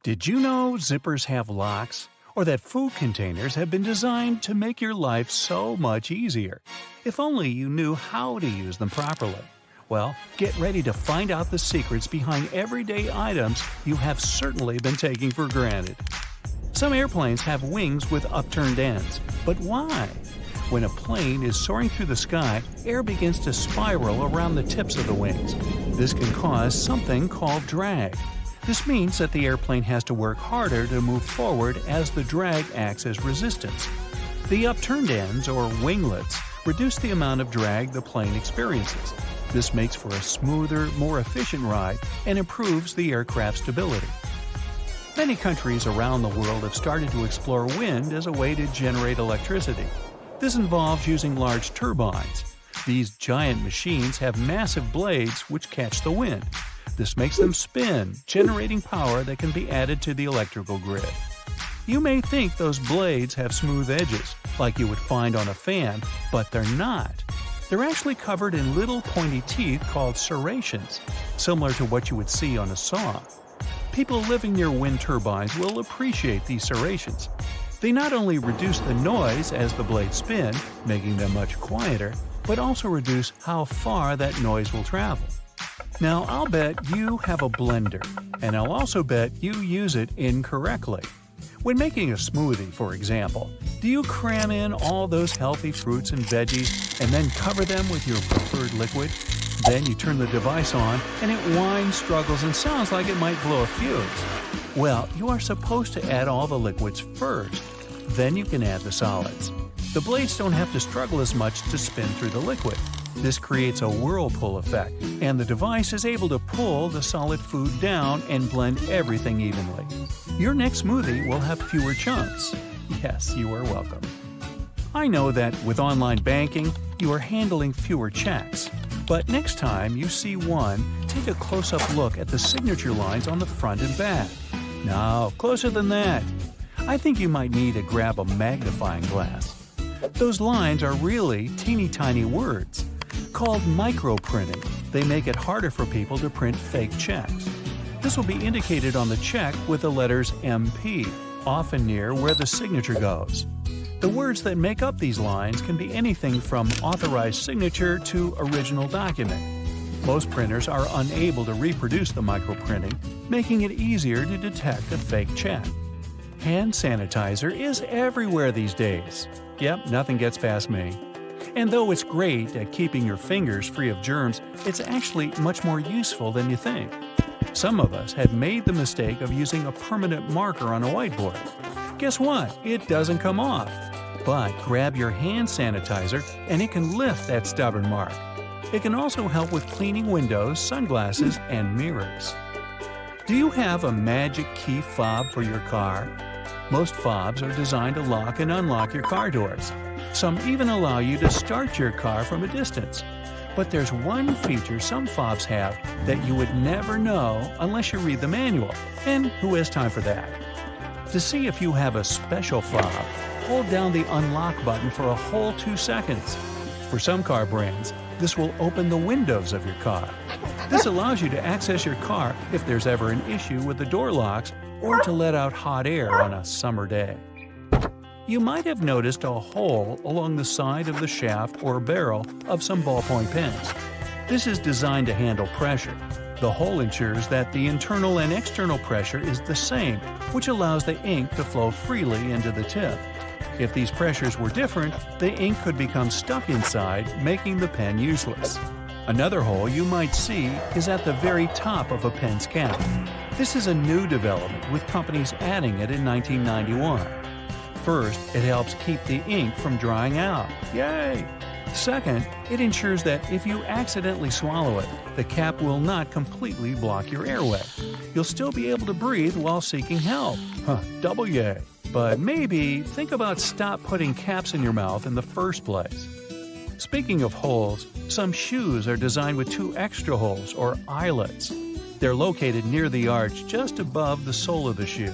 Did you know zippers have locks? Or that food containers have been designed to make your life so much easier? If only you knew how to use them properly. Well, get ready to find out the secrets behind everyday items you have certainly been taking for granted. Some airplanes have wings with upturned ends. But why? When a plane is soaring through the sky, air begins to spiral around the tips of the wings. This can cause something called drag. This means that the airplane has to work harder to move forward as the drag acts as resistance. The upturned ends, or winglets, reduce the amount of drag the plane experiences. This makes for a smoother, more efficient ride and improves the aircraft's stability. Many countries around the world have started to explore wind as a way to generate electricity. This involves using large turbines. These giant machines have massive blades which catch the wind. This makes them spin, generating power that can be added to the electrical grid. You may think those blades have smooth edges, like you would find on a fan, but they're not. They're actually covered in little pointy teeth called serrations, similar to what you would see on a saw. People living near wind turbines will appreciate these serrations. They not only reduce the noise as the blades spin, making them much quieter, but also reduce how far that noise will travel. Now, I'll bet you have a blender, and I'll also bet you use it incorrectly. When making a smoothie, for example, do you cram in all those healthy fruits and veggies and then cover them with your preferred liquid? Then you turn the device on, and it whines, struggles, and sounds like it might blow a fuse. Well, you are supposed to add all the liquids first. Then you can add the solids. The blades don't have to struggle as much to spin through the liquid. This creates a whirlpool effect, and the device is able to pull the solid food down and blend everything evenly. Your next smoothie will have fewer chunks. Yes, you are welcome. I know that with online banking, you are handling fewer checks. But next time you see one, take a close-up look at the signature lines on the front and back. No, closer than that. I think you might need to grab a magnifying glass. Those lines are really teeny-tiny words. Called microprinting, they make it harder for people to print fake checks. This will be indicated on the check with the letters MP, often near where the signature goes. The words that make up these lines can be anything from authorized signature to original document. Most printers are unable to reproduce the microprinting, making it easier to detect a fake check. Hand sanitizer is everywhere these days. Yep, nothing gets past me. And though it's great at keeping your fingers free of germs, it's actually much more useful than you think. Some of us have made the mistake of using a permanent marker on a whiteboard. Guess what? It doesn't come off. But grab your hand sanitizer and it can lift that stubborn mark. It can also help with cleaning windows, sunglasses, and mirrors. Do you have a magic key fob for your car? Most fobs are designed to lock and unlock your car doors. Some even allow you to start your car from a distance. But there's one feature some fobs have that you would never know unless you read the manual. And who has time for that? To see if you have a special fob, hold down the unlock button for a whole 2 seconds. For some car brands, this will open the windows of your car. This allows you to access your car if there's ever an issue with the door locks or to let out hot air on a summer day. You might have noticed a hole along the side of the shaft or barrel of some ballpoint pens. This is designed to handle pressure. The hole ensures that the internal and external pressure is the same, which allows the ink to flow freely into the tip. If these pressures were different, the ink could become stuck inside, making the pen useless. Another hole you might see is at the very top of a pen's cap. This is a new development, with companies adding it in 1991. First, it helps keep the ink from drying out. Yay! Second, it ensures that if you accidentally swallow it, the cap will not completely block your airway. You'll still be able to breathe while seeking help. Double yay! But maybe think about stop putting caps in your mouth in the first place. Speaking of holes, some shoes are designed with 2 extra holes, or eyelets. They're located near the arch just above the sole of the shoe.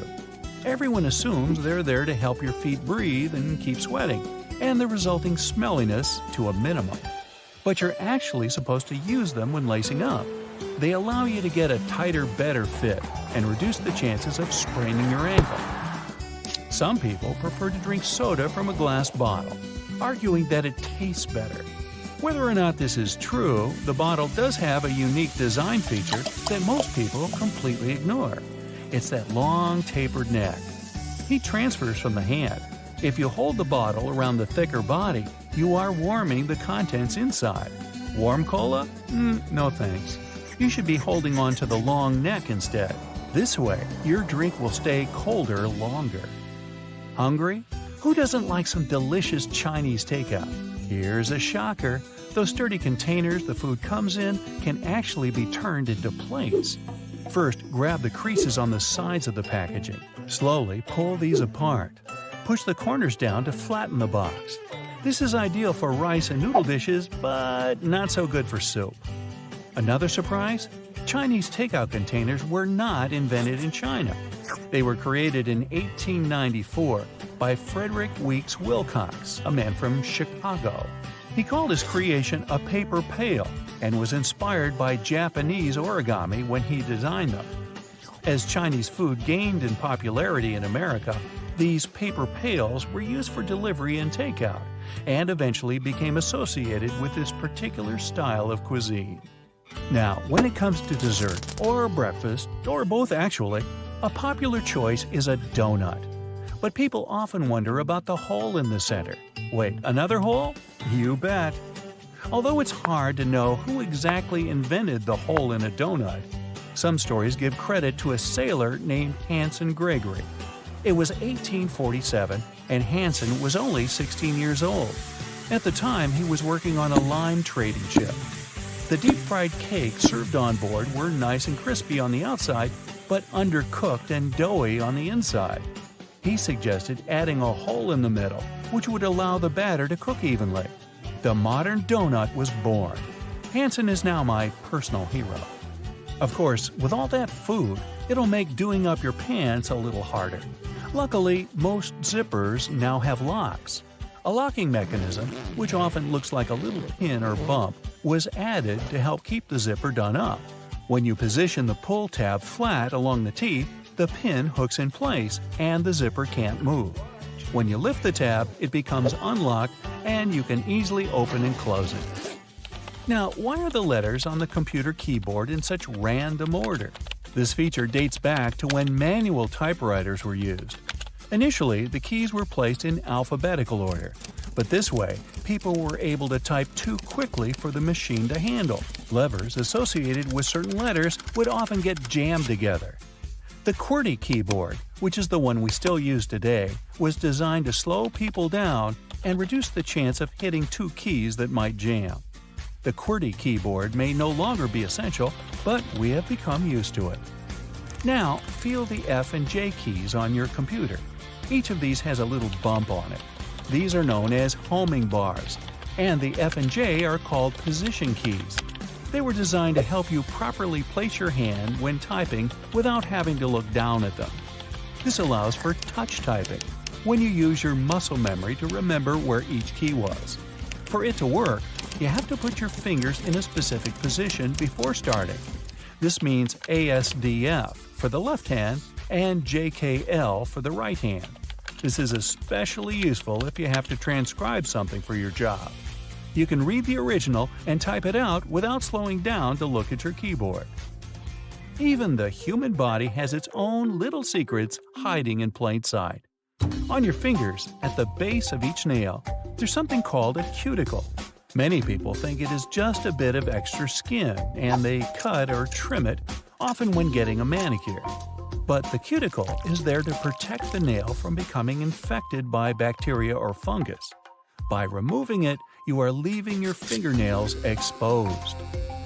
Everyone assumes they're there to help your feet breathe and keep sweating, and the resulting smelliness to a minimum. But you're actually supposed to use them when lacing up. They allow you to get a tighter, better fit, and reduce the chances of spraining your ankle. Some people prefer to drink soda from a glass bottle, arguing that it tastes better. Whether or not this is true, the bottle does have a unique design feature that most people completely ignore. It's that long, tapered neck. Heat transfers from the hand. If you hold the bottle around the thicker body, you are warming the contents inside. Warm cola? No thanks. You should be holding on to the long neck instead. This way, your drink will stay colder longer. Hungry? Who doesn't like some delicious Chinese takeout? Here's a shocker. Those sturdy containers the food comes in can actually be turned into plates. First, grab the creases on the sides of the packaging. Slowly pull these apart. Push the corners down to flatten the box. This is ideal for rice and noodle dishes, but not so good for soup. Another surprise? Chinese takeout containers were not invented in China. They were created in 1894 by Frederick Weeks Wilcox, a man from Chicago. He called his creation a paper pail and was inspired by Japanese origami when he designed them. As Chinese food gained in popularity in America, these paper pails were used for delivery and takeout, and eventually became associated with this particular style of cuisine. Now, when it comes to dessert, or breakfast, or both actually, a popular choice is a donut. But people often wonder about the hole in the center. Wait, another hole? You bet! Although it's hard to know who exactly invented the hole in a donut, some stories give credit to a sailor named Hanson Gregory. It was 1847, and Hanson was only 16 years old. At the time, he was working on a lime trading ship. The deep-fried cakes served on board were nice and crispy on the outside, but undercooked and doughy on the inside. He suggested adding a hole in the middle, which would allow the batter to cook evenly. The modern donut was born. Hanson is now my personal hero. Of course, with all that food, it'll make doing up your pants a little harder. Luckily, most zippers now have locks. A locking mechanism, which often looks like a little pin or bump, was added to help keep the zipper done up. When you position the pull tab flat along the teeth, the pin hooks in place and the zipper can't move. When you lift the tab, it becomes unlocked and you can easily open and close it. Now, why are the letters on the computer keyboard in such random order? This feature dates back to when manual typewriters were used. Initially, the keys were placed in alphabetical order, but this way, people were able to type too quickly for the machine to handle. Levers associated with certain letters would often get jammed together. The QWERTY keyboard, which is the one we still use today, was designed to slow people down and reduce the chance of hitting two keys that might jam. The QWERTY keyboard may no longer be essential, but we have become used to it. Now, feel the F and J keys on your computer. Each of these has a little bump on it. These are known as homing bars, and the F and J are called position keys. They were designed to help you properly place your hand when typing without having to look down at them. This allows for touch typing, when you use your muscle memory to remember where each key was. For it to work, you have to put your fingers in a specific position before starting. This means ASDF for the left hand and JKL for the right hand. This is especially useful if you have to transcribe something for your job. You can read the original and type it out without slowing down to look at your keyboard. Even the human body has its own little secrets hiding in plain sight. On your fingers, at the base of each nail, there's something called a cuticle. Many people think it is just a bit of extra skin, and they cut or trim it, often when getting a manicure. But the cuticle is there to protect the nail from becoming infected by bacteria or fungus. By removing it, you are leaving your fingernails exposed.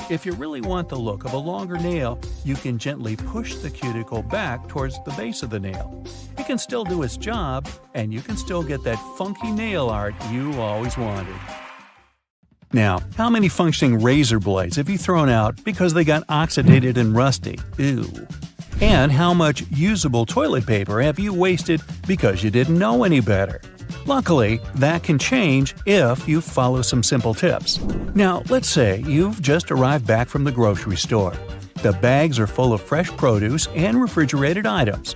If you really want the look of a longer nail, you can gently push the cuticle back towards the base of the nail. It can still do its job, and you can still get that funky nail art you always wanted. Now, how many functioning razor blades have you thrown out because they got oxidated and rusty? Ew. And how much usable toilet paper have you wasted because you didn't know any better? Luckily, that can change if you follow some simple tips. Now, let's say you've just arrived back from the grocery store. The bags are full of fresh produce and refrigerated items.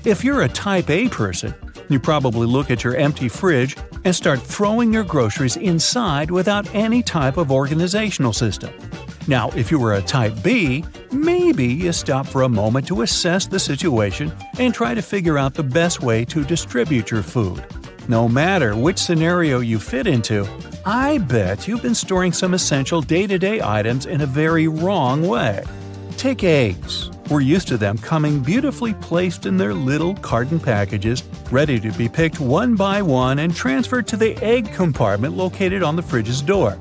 If you're a Type A person, you probably look at your empty fridge and start throwing your groceries inside without any type of organizational system. Now, if you were a Type B, maybe you stop for a moment to assess the situation and try to figure out the best way to distribute your food. No matter which scenario you fit into, I bet you've been storing some essential day-to-day items in a very wrong way. Take eggs. We're used to them coming beautifully placed in their little carton packages, ready to be picked one by one and transferred to the egg compartment located on the fridge's door.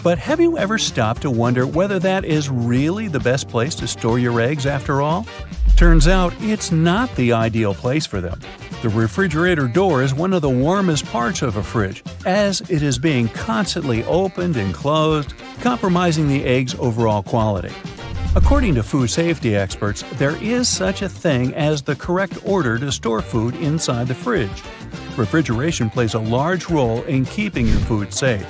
But have you ever stopped to wonder whether that is really the best place to store your eggs after all? Turns out it's not the ideal place for them. The refrigerator door is one of the warmest parts of a fridge, as it is being constantly opened and closed, compromising the egg's overall quality. According to food safety experts, there is such a thing as the correct order to store food inside the fridge. Refrigeration plays a large role in keeping your food safe.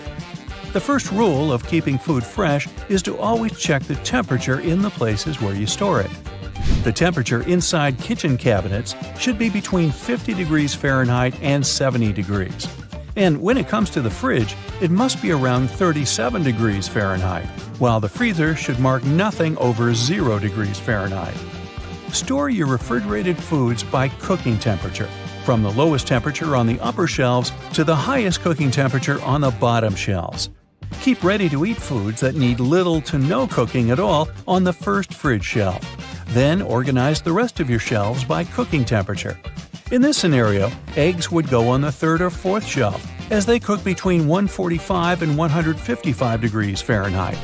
The first rule of keeping food fresh is to always check the temperature in the places where you store it. The temperature inside kitchen cabinets should be between 50 degrees Fahrenheit and 70 degrees. And when it comes to the fridge, it must be around 37 degrees Fahrenheit, while the freezer should mark nothing over 0 degrees Fahrenheit. Store your refrigerated foods by cooking temperature, from the lowest temperature on the upper shelves to the highest cooking temperature on the bottom shelves. Keep ready-to-eat foods that need little to no cooking at all on the first fridge shelf. Then organize the rest of your shelves by cooking temperature. In this scenario, eggs would go on the third or fourth shelf, as they cook between 145 and 155 degrees Fahrenheit.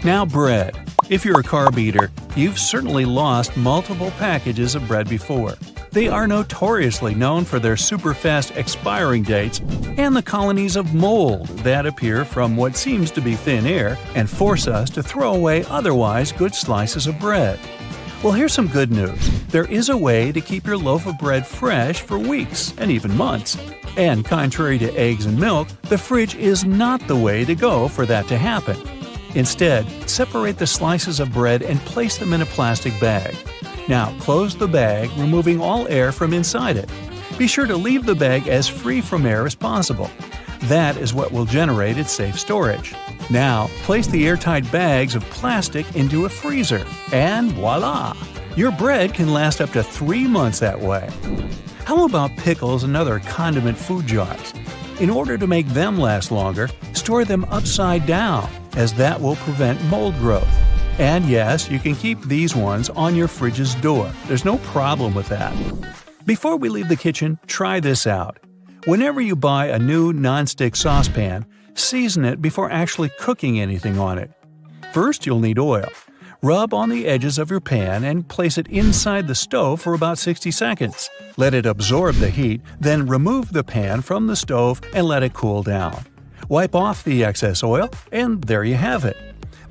Now bread. If you're a carb eater, you've certainly lost multiple packages of bread before. They are notoriously known for their super-fast expiring dates and the colonies of mold that appear from what seems to be thin air and force us to throw away otherwise good slices of bread. Well, here's some good news. There is a way to keep your loaf of bread fresh for weeks and even months. And contrary to eggs and milk, the fridge is not the way to go for that to happen. Instead, separate the slices of bread and place them in a plastic bag. Now, close the bag, removing all air from inside it. Be sure to leave the bag as free from air as possible. That is what will generate its safe storage. Now, place the airtight bags of plastic into a freezer, and voila! Your bread can last up to 3 months that way. How about pickles and other condiment food jars? In order to make them last longer, store them upside down, as that will prevent mold growth. And yes, you can keep these ones on your fridge's door. There's no problem with that. Before we leave the kitchen, try this out. Whenever you buy a new non-stick saucepan, season it before actually cooking anything on it. First, you'll need oil. Rub on the edges of your pan and place it inside the stove for about 60 seconds. Let it absorb the heat, then remove the pan from the stove and let it cool down. Wipe off the excess oil, and there you have it.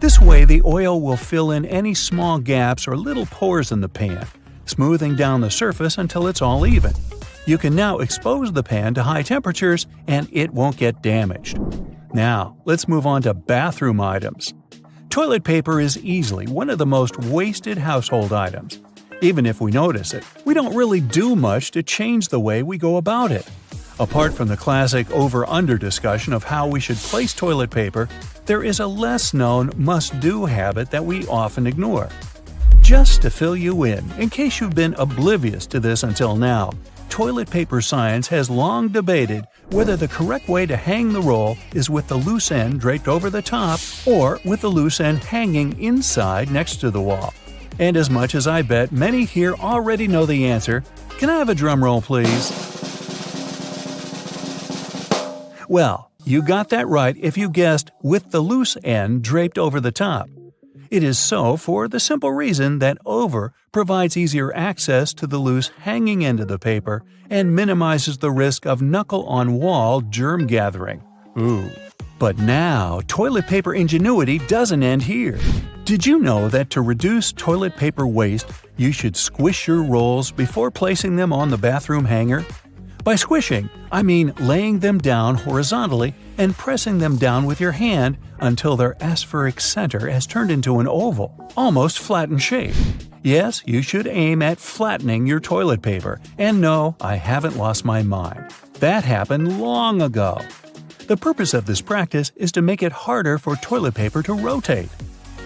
This way, the oil will fill in any small gaps or little pores in the pan, smoothing down the surface until it's all even. You can now expose the pan to high temperatures and it won't get damaged. Now, let's move on to bathroom items. Toilet paper is easily one of the most wasted household items. Even if we notice it, we don't really do much to change the way we go about it. Apart from the classic over-under discussion of how we should place toilet paper, there is a less-known must-do habit that we often ignore. Just to fill you in case you've been oblivious to this until now, toilet paper science has long debated whether the correct way to hang the roll is with the loose end draped over the top or with the loose end hanging inside next to the wall. And as much as I bet many here already know the answer, can I have a drum roll, please? Well, you got that right if you guessed with the loose end draped over the top. It is so for the simple reason that over provides easier access to the loose hanging end of the paper and minimizes the risk of knuckle-on-wall germ gathering. Ooh. But now, toilet paper ingenuity doesn't end here. Did you know that to reduce toilet paper waste, you should squish your rolls before placing them on the bathroom hanger? By squishing, I mean laying them down horizontally and pressing them down with your hand until their aspheric center has turned into an oval, almost flat in shape. Yes, you should aim at flattening your toilet paper, and no, I haven't lost my mind. That happened long ago. The purpose of this practice is to make it harder for toilet paper to rotate.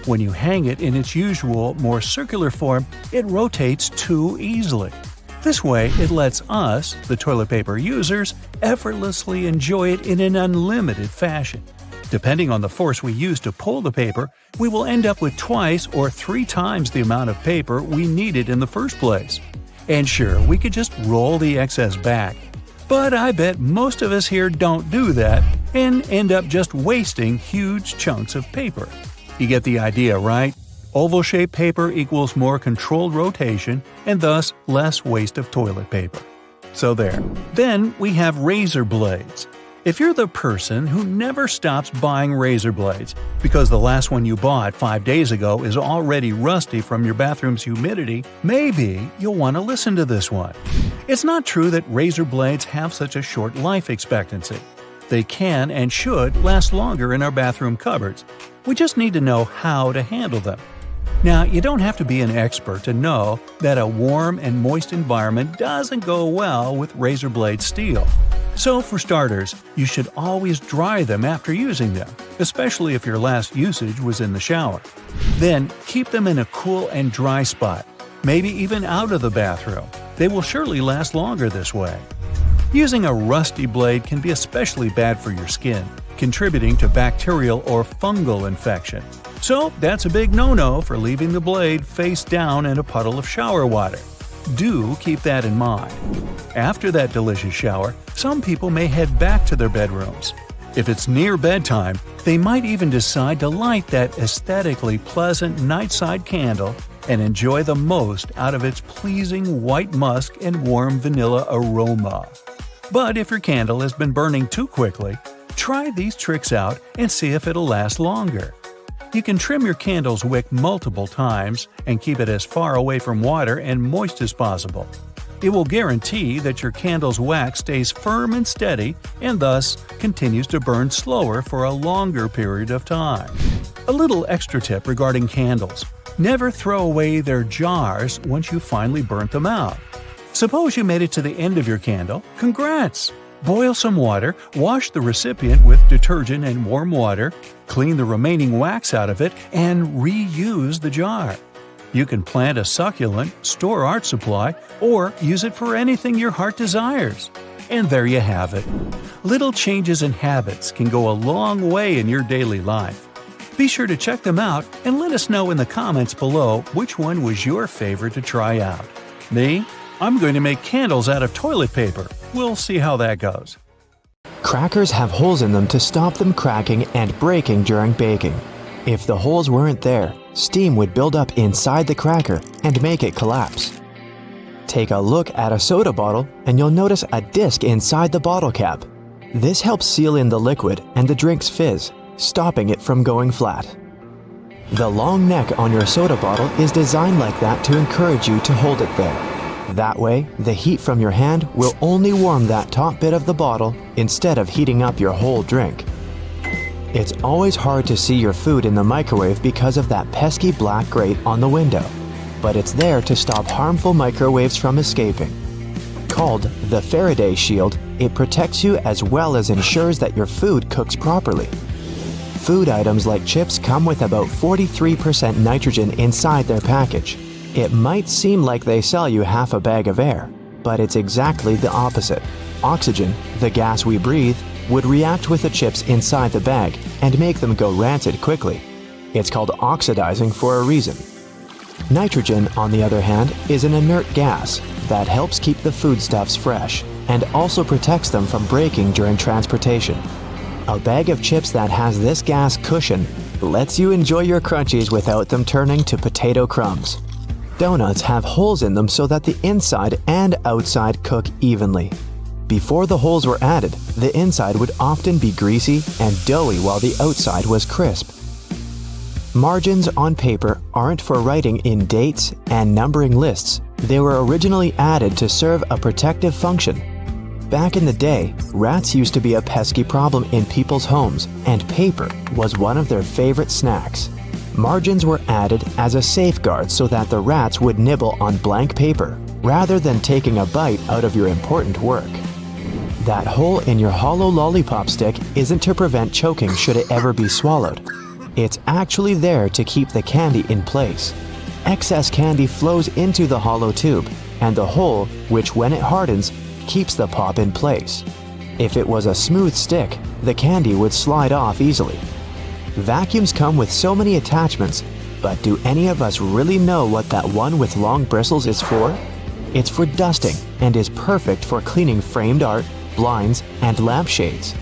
When you hang it in its usual, more circular form, it rotates too easily. This way, it lets us, the toilet paper users, effortlessly enjoy it in an unlimited fashion. Depending on the force we use to pull the paper, we will end up with twice or 3 times the amount of paper we needed in the first place. And sure, we could just roll the excess back. But I bet most of us here don't do that and end up just wasting huge chunks of paper. You get the idea, right? Oval-shaped paper equals more controlled rotation and thus less waste of toilet paper. So there. Then we have razor blades. If you're the person who never stops buying razor blades because the last one you bought 5 days ago is already rusty from your bathroom's humidity, maybe you'll want to listen to this one. It's not true that razor blades have such a short life expectancy. They can and should last longer in our bathroom cupboards. We just need to know how to handle them. Now, you don't have to be an expert to know that a warm and moist environment doesn't go well with razor blade steel. So, for starters, you should always dry them after using them, especially if your last usage was in the shower. Then, keep them in a cool and dry spot, maybe even out of the bathroom. They will surely last longer this way. Using a rusty blade can be especially bad for your skin, contributing to bacterial or fungal infection. So that's a big no-no for leaving the blade face down in a puddle of shower water. Do keep that in mind. After that delicious shower, some people may head back to their bedrooms. If it's near bedtime, they might even decide to light that aesthetically pleasant nightside candle and enjoy the most out of its pleasing white musk and warm vanilla aroma. But if your candle has been burning too quickly, try these tricks out and see if it'll last longer. You can trim your candle's wick multiple times and keep it as far away from water and moist as possible. It will guarantee that your candle's wax stays firm and steady and thus continues to burn slower for a longer period of time. A little extra tip regarding candles: never throw away their jars once you finally burnt them out. Suppose you made it to the end of your candle. Congrats! Boil some water, wash the recipient with detergent and warm water, clean the remaining wax out of it, and reuse the jar. You can plant a succulent, store art supply, or use it for anything your heart desires. And there you have it. Little changes in habits can go a long way in your daily life. Be sure to check them out and let us know in the comments below which one was your favorite to try out. Me? I'm going to make candles out of toilet paper. We'll see how that goes. Crackers have holes in them to stop them cracking and breaking during baking. If the holes weren't there, steam would build up inside the cracker and make it collapse. Take a look at a soda bottle and you'll notice a disc inside the bottle cap. This helps seal in the liquid and the drink's fizz, stopping it from going flat. The long neck on your soda bottle is designed like that to encourage you to hold it there. That way, the heat from your hand will only warm that top bit of the bottle instead of heating up your whole drink. It's always hard to see your food in the microwave because of that pesky black grate on the window, but it's there to stop harmful microwaves from escaping. Called the Faraday Shield, it protects you as well as ensures that your food cooks properly. Food items like chips come with about 43% nitrogen inside their package. It might seem like they sell you half a bag of air, but it's exactly the opposite. Oxygen, the gas we breathe, would react with the chips inside the bag and make them go rancid quickly. It's called oxidizing for a reason. Nitrogen, on the other hand, is an inert gas that helps keep the foodstuffs fresh and also protects them from breaking during transportation. A bag of chips that has this gas cushion lets you enjoy your crunchies without them turning to potato crumbs. Donuts have holes in them so that the inside and outside cook evenly. Before the holes were added, the inside would often be greasy and doughy while the outside was crisp. Margins on paper aren't for writing in dates and numbering lists. They were originally added to serve a protective function. Back in the day, rats used to be a pesky problem in people's homes, and paper was one of their favorite snacks. Margins were added as a safeguard so that the rats would nibble on blank paper, rather than taking a bite out of your important work. That hole in your hollow lollipop stick isn't to prevent choking should it ever be swallowed. It's actually there to keep the candy in place. Excess candy flows into the hollow tube, and the hole, which when it hardens, keeps the pop in place. If it was a smooth stick, the candy would slide off easily. Vacuums come with so many attachments, but do any of us really know what that one with long bristles is for? It's for dusting and is perfect for cleaning framed art, blinds, and lampshades.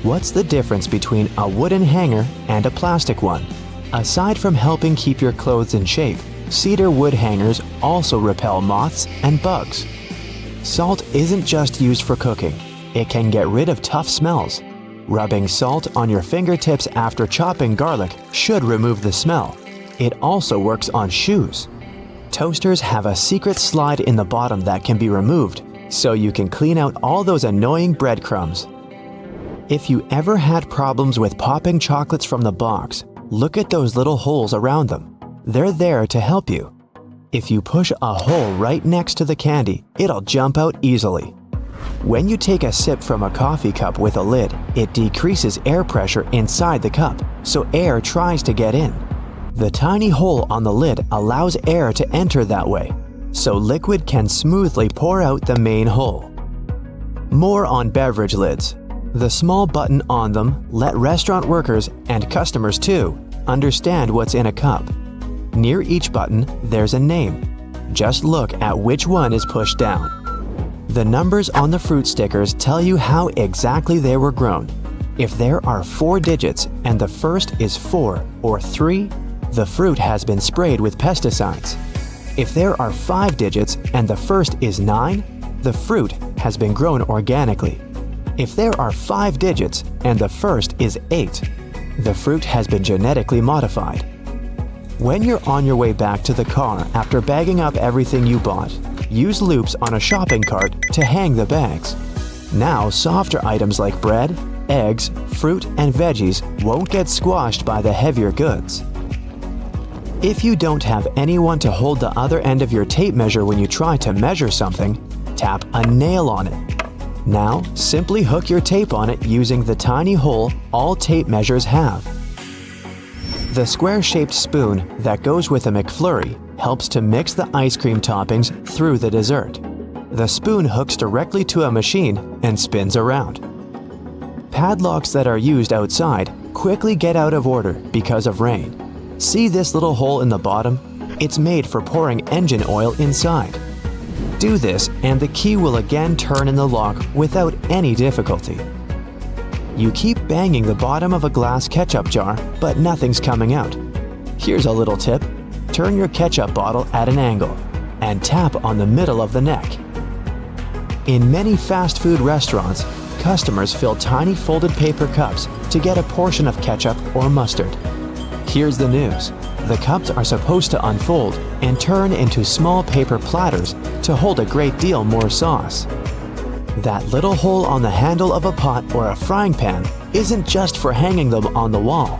What's the difference between a wooden hanger and a plastic one? Aside from helping keep your clothes in shape, cedar wood hangers also repel moths and bugs. Salt isn't just used for cooking. It can get rid of tough smells. Rubbing salt on your fingertips after chopping garlic should remove the smell. It also works on shoes. Toasters have a secret slide in the bottom that can be removed, so you can clean out all those annoying breadcrumbs. If you ever had problems with popping chocolates from the box, look at those little holes around them. They're there to help you. If you push a hole right next to the candy, it'll jump out easily. When you take a sip from a coffee cup with a lid, it decreases air pressure inside the cup, so air tries to get in. The tiny hole on the lid allows air to enter that way, so liquid can smoothly pour out the main hole. More on beverage lids. The small button on them let restaurant workers, and customers too, understand what's in a cup. Near each button, there's a name. Just look at which one is pushed down. The numbers on the fruit stickers tell you how exactly they were grown. If there are 4 digits and the first is 4 or 3, the fruit has been sprayed with pesticides. If there are 5 digits and the first is 9, the fruit has been grown organically. If there are 5 digits and the first is 8, the fruit has been genetically modified. When you're on your way back to the car after bagging up everything you bought, use loops on a shopping cart to hang the bags. Now, softer items like bread, eggs, fruit, and veggies won't get squashed by the heavier goods. If you don't have anyone to hold the other end of your tape measure when you try to measure something, tap a nail on it. Now, simply hook your tape on it using the tiny hole all tape measures have. The square-shaped spoon that goes with a McFlurry helps to mix the ice cream toppings through the dessert. The spoon hooks directly to a machine and spins around. Padlocks that are used outside quickly get out of order because of rain. See this little hole in the bottom? It's made for pouring engine oil inside. Do this and the key will again turn in the lock without any difficulty. You keep banging the bottom of a glass ketchup jar, but nothing's coming out. Here's a little tip. Turn your ketchup bottle at an angle and tap on the middle of the neck. In many fast food restaurants, customers fill tiny folded paper cups to get a portion of ketchup or mustard. Here's the news. The cups are supposed to unfold and turn into small paper platters to hold a great deal more sauce. That little hole on the handle of a pot or a frying pan isn't just for hanging them on the wall.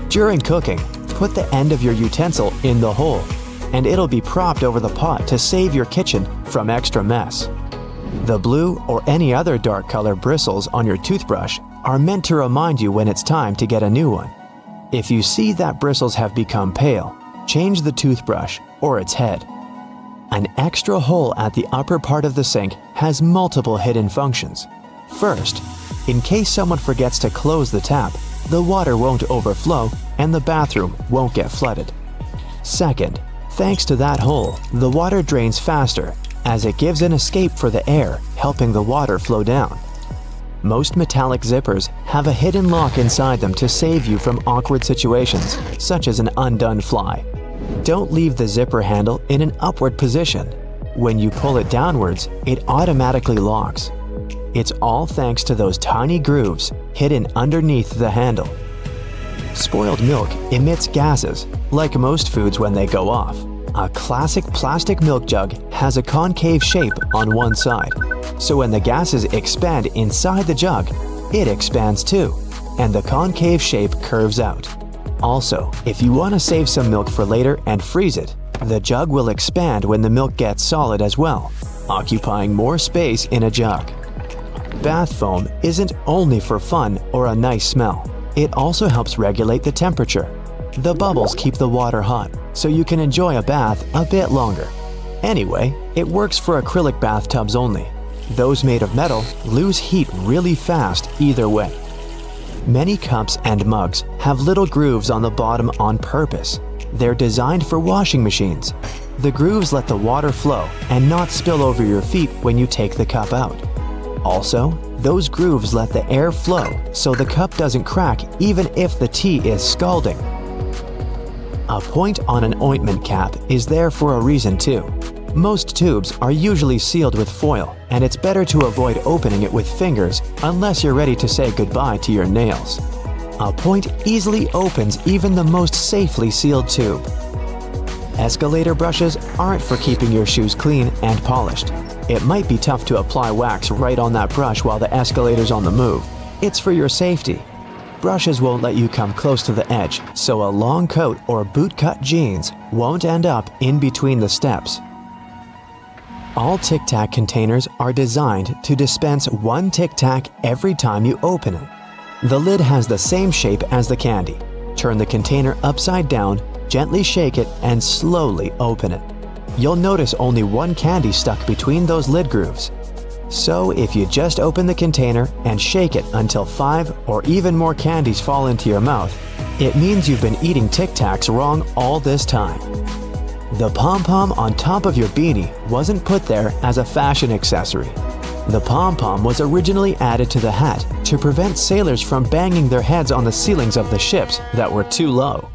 During cooking, put the end of your utensil in the hole, and it'll be propped over the pot to save your kitchen from extra mess. The blue or any other dark color bristles on your toothbrush are meant to remind you when it's time to get a new one. If you see that bristles have become pale, change the toothbrush or its head. An extra hole at the upper part of the sink has multiple hidden functions. First, in case someone forgets to close the tap, the water won't overflow and the bathroom won't get flooded. Second, thanks to that hole, the water drains faster as it gives an escape for the air, helping the water flow down. Most metallic zippers have a hidden lock inside them to save you from awkward situations, such as an undone fly. Don't leave the zipper handle in an upward position. When you pull it downwards, it automatically locks. It's all thanks to those tiny grooves hidden underneath the handle. Spoiled milk emits gases, like most foods when they go off. A classic plastic milk jug has a concave shape on one side. So when the gases expand inside the jug, it expands too, and the concave shape curves out. Also, if you want to save some milk for later and freeze it, the jug will expand when the milk gets solid as well, occupying more space in a jug. Bath foam isn't only for fun or a nice smell. It also helps regulate the temperature. The bubbles keep the water hot, so you can enjoy a bath a bit longer. Anyway, it works for acrylic bathtubs only. Those made of metal lose heat really fast either way. Many cups and mugs have little grooves on the bottom on purpose. They're designed for washing machines. The grooves let the water flow and not spill over your feet when you take the cup out. Also, those grooves let the air flow so the cup doesn't crack even if the tea is scalding. A point on an ointment cap is there for a reason too. Most tubes are usually sealed with foil, and it's better to avoid opening it with fingers unless you're ready to say goodbye to your nails. A point easily opens even the most safely sealed tube. Escalator brushes aren't for keeping your shoes clean and polished. It might be tough to apply wax right on that brush while the escalator's on the move. It's for your safety. Brushes won't let you come close to the edge, so a long coat or bootcut jeans won't end up in between the steps. All Tic Tac containers are designed to dispense one Tic Tac every time you open it. The lid has the same shape as the candy. Turn the container upside down, gently shake it, and slowly open it. You'll notice only one candy stuck between those lid grooves. So if you just open the container and shake it until 5 or even more candies fall into your mouth, it means you've been eating Tic Tacs wrong all this time. The pom-pom on top of your beanie wasn't put there as a fashion accessory. The pom-pom was originally added to the hat to prevent sailors from banging their heads on the ceilings of the ships that were too low.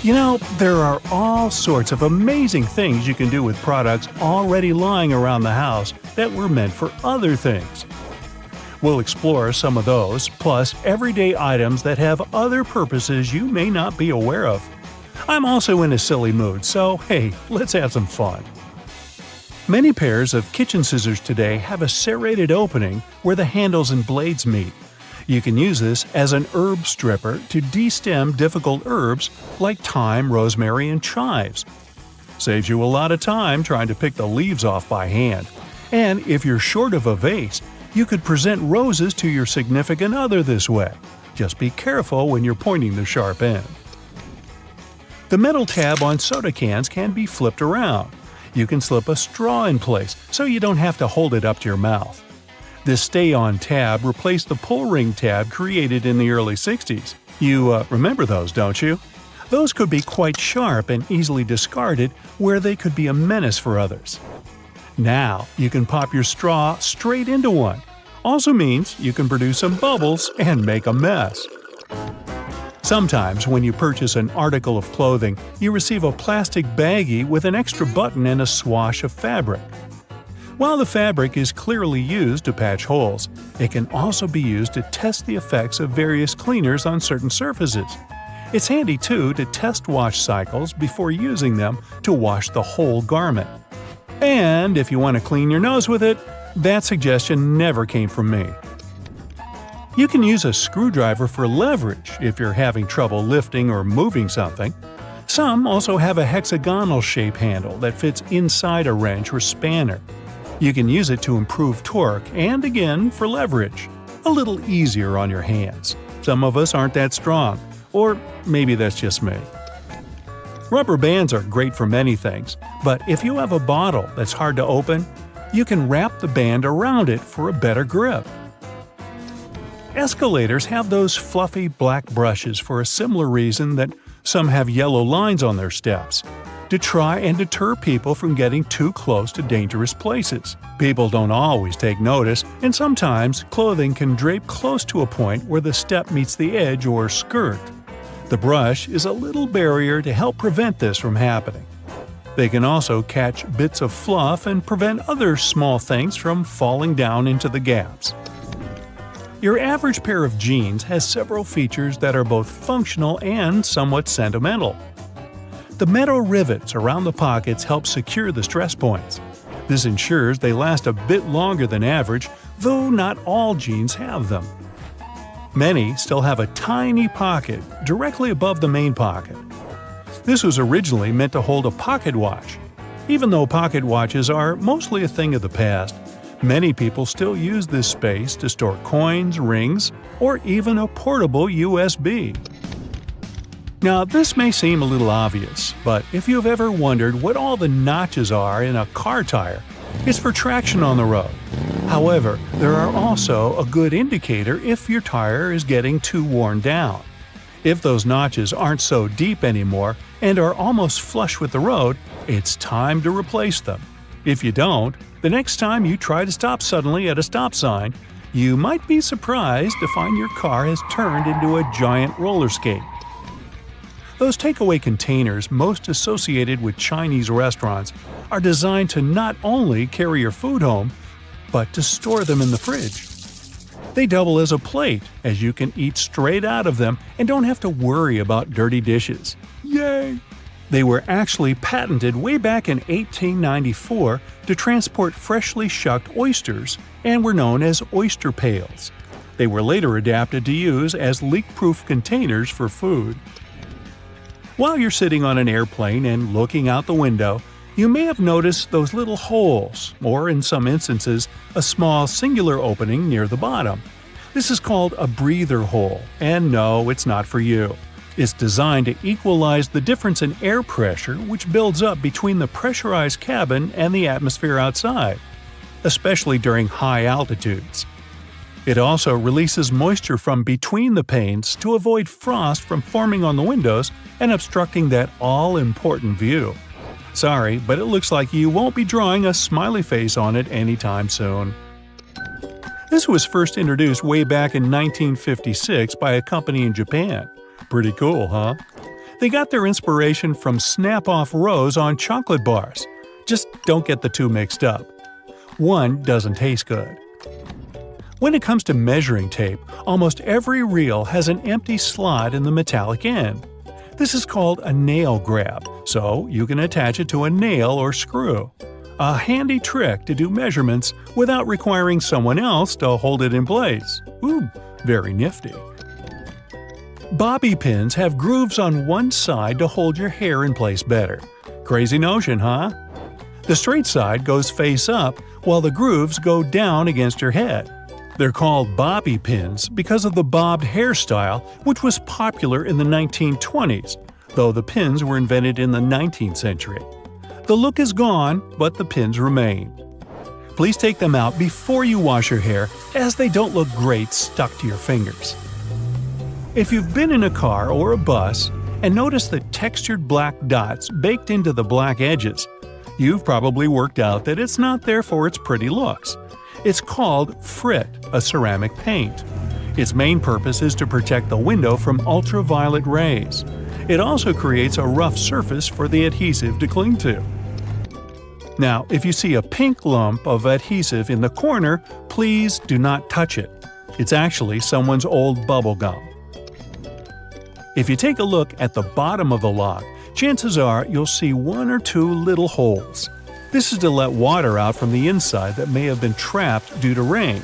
You know, there are all sorts of amazing things you can do with products already lying around the house that were meant for other things. We'll explore some of those, plus everyday items that have other purposes you may not be aware of. I'm also in a silly mood, so hey, let's have some fun. Many pairs of kitchen scissors today have a serrated opening where the handles and blades meet. You can use this as an herb stripper to de-stem difficult herbs like thyme, rosemary, and chives. Saves you a lot of time trying to pick the leaves off by hand. And if you're short of a vase, you could present roses to your significant other this way. Just be careful when you're pointing the sharp end. The metal tab on soda cans can be flipped around. You can slip a straw in place so you don't have to hold it up to your mouth. This stay-on tab replaced the pull ring tab created in the early 60s. You remember those, don't you? Those could be quite sharp and easily discarded where they could be a menace for others. Now you can pop your straw straight into one. Also means you can produce some bubbles and make a mess. Sometimes when you purchase an article of clothing, you receive a plastic baggie with an extra button and a swash of fabric. While the fabric is clearly used to patch holes, it can also be used to test the effects of various cleaners on certain surfaces. It's handy too to test wash cycles before using them to wash the whole garment. And if you want to clean your nose with it, that suggestion never came from me. You can use a screwdriver for leverage if you're having trouble lifting or moving something. Some also have a hexagonal shape handle that fits inside a wrench or spanner. You can use it to improve torque and, again, for leverage. A little easier on your hands. Some of us aren't that strong, or maybe that's just me. Rubber bands are great for many things, but if you have a bottle that's hard to open, you can wrap the band around it for a better grip. Escalators have those fluffy black brushes for a similar reason that some have yellow lines on their steps. To try and deter people from getting too close to dangerous places. People don't always take notice, and sometimes clothing can drape close to a point where the step meets the edge or skirt. The brush is a little barrier to help prevent this from happening. They can also catch bits of fluff and prevent other small things from falling down into the gaps. Your average pair of jeans has several features that are both functional and somewhat sentimental. The metal rivets around the pockets help secure the stress points. This ensures they last a bit longer than average, though not all jeans have them. Many still have a tiny pocket directly above the main pocket. This was originally meant to hold a pocket watch. Even though pocket watches are mostly a thing of the past, many people still use this space to store coins, rings, or even a portable USB. Now, this may seem a little obvious, but if you've ever wondered what all the notches are in a car tire, it's for traction on the road. However, there are also a good indicator if your tire is getting too worn down. If those notches aren't so deep anymore and are almost flush with the road, it's time to replace them. If you don't, the next time you try to stop suddenly at a stop sign, you might be surprised to find your car has turned into a giant roller skate. Those takeaway containers most associated with Chinese restaurants are designed to not only carry your food home, but to store them in the fridge. They double as a plate, as you can eat straight out of them and don't have to worry about dirty dishes. Yay! They were actually patented way back in 1894 to transport freshly shucked oysters and were known as oyster pails. They were later adapted to use as leak-proof containers for food. While you're sitting on an airplane and looking out the window, you may have noticed those little holes, or in some instances, a small singular opening near the bottom. This is called a breather hole, and no, it's not for you. It's designed to equalize the difference in air pressure which builds up between the pressurized cabin and the atmosphere outside, especially during high altitudes. It also releases moisture from between the panes to avoid frost from forming on the windows and obstructing that all-important view. Sorry, but it looks like you won't be drawing a smiley face on it anytime soon. This was first introduced way back in 1956 by a company in Japan. Pretty cool, huh? They got their inspiration from snap-off rows on chocolate bars. Just don't get the two mixed up. One doesn't taste good. When it comes to measuring tape, almost every reel has an empty slot in the metallic end. This is called a nail grab, so you can attach it to a nail or screw. A handy trick to do measurements without requiring someone else to hold it in place. Ooh, very nifty. Bobby pins have grooves on one side to hold your hair in place better. Crazy notion, huh? The straight side goes face up, while the grooves go down against your head. They're called bobby pins because of the bobbed hairstyle, which was popular in the 1920s, though the pins were invented in the 19th century. The look is gone, but the pins remain. Please take them out before you wash your hair, as they don't look great stuck to your fingers. If you've been in a car or a bus and noticed the textured black dots baked into the black edges, you've probably worked out that it's not there for its pretty looks. It's called frit, a ceramic paint. Its main purpose is to protect the window from ultraviolet rays. It also creates a rough surface for the adhesive to cling to. Now, if you see a pink lump of adhesive in the corner, please do not touch it. It's actually someone's old bubble gum. If you take a look at the bottom of the lock, chances are you'll see one or two little holes. This is to let water out from the inside that may have been trapped due to rain.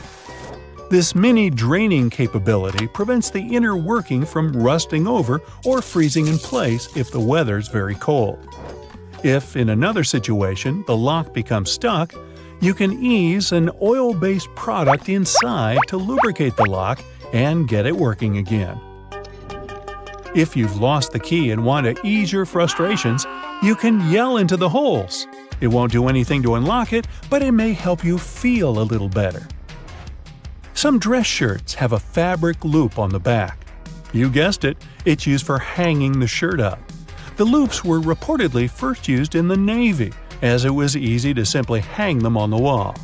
This mini draining capability prevents the inner working from rusting over or freezing in place if the weather's very cold. If, in another situation, the lock becomes stuck, you can ease an oil-based product inside to lubricate the lock and get it working again. If you've lost the key and want to ease your frustrations, you can yell into the holes. It won't do anything to unlock it, but it may help you feel a little better. Some dress shirts have a fabric loop on the back. You guessed it, it's used for hanging the shirt up. The loops were reportedly first used in the Navy, as it was easy to simply hang them on the wall.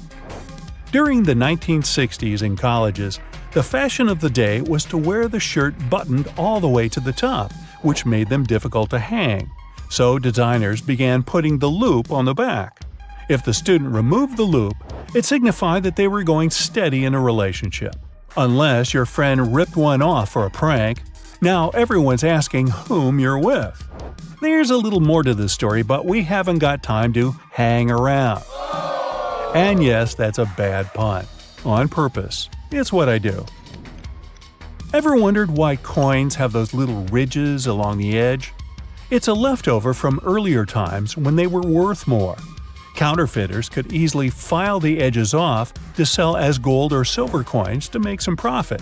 During the 1960s in colleges, the fashion of the day was to wear the shirt buttoned all the way to the top, which made them difficult to hang. So designers began putting the loop on the back. If the student removed the loop, it signified that they were going steady in a relationship. Unless your friend ripped one off for a prank, now everyone's asking whom you're with. There's a little more to this story, but we haven't got time to hang around. And yes, that's a bad pun. On purpose. It's what I do. Ever wondered why coins have those little ridges along the edge? It's a leftover from earlier times when they were worth more. Counterfeiters could easily file the edges off to sell as gold or silver coins to make some profit.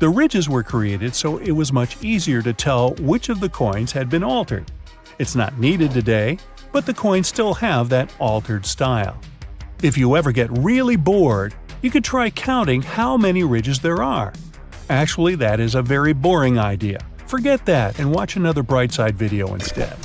The ridges were created so it was much easier to tell which of the coins had been altered. It's not needed today, but the coins still have that altered style. If you ever get really bored, you could try counting how many ridges there are. Actually, that is a very boring idea. Forget that and watch another Brightside video instead.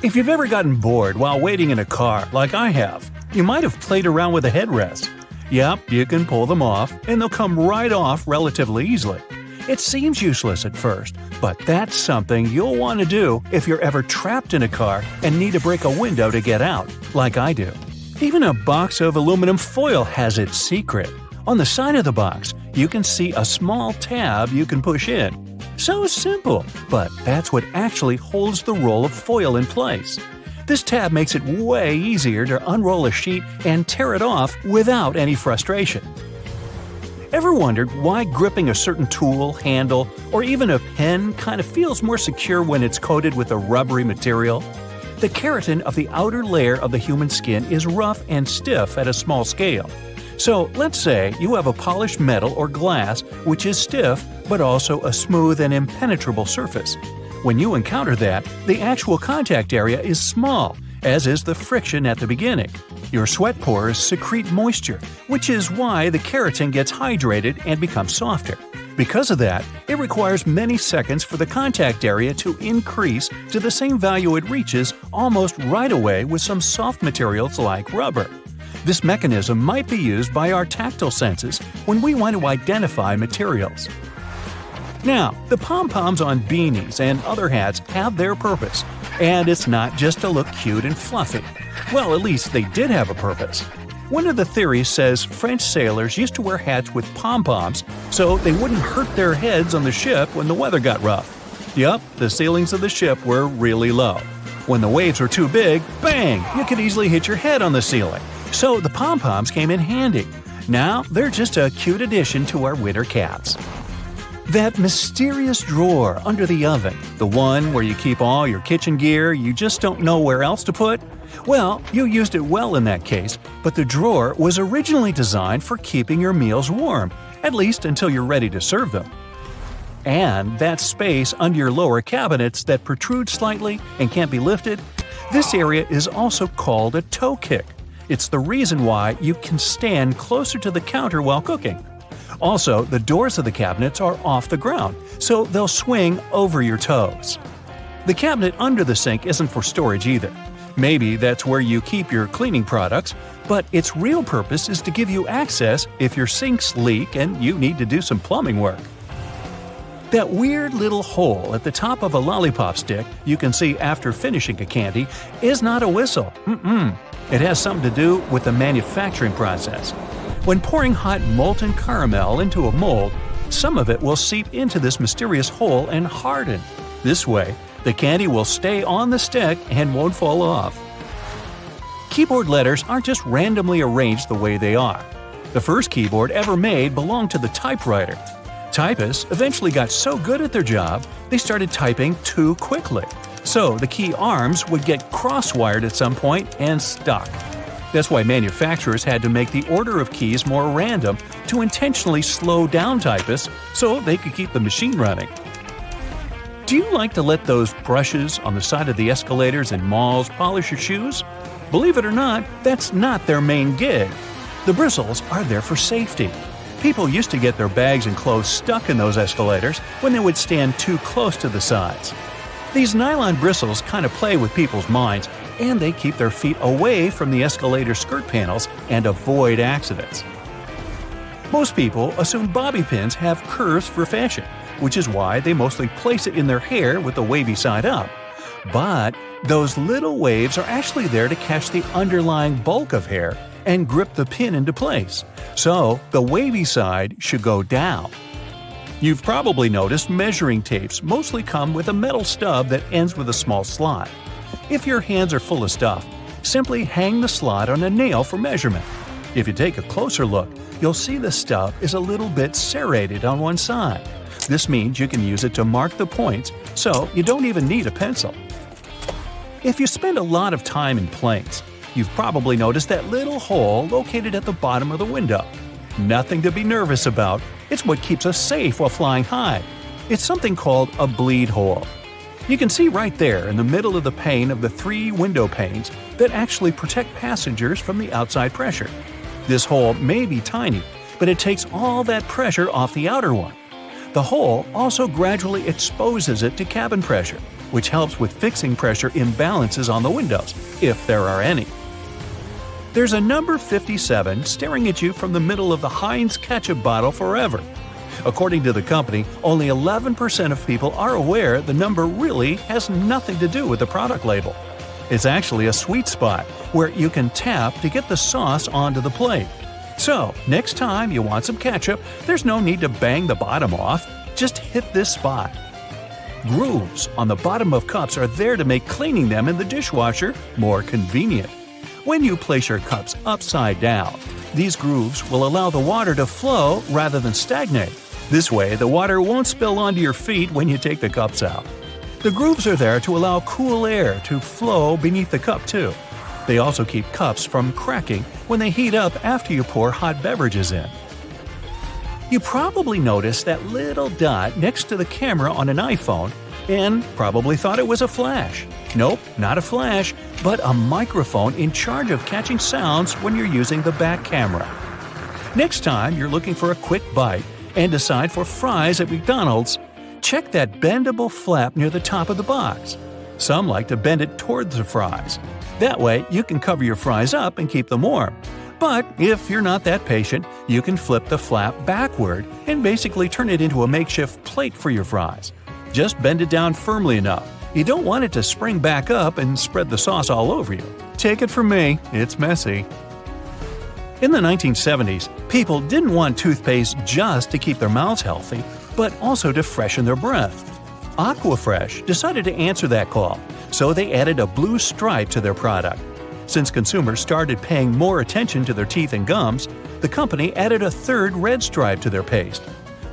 If you've ever gotten bored while waiting in a car, like I have, you might have played around with a headrest. Yep, you can pull them off, and they'll come right off relatively easily. It seems useless at first, but that's something you'll want to do if you're ever trapped in a car and need to break a window to get out, like I do. Even a box of aluminum foil has its secret. On the side of the box, you can see a small tab you can push in. So simple, but that's what actually holds the roll of foil in place. This tab makes it way easier to unroll a sheet and tear it off without any frustration. Ever wondered why gripping a certain tool, handle, or even a pen kind of feels more secure when it's coated with a rubbery material? The keratin of the outer layer of the human skin is rough and stiff at a small scale. So let's say you have a polished metal or glass which is stiff but also a smooth and impenetrable surface. When you encounter that, the actual contact area is small, as is the friction at the beginning. Your sweat pores secrete moisture, which is why the keratin gets hydrated and becomes softer. Because of that, it requires many seconds for the contact area to increase to the same value it reaches almost right away with some soft materials like rubber. This mechanism might be used by our tactile senses when we want to identify materials. Now, the pom-poms on beanies and other hats have their purpose, and it's not just to look cute and fluffy. Well, at least they did have a purpose. One of the theories says French sailors used to wear hats with pom-poms so they wouldn't hurt their heads on the ship when the weather got rough. Yup, the ceilings of the ship were really low. When the waves were too big, bang, you could easily hit your head on the ceiling. So the pom-poms came in handy. Now they're just a cute addition to our winter caps. That mysterious drawer under the oven, the one where you keep all your kitchen gear you just don't know where else to put? Well, you used it well in that case, but the drawer was originally designed for keeping your meals warm, at least until you're ready to serve them. And that space under your lower cabinets that protrude slightly and can't be lifted, this area is also called a toe kick. It's the reason why you can stand closer to the counter while cooking. Also, the doors of the cabinets are off the ground, so they'll swing over your toes. The cabinet under the sink isn't for storage either. Maybe that's where you keep your cleaning products, but its real purpose is to give you access if your sinks leak and you need to do some plumbing work. That weird little hole at the top of a lollipop stick you can see after finishing a candy is not a whistle. It has something to do with the manufacturing process. When pouring hot molten caramel into a mold, some of it will seep into this mysterious hole and harden. This way, the candy will stay on the stick and won't fall off. Keyboard letters aren't just randomly arranged the way they are. The first keyboard ever made belonged to the typewriter. Typists eventually got so good at their job, they started typing too quickly. So the key arms would get cross-wired at some point and stuck. That's why manufacturers had to make the order of keys more random to intentionally slow down typists so they could keep the machine running. Do you like to let those brushes on the side of the escalators in malls polish your shoes? Believe it or not, that's not their main gig. The bristles are there for safety. People used to get their bags and clothes stuck in those escalators when they would stand too close to the sides. These nylon bristles kind of play with people's minds, and they keep their feet away from the escalator skirt panels and avoid accidents. Most people assume bobby pins have curves for fashion, which is why they mostly place it in their hair with the wavy side up. But those little waves are actually there to catch the underlying bulk of hair and grip the pin into place. So the wavy side should go down. You've probably noticed measuring tapes mostly come with a metal stub that ends with a small slot. If your hands are full of stuff, Simply hang the slot on a nail for measurement. If you take a closer look, you'll see the stub is a little bit serrated on one side. This means you can use it to mark the points, so you don't even need a pencil. If you spend a lot of time in planes, you've probably noticed that little hole located at the bottom of the window. Nothing to be nervous about. It's what keeps us safe while flying high. It's something called a bleed hole. You can see right there in the middle of the pane of the 3 window panes that actually protect passengers from the outside pressure. This hole may be tiny, but it takes all that pressure off the outer one. The hole also gradually exposes it to cabin pressure, which helps with fixing pressure imbalances on the windows, if there are any. There's a number 57 staring at you from the middle of the Heinz ketchup bottle forever. According to the company, only 11% of people are aware the number really has nothing to do with the product label. It's actually a sweet spot where you can tap to get the sauce onto the plate. So, next time you want some ketchup, there's no need to bang the bottom off. Just hit this spot. Grooves on the bottom of cups are there to make cleaning them in the dishwasher more convenient. When you place your cups upside down, these grooves will allow the water to flow rather than stagnate. This way, the water won't spill onto your feet when you take the cups out. The grooves are there to allow cool air to flow beneath the cup too. They also keep cups from cracking when they heat up after you pour hot beverages in. You probably noticed that little dot next to the camera on an iPhone and probably thought it was a flash. Nope, not a flash, but a microphone in charge of catching sounds when you're using the back camera. Next time you're looking for a quick bite and decide for fries at McDonald's, check that bendable flap near the top of the box. Some like to bend it towards the fries. That way you can cover your fries up and keep them warm. But if you're not that patient, you can flip the flap backward and basically turn it into a makeshift plate for your fries. Just bend it down firmly enough. You don't want it to spring back up and spread the sauce all over you. Take it from me, it's messy. In the 1970s, people didn't want toothpaste just to keep their mouths healthy, but also to freshen their breath. Aquafresh decided to answer that call, so they added a blue stripe to their product. Since consumers started paying more attention to their teeth and gums, the company added a third red stripe to their paste.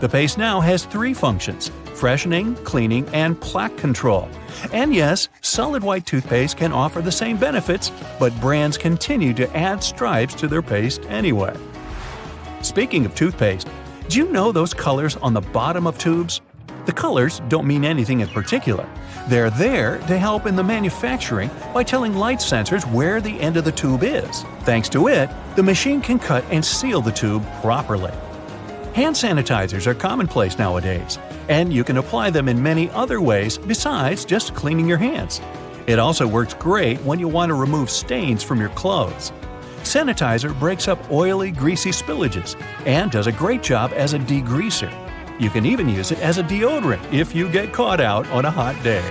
The paste now has 3 functions: freshening, cleaning, and plaque control. And yes, solid white toothpaste can offer the same benefits, but brands continue to add stripes to their paste anyway. Speaking of toothpaste, do you know those colors on the bottom of tubes? The colors don't mean anything in particular. They're there to help in the manufacturing by telling light sensors where the end of the tube is. Thanks to it, the machine can cut and seal the tube properly. Hand sanitizers are commonplace nowadays, and you can apply them in many other ways besides just cleaning your hands. It also works great when you want to remove stains from your clothes. Sanitizer breaks up oily, greasy spillages and does a great job as a degreaser. You can even use it as a deodorant if you get caught out on a hot day.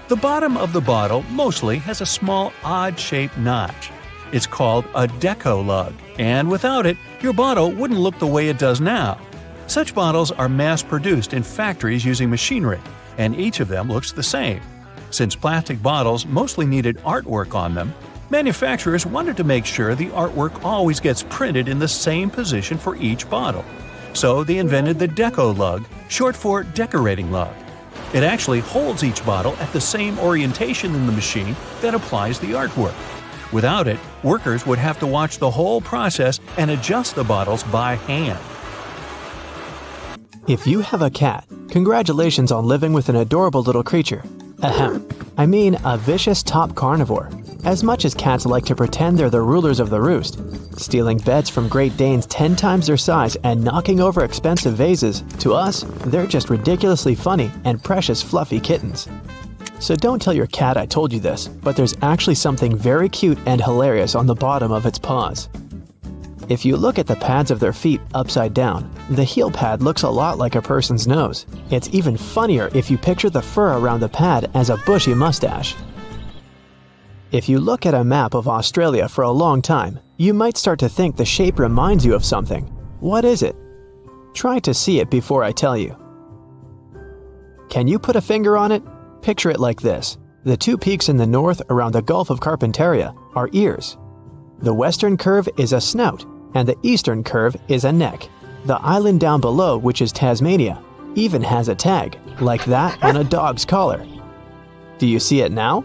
The bottom of the bottle mostly has a small odd-shaped notch. It's called a deco lug, and without it, your bottle wouldn't look the way it does now. Such bottles are mass-produced in factories using machinery, and each of them looks the same. Since plastic bottles mostly needed artwork on them, manufacturers wanted to make sure the artwork always gets printed in the same position for each bottle. So they invented the deco lug, short for decorating lug. It actually holds each bottle at the same orientation in the machine that applies the artwork. Without it, workers would have to watch the whole process and adjust the bottles by hand. If you have a cat, congratulations on living with an adorable little creature. Ahem. I mean a vicious top carnivore. As much as cats like to pretend they're the rulers of the roost, stealing beds from Great Danes 10 times their size and knocking over expensive vases, to us, they're just ridiculously funny and precious fluffy kittens. So don't tell your cat I told you this, but there's actually something very cute and hilarious on the bottom of its paws. If you look at the pads of their feet upside down, the heel pad looks a lot like a person's nose. It's even funnier if you picture the fur around the pad as a bushy mustache. If you look at a map of Australia for a long time, you might start to think the shape reminds you of something. What is it? Try to see it before I tell you. Can you put a finger on it? Picture it like this. The two peaks in the north around the Gulf of Carpentaria are ears. The western curve is a snout, and the eastern curve is a neck. The island down below, which is Tasmania, even has a tag, like that on a dog's collar. Do you see it now?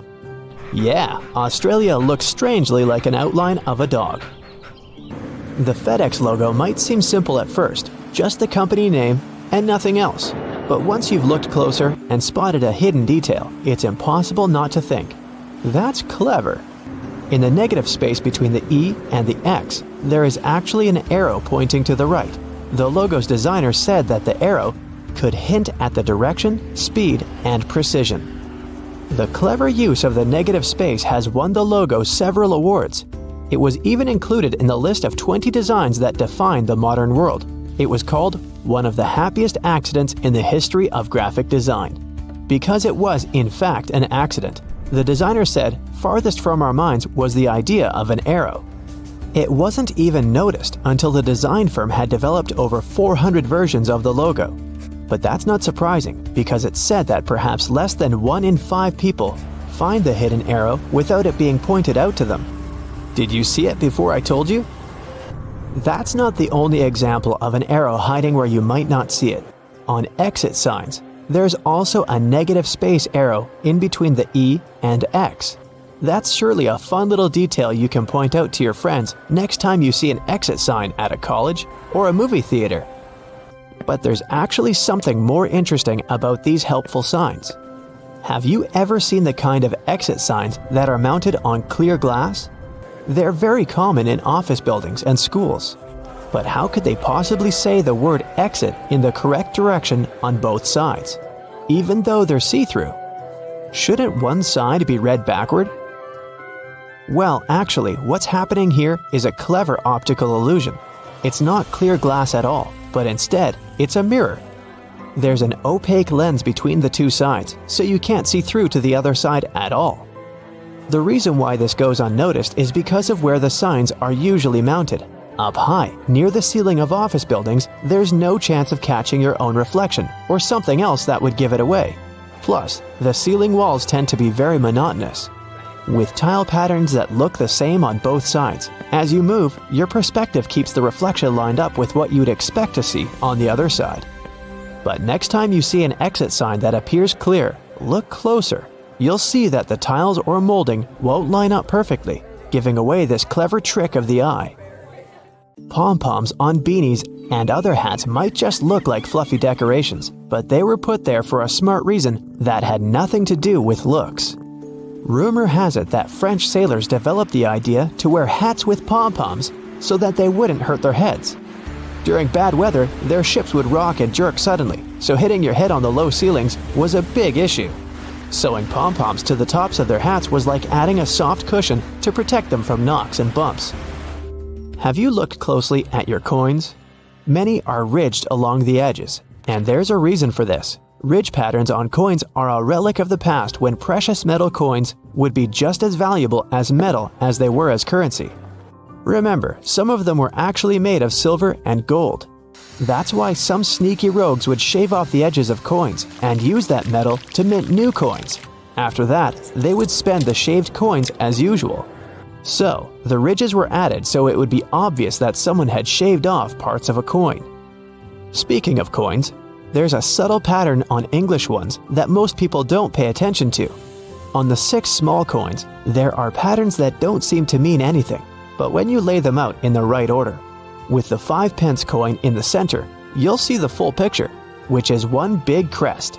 Yeah, Australia looks strangely like an outline of a dog. The FedEx logo might seem simple at first, just the company name and nothing else. But once you've looked closer and spotted a hidden detail, it's impossible not to think, that's clever. In the negative space between the E and the X, there is actually an arrow pointing to the right. The logo's designer said that the arrow could hint at the direction, speed, and precision. The clever use of the negative space has won the logo several awards. It was even included in the list of 20 designs that define the modern world. It was called one of the happiest accidents in the history of graphic design. Because it was, in fact, an accident, the designer said farthest from our minds was the idea of an arrow. It wasn't even noticed until the design firm had developed over 400 versions of the logo. But that's not surprising, because it's said that perhaps less than 1 in 5 people find the hidden arrow without it being pointed out to them. Did you see it before I told you? That's not the only example of an arrow hiding where you might not see it. On exit signs, there's also a negative space arrow in between the E and X. That's surely a fun little detail you can point out to your friends next time you see an exit sign at a college or a movie theater. But there's actually something more interesting about these helpful signs. Have you ever seen the kind of exit signs that are mounted on clear glass? They're very common in office buildings and schools. But how could they possibly say the word exit in the correct direction on both sides, even though they're see-through? Shouldn't one side be read backward? Well, actually, what's happening here is a clever optical illusion. It's not clear glass at all, but instead, it's a mirror. There's an opaque lens between the two sides, so you can't see through to the other side at all. The reason why this goes unnoticed is because of where the signs are usually mounted. Up high, near the ceiling of office buildings, there's no chance of catching your own reflection, or something else that would give it away. Plus, the ceiling walls tend to be very monotonous, with tile patterns that look the same on both sides. As you move, your perspective keeps the reflection lined up with what you'd expect to see on the other side. But next time you see an exit sign that appears clear, look closer. You'll see that the tiles or molding won't line up perfectly, giving away this clever trick of the eye. Pom-poms on beanies and other hats might just look like fluffy decorations, but they were put there for a smart reason that had nothing to do with looks. Rumor has it that French sailors developed the idea to wear hats with pom-poms so that they wouldn't hurt their heads. During bad weather, their ships would rock and jerk suddenly, so hitting your head on the low ceilings was a big issue. Sewing pom-poms to the tops of their hats was like adding a soft cushion to protect them from knocks and bumps. Have you looked closely at your coins? Many are ridged along the edges, and there's a reason for this. Ridge patterns on coins are a relic of the past when precious metal coins would be just as valuable as metal as they were as currency. Remember, some of them were actually made of silver and gold. That's why some sneaky rogues would shave off the edges of coins and use that metal to mint new coins. After that, they would spend the shaved coins as usual. So, the ridges were added so it would be obvious that someone had shaved off parts of a coin. Speaking of coins, there's a subtle pattern on English ones that most people don't pay attention to. On the 6 small coins, there are patterns that don't seem to mean anything, but when you lay them out in the right order. With the 5-pence coin in the center, you'll see the full picture, which is one big crest.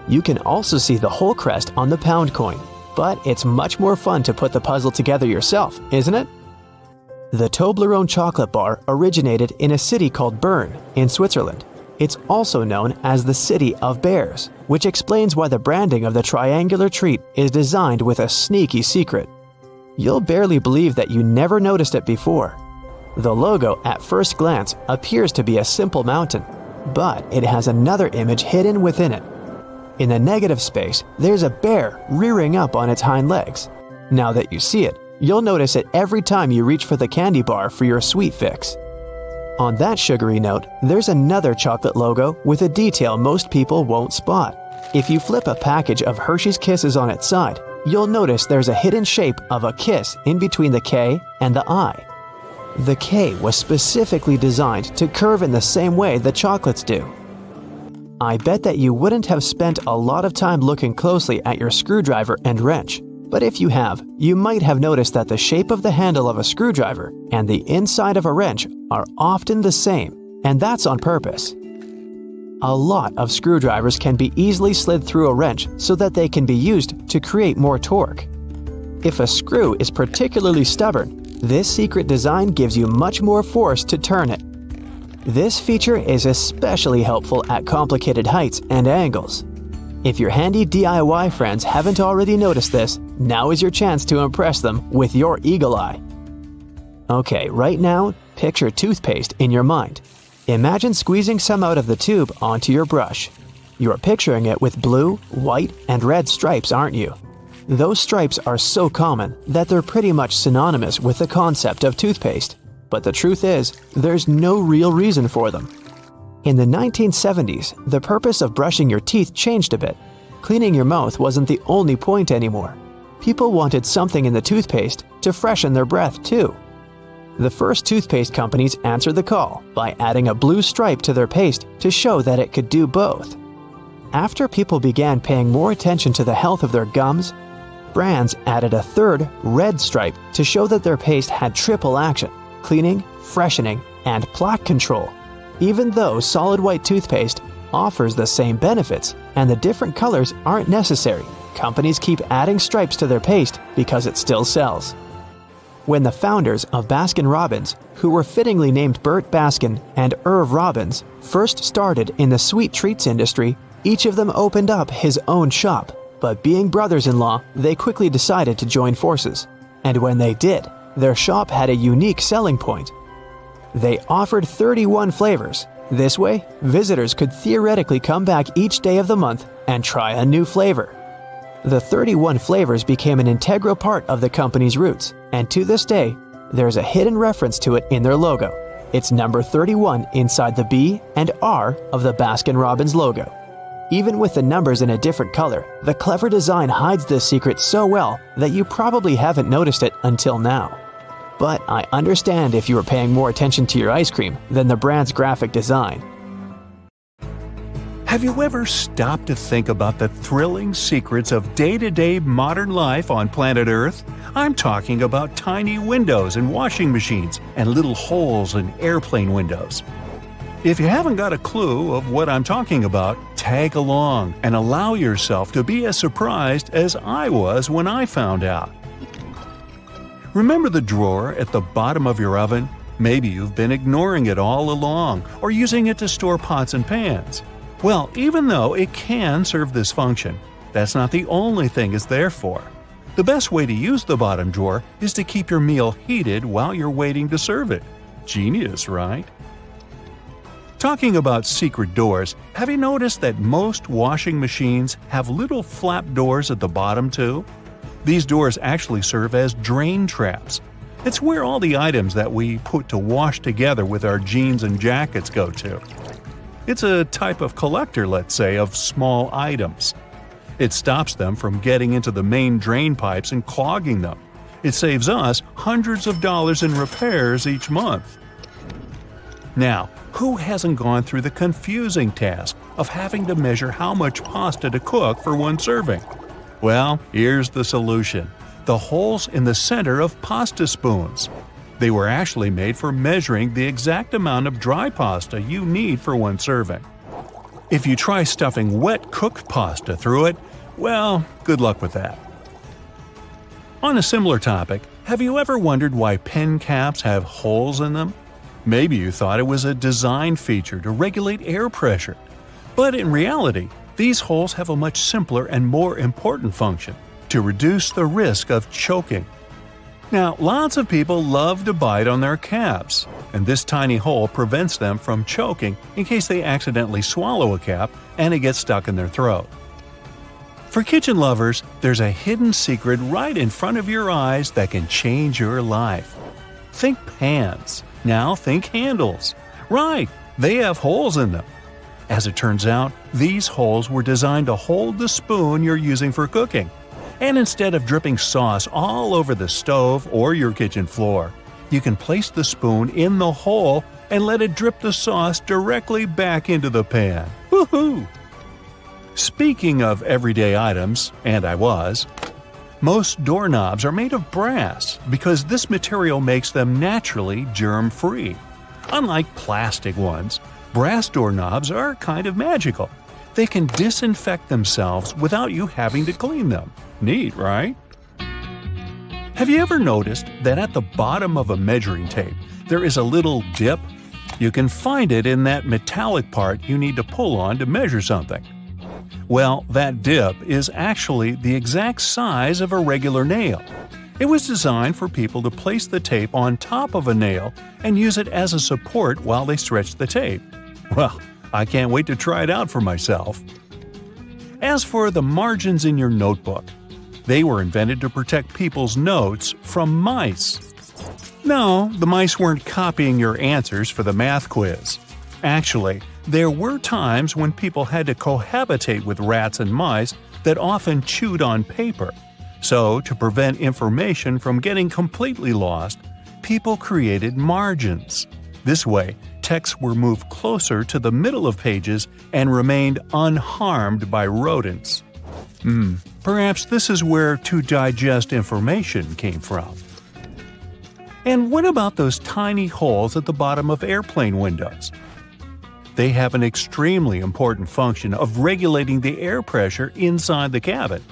You can also see the whole crest on the pound coin, but it's much more fun to put the puzzle together yourself, isn't it? The Toblerone chocolate bar originated in a city called Bern in Switzerland. It's also known as the City of Bears, which explains why the branding of the triangular treat is designed with a sneaky secret. You'll barely believe that you never noticed it before. The logo, at first glance, appears to be a simple mountain, but it has another image hidden within it. In the negative space, there's a bear rearing up on its hind legs. Now that you see it, you'll notice it every time you reach for the candy bar for your sweet fix. On that sugary note, there's another chocolate logo with a detail most people won't spot. If you flip a package of Hershey's Kisses on its side, you'll notice there's a hidden shape of a kiss in between the K and the I. The K was specifically designed to curve in the same way the chocolates do. I bet that you wouldn't have spent a lot of time looking closely at your screwdriver and wrench, but if you have, you might have noticed that the shape of the handle of a screwdriver and the inside of a wrench are often the same, and that's on purpose. A lot of screwdrivers can be easily slid through a wrench so that they can be used to create more torque. If a screw is particularly stubborn, this secret design gives you much more force to turn it. This feature is especially helpful at complicated heights and angles. If your handy DIY friends haven't already noticed this, now is your chance to impress them with your eagle eye. Okay, right now, picture toothpaste in your mind. Imagine squeezing some out of the tube onto your brush. You're picturing it with blue, white, and red stripes, aren't you? Those stripes are so common that they're pretty much synonymous with the concept of toothpaste. But the truth is, there's no real reason for them. In the 1970s, the purpose of brushing your teeth changed a bit. Cleaning your mouth wasn't the only point anymore. People wanted something in the toothpaste to freshen their breath too. The first toothpaste companies answered the call by adding a blue stripe to their paste to show that it could do both. After people began paying more attention to the health of their gums, brands added a third, red stripe to show that their paste had triple action: cleaning, freshening, and plaque control. Even though solid white toothpaste offers the same benefits and the different colors aren't necessary, companies keep adding stripes to their paste because it still sells. When the founders of Baskin-Robbins, who were fittingly named Burt Baskin and Irv Robbins, first started in the sweet treats industry, each of them opened up his own shop. But being brothers-in-law, they quickly decided to join forces. And when they did, their shop had a unique selling point. They offered 31 flavors. This way, visitors could theoretically come back each day of the month and try a new flavor. The 31 flavors became an integral part of the company's roots, and to this day, there's a hidden reference to it in their logo. It's number 31 inside the B and R of the Baskin-Robbins logo. Even with the numbers in a different color, the clever design hides this secret so well that you probably haven't noticed it until now. But I understand if you were paying more attention to your ice cream than the brand's graphic design. Have you ever stopped to think about the thrilling secrets of day-to-day modern life on planet Earth? I'm talking about tiny windows in washing machines and little holes in airplane windows. If you haven't got a clue of what I'm talking about, tag along and allow yourself to be as surprised as I was when I found out. Remember the drawer at the bottom of your oven? Maybe you've been ignoring it all along or using it to store pots and pans. Well, even though it can serve this function, that's not the only thing it's there for. The best way to use the bottom drawer is to keep your meal heated while you're waiting to serve it. Genius, right? Talking about secret doors, have you noticed that most washing machines have little flap doors at the bottom too? These doors actually serve as drain traps. It's where all the items that we put to wash together with our jeans and jackets go to. It's a type of collector, let's say, of small items. It stops them from getting into the main drain pipes and clogging them. It saves us hundreds of dollars in repairs each month. Now, who hasn't gone through the confusing task of having to measure how much pasta to cook for one serving? Well, here's the solution: the holes in the center of pasta spoons. They were actually made for measuring the exact amount of dry pasta you need for one serving. If you try stuffing wet cooked pasta through it, well, good luck with that. On a similar topic, have you ever wondered why pen caps have holes in them? Maybe you thought it was a design feature to regulate air pressure. But in reality, these holes have a much simpler and more important function: to reduce the risk of choking. Now, lots of people love to bite on their caps, and this tiny hole prevents them from choking in case they accidentally swallow a cap and it gets stuck in their throat. For kitchen lovers, there's a hidden secret right in front of your eyes that can change your life. Think pans. Now think handles. Right, they have holes in them. As it turns out, these holes were designed to hold the spoon you're using for cooking. And instead of dripping sauce all over the stove or your kitchen floor, you can place the spoon in the hole and let it drip the sauce directly back into the pan. Woohoo! Speaking of everyday items, and most doorknobs are made of brass because this material makes them naturally germ-free. Unlike plastic ones, brass doorknobs are kind of magical. They can disinfect themselves without you having to clean them. Neat, right? Have you ever noticed that at the bottom of a measuring tape there is a little dip? You can find it in that metallic part you need to pull on to measure something. Well, that dip is actually the exact size of a regular nail. It was designed for people to place the tape on top of a nail and use it as a support while they stretch the tape. Well, I can't wait to try it out for myself. As for the margins in your notebook, they were invented to protect people's notes from mice. No, the mice weren't copying your answers for the math quiz. Actually, there were times when people had to cohabitate with rats and mice that often chewed on paper. So, to prevent information from getting completely lost, people created margins. This way, texts were moved closer to the middle of pages and remained unharmed by rodents. Perhaps this is where to digest information came from. And what about those tiny holes at the bottom of airplane windows? They have an extremely important function of regulating the air pressure inside the cabin.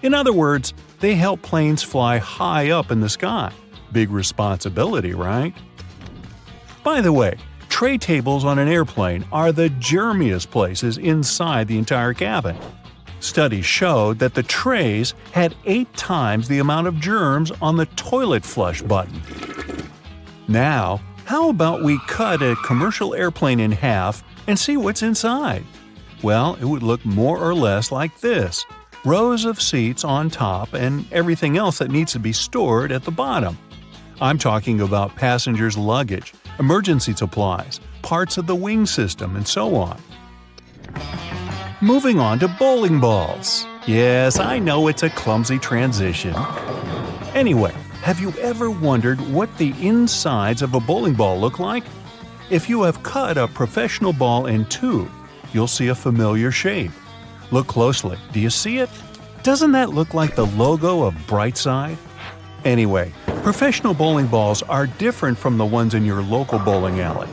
In other words, they help planes fly high up in the sky. Big responsibility, right? By the way, tray tables on an airplane are the germiest places inside the entire cabin. Studies showed that the trays had 8 times the amount of germs on the toilet flush button. Now, how about we cut a commercial airplane in half and see what's inside? Well, it would look more or less like this: rows of seats on top and everything else that needs to be stored at the bottom. I'm talking about passengers' luggage, emergency supplies, parts of the wing system, and so on. Moving on to bowling balls. Yes, I know it's a clumsy transition. Anyway, have you ever wondered what the insides of a bowling ball look like? If you have cut a professional ball in two, you'll see a familiar shape. Look closely. Do you see it? Doesn't that look like the logo of Brightside? Anyway, professional bowling balls are different from the ones in your local bowling alley.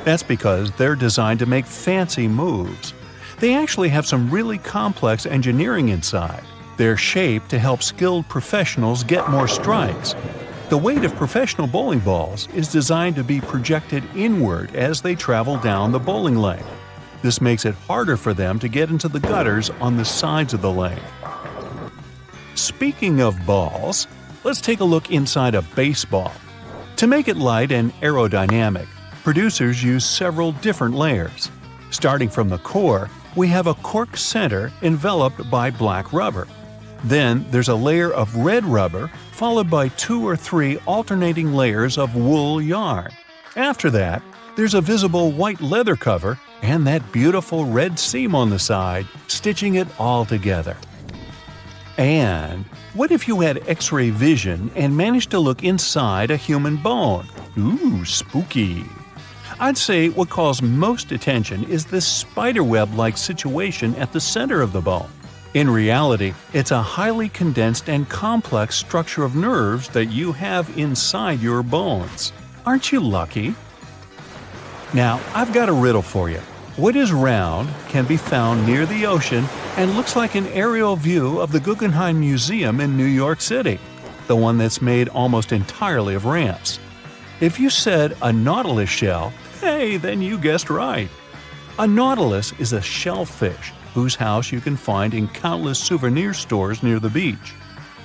That's because they're designed to make fancy moves. They actually have some really complex engineering inside. They're shaped to help skilled professionals get more strikes. The weight of professional bowling balls is designed to be projected inward as they travel down the bowling lane. This makes it harder for them to get into the gutters on the sides of the lane. Speaking of balls, let's take a look inside a baseball. To make it light and aerodynamic, producers use several different layers. Starting from the core, we have a cork center enveloped by black rubber. Then there's a layer of red rubber, followed by 2 or 3 alternating layers of wool yarn. After that, there's a visible white leather cover and that beautiful red seam on the side, stitching it all together. And what if you had X-ray vision and managed to look inside a human bone? Ooh, spooky! I'd say what calls most attention is this spiderweb-like situation at the center of the bone. In reality, it's a highly condensed and complex structure of nerves that you have inside your bones. Aren't you lucky? Now, I've got a riddle for you. What is round, can be found near the ocean, and looks like an aerial view of the Guggenheim Museum in New York City, the one that's made almost entirely of ramps? If you said a nautilus shell, hey, then you guessed right. A nautilus is a shellfish whose house you can find in countless souvenir stores near the beach.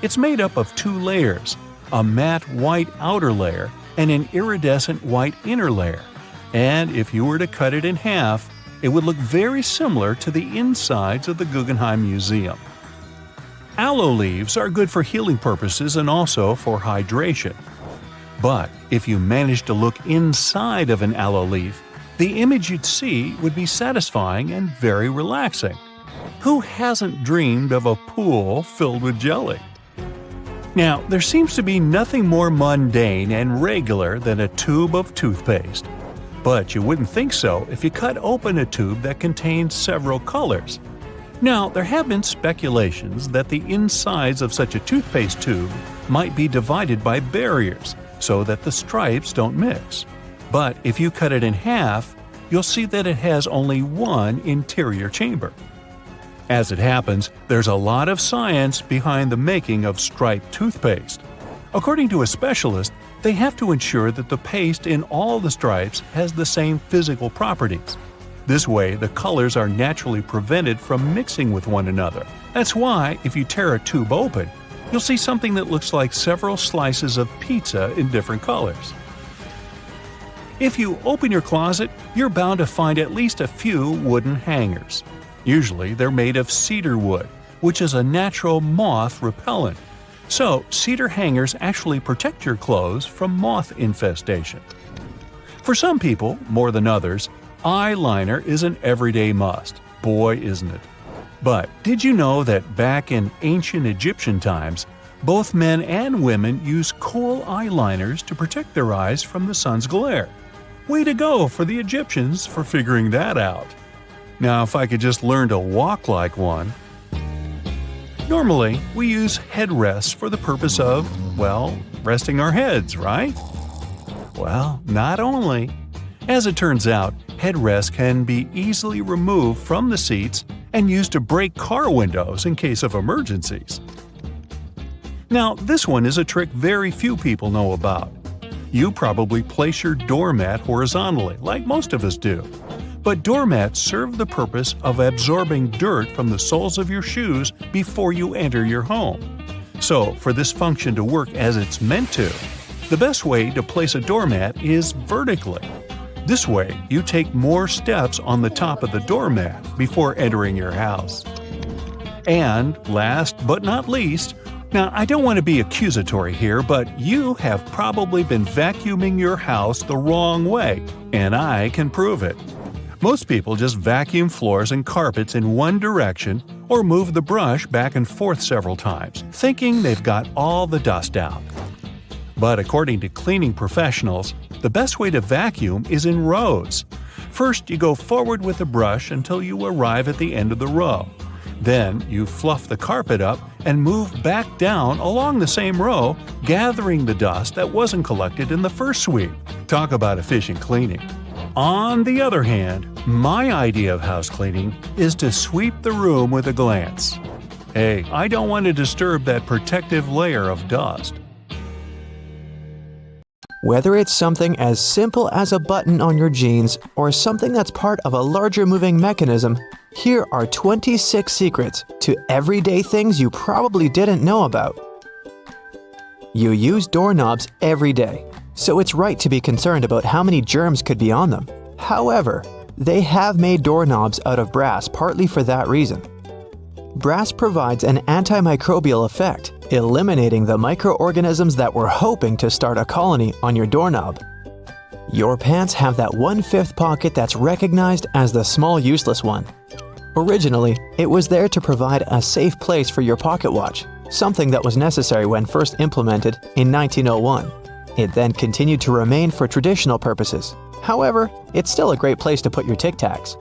It's made up of 2 layers, a matte white outer layer and an iridescent white inner layer. And if you were to cut it in half, it would look very similar to the insides of the Guggenheim Museum. Aloe leaves are good for healing purposes and also for hydration. But if you managed to look inside of an aloe leaf, the image you'd see would be satisfying and very relaxing. Who hasn't dreamed of a pool filled with jelly? Now, there seems to be nothing more mundane and regular than a tube of toothpaste. But you wouldn't think so if you cut open a tube that contains several colors. Now, there have been speculations that the insides of such a toothpaste tube might be divided by barriers so that the stripes don't mix. But if you cut it in half, you'll see that it has only one interior chamber. As it happens, there's a lot of science behind the making of striped toothpaste. According to a specialist, they have to ensure that the paste in all the stripes has the same physical properties. This way, the colors are naturally prevented from mixing with one another. That's why, if you tear a tube open, you'll see something that looks like several slices of pizza in different colors. If you open your closet, you're bound to find at least a few wooden hangers. Usually, they're made of cedar wood, which is a natural moth repellent. So, cedar hangers actually protect your clothes from moth infestation. For some people, more than others, eyeliner is an everyday must. Boy, isn't it. But did you know that back in ancient Egyptian times, both men and women used kohl eyeliners to protect their eyes from the sun's glare? Way to go for the Egyptians for figuring that out. Now, if I could just learn to walk like one. Normally, we use headrests for the purpose of, well, resting our heads, right? Well, not only. As it turns out, headrests can be easily removed from the seats and used to break car windows in case of emergencies. Now, this one is a trick very few people know about. You probably place your doormat horizontally, like most of us do. But doormats serve the purpose of absorbing dirt from the soles of your shoes before you enter your home. So, for this function to work as it's meant to, the best way to place a doormat is vertically. This way, you take more steps on the top of the doormat before entering your house. And last but not least, now I don't want to be accusatory here, but you have probably been vacuuming your house the wrong way, and I can prove it. Most people just vacuum floors and carpets in one direction or move the brush back and forth several times, thinking they've got all the dust out. But according to cleaning professionals, the best way to vacuum is in rows. First, you go forward with the brush until you arrive at the end of the row. Then, you fluff the carpet up and move back down along the same row, gathering the dust that wasn't collected in the first sweep. Talk about efficient cleaning. On the other hand, my idea of house cleaning is to sweep the room with a glance. Hey, I don't want to disturb that protective layer of dust. Whether it's something as simple as a button on your jeans or something that's part of a larger moving mechanism, here are 26 secrets to everyday things you probably didn't know about. You use doorknobs every day, so it's right to be concerned about how many germs could be on them. However, they have made doorknobs out of brass partly for that reason. Brass provides an antimicrobial effect, eliminating the microorganisms that were hoping to start a colony on your doorknob. Your pants have that 1/5 pocket that's recognized as the small useless one. Originally, it was there to provide a safe place for your pocket watch, something that was necessary when first implemented in 1901. It then continued to remain for traditional purposes. However, it's still a great place to put your Tic Tacs.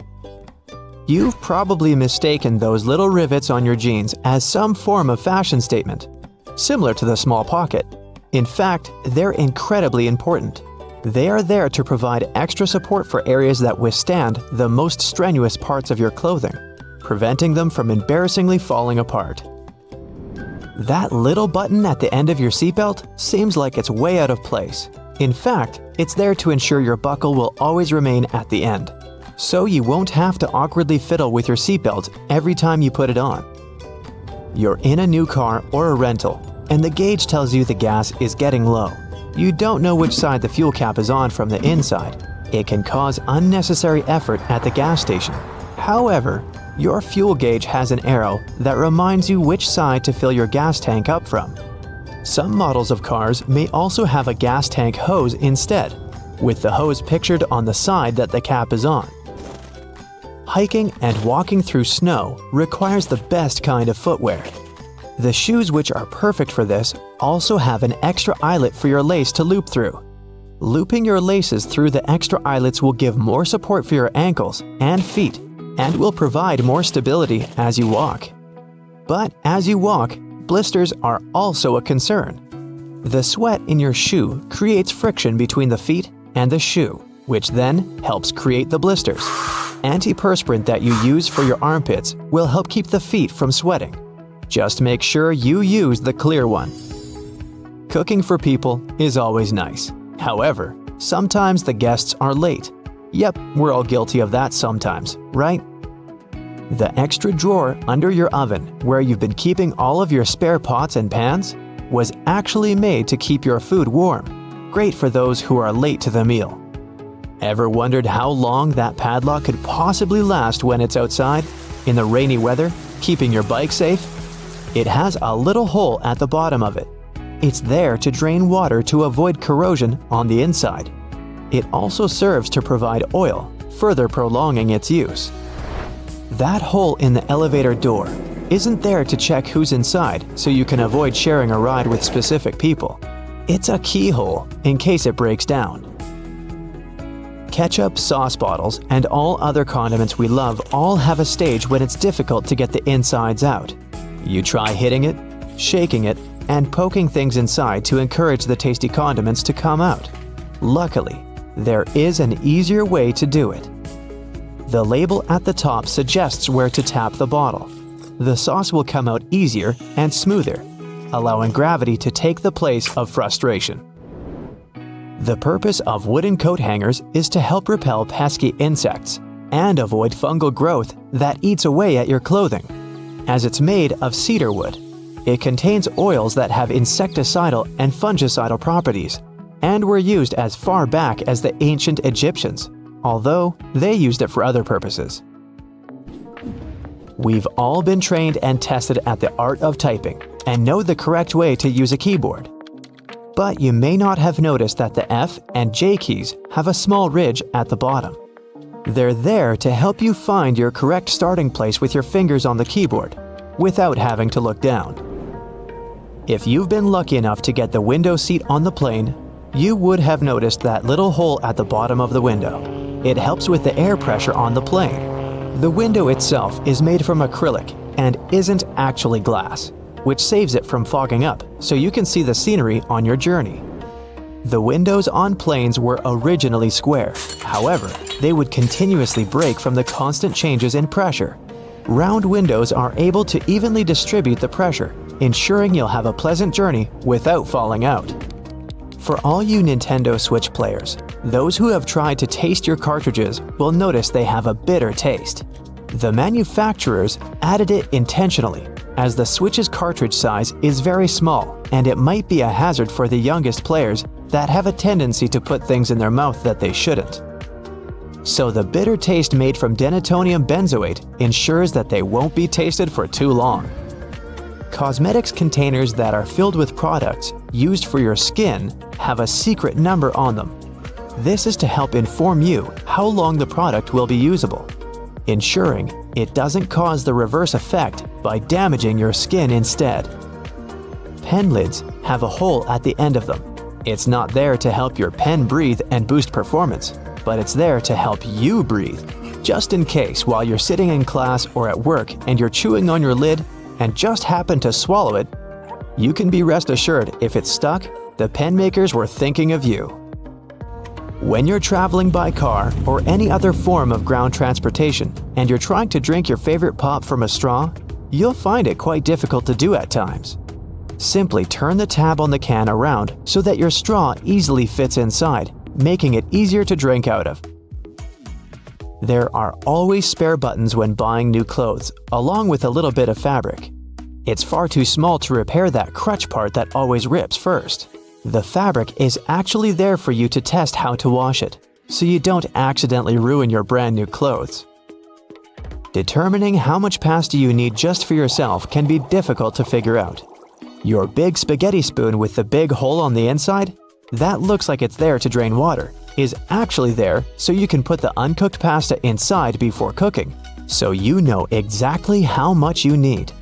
You've probably mistaken those little rivets on your jeans as some form of fashion statement, similar to the small pocket. In fact, they're incredibly important. They are there to provide extra support for areas that withstand the most strenuous parts of your clothing, preventing them from embarrassingly falling apart. That little button at the end of your seatbelt seems like it's way out of place. In fact, it's there to ensure your buckle will always remain at the end, so you won't have to awkwardly fiddle with your seatbelt every time you put it on. You're in a new car or a rental, and the gauge tells you the gas is getting low. You don't know which side the fuel cap is on from the inside. It can cause unnecessary effort at the gas station. However, your fuel gauge has an arrow that reminds you which side to fill your gas tank up from. Some models of cars may also have a gas tank hose instead, with the hose pictured on the side that the cap is on. hiking and walking through snow requires the best kind of footwear. The shoes which are perfect for this also have an extra eyelet for your lace to loop through. Looping your laces through the extra eyelets will give more support for your ankles and feet and will provide more stability as you walk. But as you walk, blisters are also a concern. The sweat in your shoe creates friction between the feet and the shoe, which then helps create the blisters. Antiperspirant that you use for your armpits will help keep the feet from sweating. Just make sure you use the clear one. Cooking for people is always nice. However, sometimes the guests are late. Yep, we're all guilty of that sometimes, right? The extra drawer under your oven, where you've been keeping all of your spare pots and pans, was actually made to keep your food warm. Great for those who are late to the meal. Ever wondered how long that padlock could possibly last when it's outside, in the rainy weather, keeping your bike safe? It has a little hole at the bottom of it. It's there to drain water to avoid corrosion on the inside. It also serves to provide oil, further prolonging its use. That hole in the elevator door isn't there to check who's inside so you can avoid sharing a ride with specific people. It's a keyhole in case it breaks down. Ketchup, sauce bottles, and all other condiments we love all have a stage when it's difficult to get the insides out. You try hitting it, shaking it, and poking things inside to encourage the tasty condiments to come out. Luckily, there is an easier way to do it. The label at the top suggests where to tap the bottle. The sauce will come out easier and smoother, allowing gravity to take the place of frustration. The purpose of wooden coat hangers is to help repel pesky insects and avoid fungal growth that eats away at your clothing. As it's made of cedar wood, it contains oils that have insecticidal and fungicidal properties and were used as far back as the ancient Egyptians, although they used it for other purposes. We've all been trained and tested at the art of typing and know the correct way to use a keyboard. But you may not have noticed that the F and J keys have a small ridge at the bottom. They're there to help you find your correct starting place with your fingers on the keyboard, without having to look down. If you've been lucky enough to get the window seat on the plane, you would have noticed that little hole at the bottom of the window. It helps with the air pressure on the plane. The window itself is made from acrylic and isn't actually glass, which saves it from fogging up so you can see the scenery on your journey. The windows on planes were originally square. However, they would continuously break from the constant changes in pressure. Round windows are able to evenly distribute the pressure, ensuring you'll have a pleasant journey without falling out. For all you Nintendo Switch players, those who have tried to taste your cartridges will notice they have a bitter taste. The manufacturers added it intentionally, as the Switch's cartridge size is very small and it might be a hazard for the youngest players that have a tendency to put things in their mouth that they shouldn't. So the bitter taste made from denatonium benzoate ensures that they won't be tasted for too long. Cosmetics containers that are filled with products used for your skin have a secret number on them. This is to help inform you how long the product will be usable, ensuring it doesn't cause the reverse effect by damaging your skin instead. Pen lids have a hole at the end of them. It's not there to help your pen breathe and boost performance, but it's there to help you breathe, just in case while you're sitting in class or at work and you're chewing on your lid and just happen to swallow it. You can be rest assured if it's stuck, the pen makers were thinking of you. When you're traveling by car or any other form of ground transportation and you're trying to drink your favorite pop from a straw, you'll find it quite difficult to do at times. Simply turn the tab on the can around so that your straw easily fits inside, making it easier to drink out of. There are always spare buttons when buying new clothes, along with a little bit of fabric. It's far too small to repair that crutch part that always rips first. The fabric is actually there for you to test how to wash it, so you don't accidentally ruin your brand new clothes. Determining how much pasta you need just for yourself can be difficult to figure out. Your big spaghetti spoon with the big hole on the inside? That looks like it's there to drain water, is actually there so you can put the uncooked pasta inside before cooking, so you know exactly how much you need.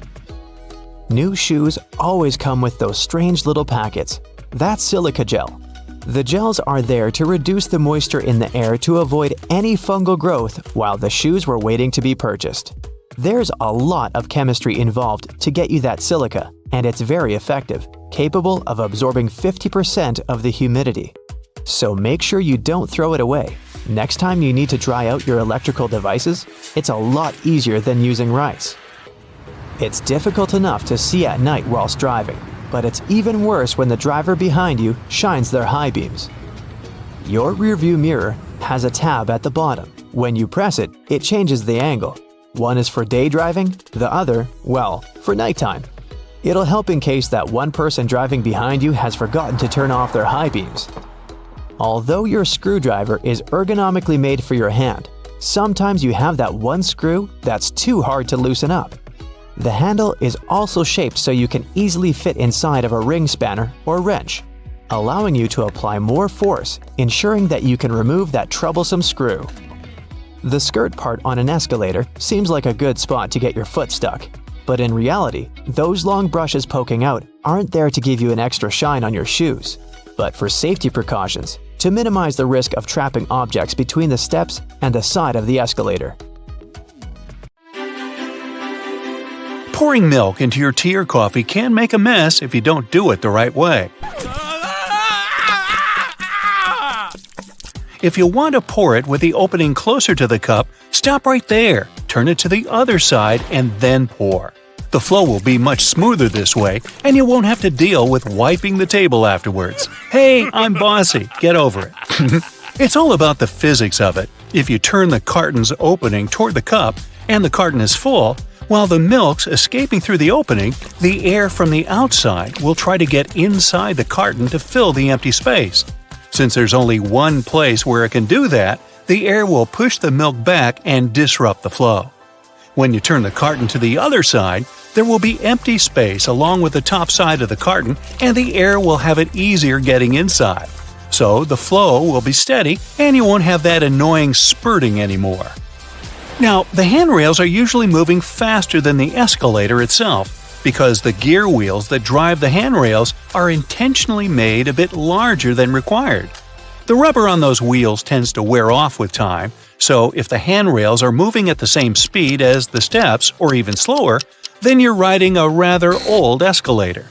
New shoes always come with those strange little packets. That's silica gel. The gels are there to reduce the moisture in the air to avoid any fungal growth while the shoes were waiting to be purchased. There's a lot of chemistry involved to get you that silica, and it's very effective, capable of absorbing 50% of the humidity. So make sure you don't throw it away. Next time you need to dry out your electrical devices, it's a lot easier than using rice. It's difficult enough to see at night whilst driving, but it's even worse when the driver behind you shines their high beams. Your rearview mirror has a tab at the bottom. When you press it, it changes the angle. One is for day driving, the other, well, for nighttime. It'll help in case that one person driving behind you has forgotten to turn off their high beams. Although your screwdriver is ergonomically made for your hand, sometimes you have that one screw that's too hard to loosen up. The handle is also shaped so you can easily fit inside of a ring spanner or wrench, allowing you to apply more force, ensuring that you can remove that troublesome screw. The skirt part on an escalator seems like a good spot to get your foot stuck, but in reality, those long brushes poking out aren't there to give you an extra shine on your shoes, but for safety precautions, to minimize the risk of trapping objects between the steps and the side of the escalator. Pouring milk into your tea or coffee can make a mess if you don't do it the right way. If you want to pour it with the opening closer to the cup, stop right there, turn it to the other side, and then pour. The flow will be much smoother this way, and you won't have to deal with wiping the table afterwards. Hey, I'm bossy, get over it. It's all about the physics of it. If you turn the carton's opening toward the cup, and the carton is full, while the milk's escaping through the opening, the air from the outside will try to get inside the carton to fill the empty space. Since there's only one place where it can do that, the air will push the milk back and disrupt the flow. When you turn the carton to the other side, there will be empty space along with the top side of the carton, and the air will have it easier getting inside. So the flow will be steady, and you won't have that annoying spurting anymore. Now, the handrails are usually moving faster than the escalator itself, because the gear wheels that drive the handrails are intentionally made a bit larger than required. The rubber on those wheels tends to wear off with time, so if the handrails are moving at the same speed as the steps, or even slower, then you're riding a rather old escalator.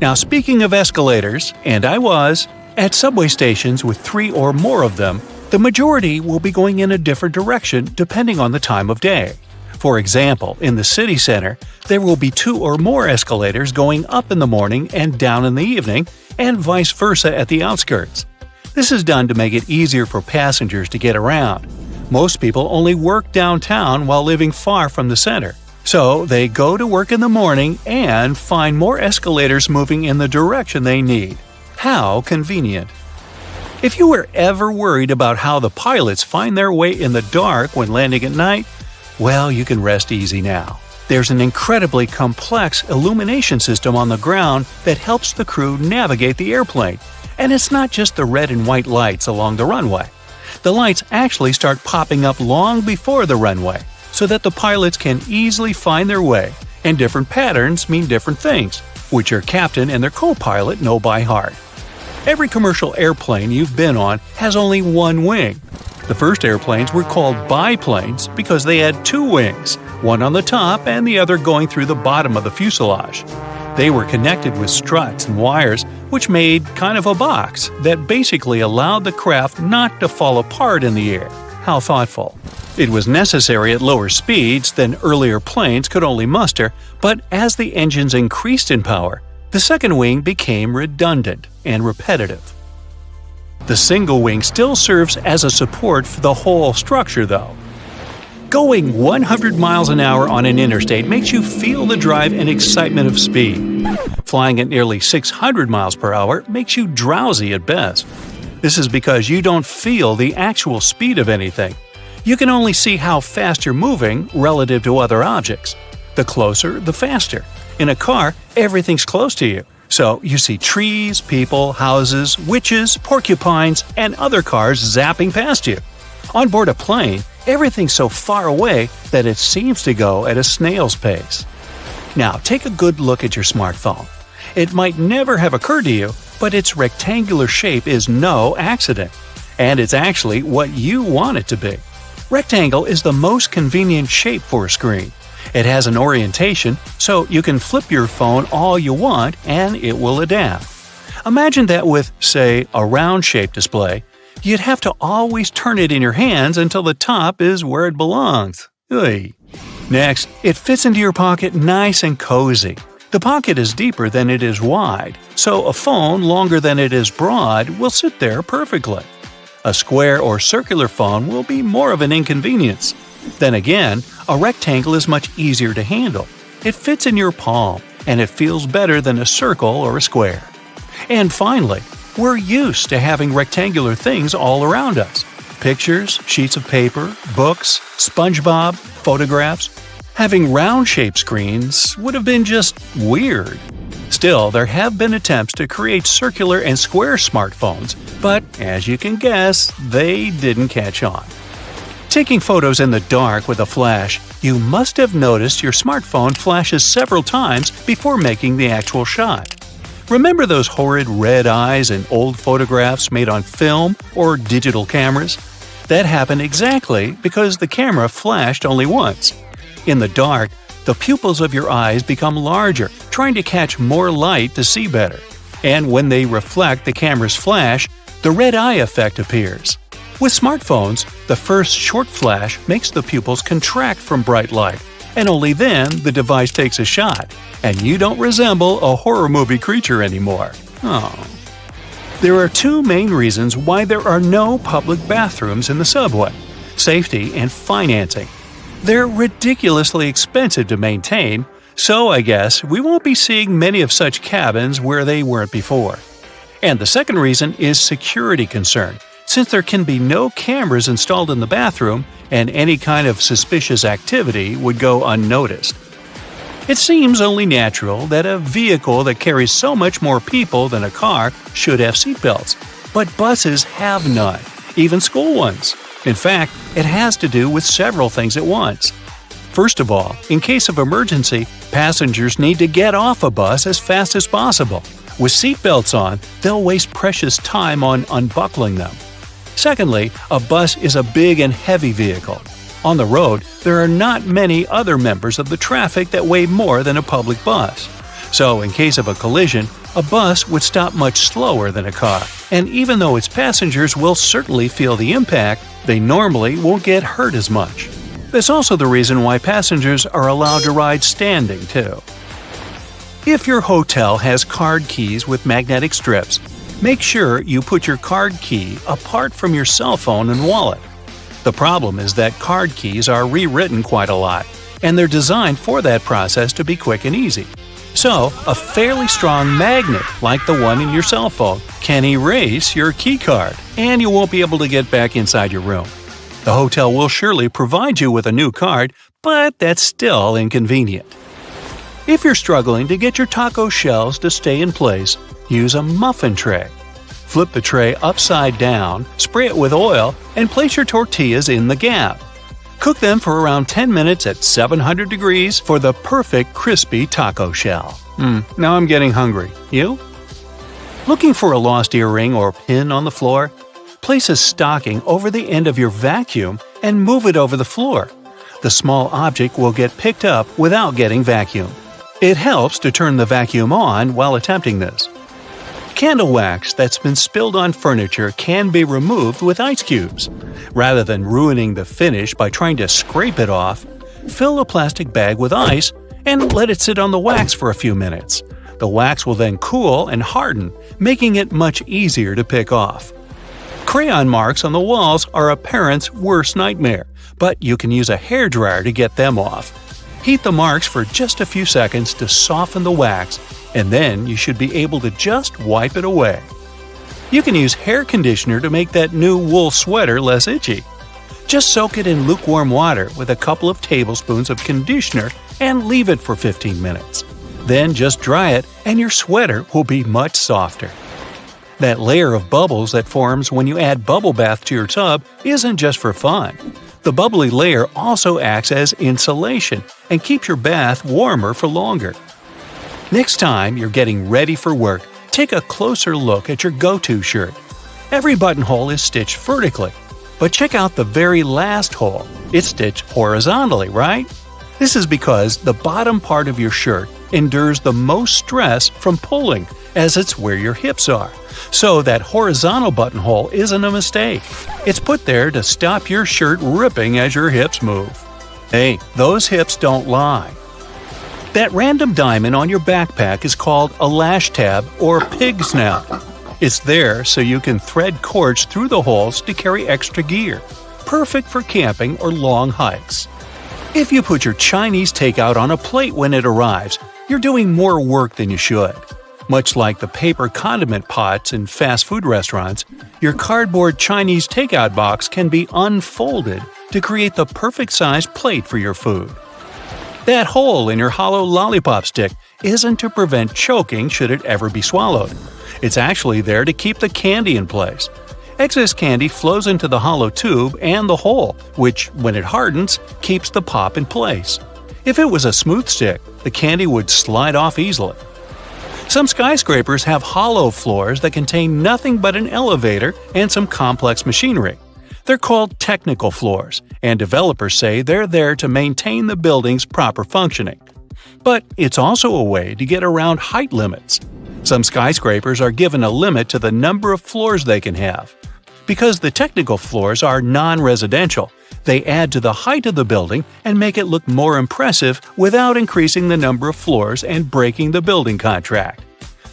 Now, speaking of escalators, and I was, at subway stations with 3 or more of them, the majority will be going in a different direction depending on the time of day. For example, in the city center, there will be 2 or more escalators going up in the morning and down in the evening, and vice versa at the outskirts. This is done to make it easier for passengers to get around. Most people only work downtown while living far from the center, so they go to work in the morning and find more escalators moving in the direction they need. How convenient! If you were ever worried about how the pilots find their way in the dark when landing at night, well, you can rest easy now. There's an incredibly complex illumination system on the ground that helps the crew navigate the airplane. And it's not just the red and white lights along the runway. The lights actually start popping up long before the runway, so that the pilots can easily find their way, and different patterns mean different things, which your captain and their co-pilot know by heart. Every commercial airplane you've been on has only one wing. The first airplanes were called biplanes because they had 2 wings, one on the top and the other going through the bottom of the fuselage. They were connected with struts and wires, which made kind of a box that basically allowed the craft not to fall apart in the air. How thoughtful. It was necessary at lower speeds than earlier planes could only muster, but as the engines increased in power, the second wing became redundant and repetitive. The single wing still serves as a support for the whole structure, though. Going 100 miles an hour on an interstate makes you feel the drive and excitement of speed. Flying at nearly 600 miles per hour makes you drowsy at best. This is because you don't feel the actual speed of anything. You can only see how fast you're moving relative to other objects. The closer, the faster. In a car, everything's close to you, So you see trees, people, houses, witches, porcupines, and other cars zapping past you. On board a plane, everything's so far away that it seems to go at a snail's pace. Now take a good look at your smartphone. It might never have occurred to you, but its rectangular shape is no accident. And it's actually what you want it to be. Rectangle is the most convenient shape for a screen. It has an orientation, so you can flip your phone all you want and it will adapt. Imagine that with, say, a round-shaped display, you'd have to always turn it in your hands until the top is where it belongs. Oy. Next, it fits into your pocket nice and cozy. The pocket is deeper than it is wide, so a phone longer than it is broad will sit there perfectly. A square or circular phone will be more of an inconvenience. Then again, a rectangle is much easier to handle. It fits in your palm, and it feels better than a circle or a square. And finally, we're used to having rectangular things all around us. Pictures, sheets of paper, books, SpongeBob, photographs. Having round-shaped screens would have been just weird. Still, there have been attempts to create circular and square smartphones, but as you can guess, they didn't catch on. Taking photos in the dark with a flash, you must have noticed your smartphone flashes several times before making the actual shot. Remember those horrid red eyes in old photographs made on film or digital cameras? That happened exactly because the camera flashed only once. In the dark, the pupils of your eyes become larger, trying to catch more light to see better. And when they reflect the camera's flash, the red eye effect appears. With smartphones, the first short flash makes the pupils contract from bright light, and only then the device takes a shot, and you don't resemble a horror movie creature anymore. Oh. There are two main reasons why there are no public bathrooms in the subway: safety and financing. They're ridiculously expensive to maintain, so I guess we won't be seeing many of such cabins where they weren't before. And the second reason is security concern, since there can be no cameras installed in the bathroom and any kind of suspicious activity would go unnoticed. It seems only natural that a vehicle that carries so much more people than a car should have seatbelts, but buses have none, even school ones. In fact, it has to do with several things at once. First of all, in case of emergency, passengers need to get off a bus as fast as possible. With seatbelts on, they'll waste precious time on unbuckling them. Secondly, a bus is a big and heavy vehicle. On the road, there are not many other members of the traffic that weigh more than a public bus. So, in case of a collision, a bus would stop much slower than a car, and even though its passengers will certainly feel the impact, they normally won't get hurt as much. That's also the reason why passengers are allowed to ride standing, too. If your hotel has card keys with magnetic strips, make sure you put your card key apart from your cell phone and wallet. The problem is that card keys are rewritten quite a lot, and they're designed for that process to be quick and easy. So, a fairly strong magnet, like the one in your cell phone, can erase your key card, and you won't be able to get back inside your room. The hotel will surely provide you with a new card, but that's still inconvenient. If you're struggling to get your taco shells to stay in place, use a muffin tray. Flip the tray upside down, spray it with oil, and place your tortillas in the gap. Cook them for around 10 minutes at 700 degrees for the perfect crispy taco shell. Now I'm getting hungry. You? Looking for a lost earring or pin on the floor? Place a stocking over the end of your vacuum and move it over the floor. The small object will get picked up without getting vacuumed. It helps to turn the vacuum on while attempting this. Candle wax that's been spilled on furniture can be removed with ice cubes. Rather than ruining the finish by trying to scrape it off, fill a plastic bag with ice and let it sit on the wax for a few minutes. The wax will then cool and harden, making it much easier to pick off. Crayon marks on the walls are a parent's worst nightmare, but you can use a hairdryer to get them off. Heat the marks for just a few seconds to soften the wax, and then you should be able to just wipe it away. You can use hair conditioner to make that new wool sweater less itchy. Just soak it in lukewarm water with a couple of tablespoons of conditioner and leave it for 15 minutes. Then just dry it and your sweater will be much softer. That layer of bubbles that forms when you add bubble bath to your tub isn't just for fun. The bubbly layer also acts as insulation and keeps your bath warmer for longer. Next time you're getting ready for work, take a closer look at your go-to shirt. Every buttonhole is stitched vertically, but check out the very last hole. It's stitched horizontally, right? This is because the bottom part of your shirt endures the most stress from pulling, as it's where your hips are. So that horizontal buttonhole isn't a mistake. It's put there to stop your shirt ripping as your hips move. Hey, those hips don't lie. That random diamond on your backpack is called a lash tab or pig snout. It's there so you can thread cords through the holes to carry extra gear. Perfect for camping or long hikes. If you put your Chinese takeout on a plate when it arrives, you're doing more work than you should. Much like the paper condiment pots in fast food restaurants, your cardboard Chinese takeout box can be unfolded to create the perfect sized plate for your food. That hole in your hollow lollipop stick isn't to prevent choking should it ever be swallowed. It's actually there to keep the candy in place. Excess candy flows into the hollow tube and the hole, which, when it hardens, keeps the pop in place. If it was a smooth stick, the candy would slide off easily. Some skyscrapers have hollow floors that contain nothing but an elevator and some complex machinery. They're called technical floors, and developers say they're there to maintain the building's proper functioning. But it's also a way to get around height limits. Some skyscrapers are given a limit to the number of floors they can have. Because the technical floors are non-residential, they add to the height of the building and make it look more impressive without increasing the number of floors and breaking the building contract.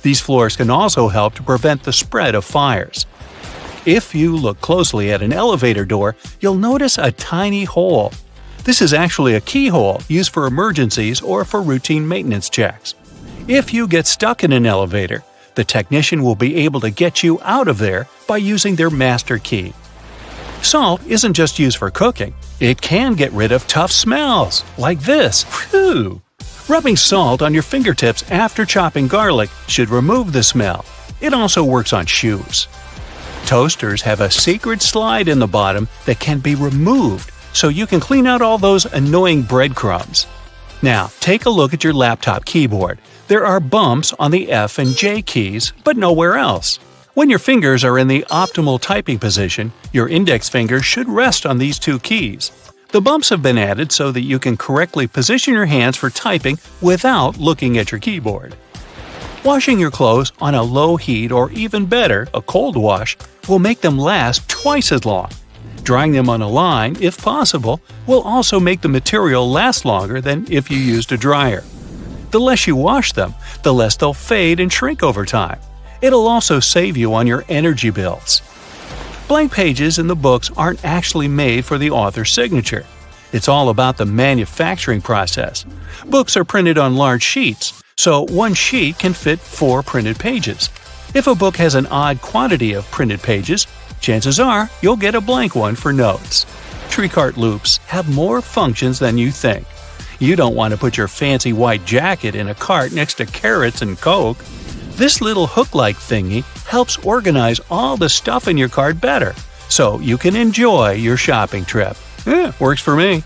These floors can also help to prevent the spread of fires. If you look closely at an elevator door, you'll notice a tiny hole. This is actually a keyhole used for emergencies or for routine maintenance checks. If you get stuck in an elevator, the technician will be able to get you out of there by using their master key. Salt isn't just used for cooking. It can get rid of tough smells, like this. Whew! Rubbing salt on your fingertips after chopping garlic should remove the smell. It also works on shoes. Toasters have a secret slide in the bottom that can be removed so you can clean out all those annoying breadcrumbs. Now, take a look at your laptop keyboard. There are bumps on the F and J keys, but nowhere else. When your fingers are in the optimal typing position, your index finger should rest on these two keys. The bumps have been added so that you can correctly position your hands for typing without looking at your keyboard. Washing your clothes on a low heat or even better, a cold wash, will make them last twice as long. Drying them on a line, if possible, will also make the material last longer than if you used a dryer. The less you wash them, the less they'll fade and shrink over time. It'll also save you on your energy bills. Blank pages in the books aren't actually made for the author's signature. It's all about the manufacturing process. Books are printed on large sheets, so one sheet can fit 4 printed pages. If a book has an odd quantity of printed pages, chances are you'll get a blank one for notes. Tree cart loops have more functions than you think. You don't want to put your fancy white jacket in a cart next to carrots and Coke. This little hook-like thingy helps organize all the stuff in your cart better, so you can enjoy your shopping trip. Works for me.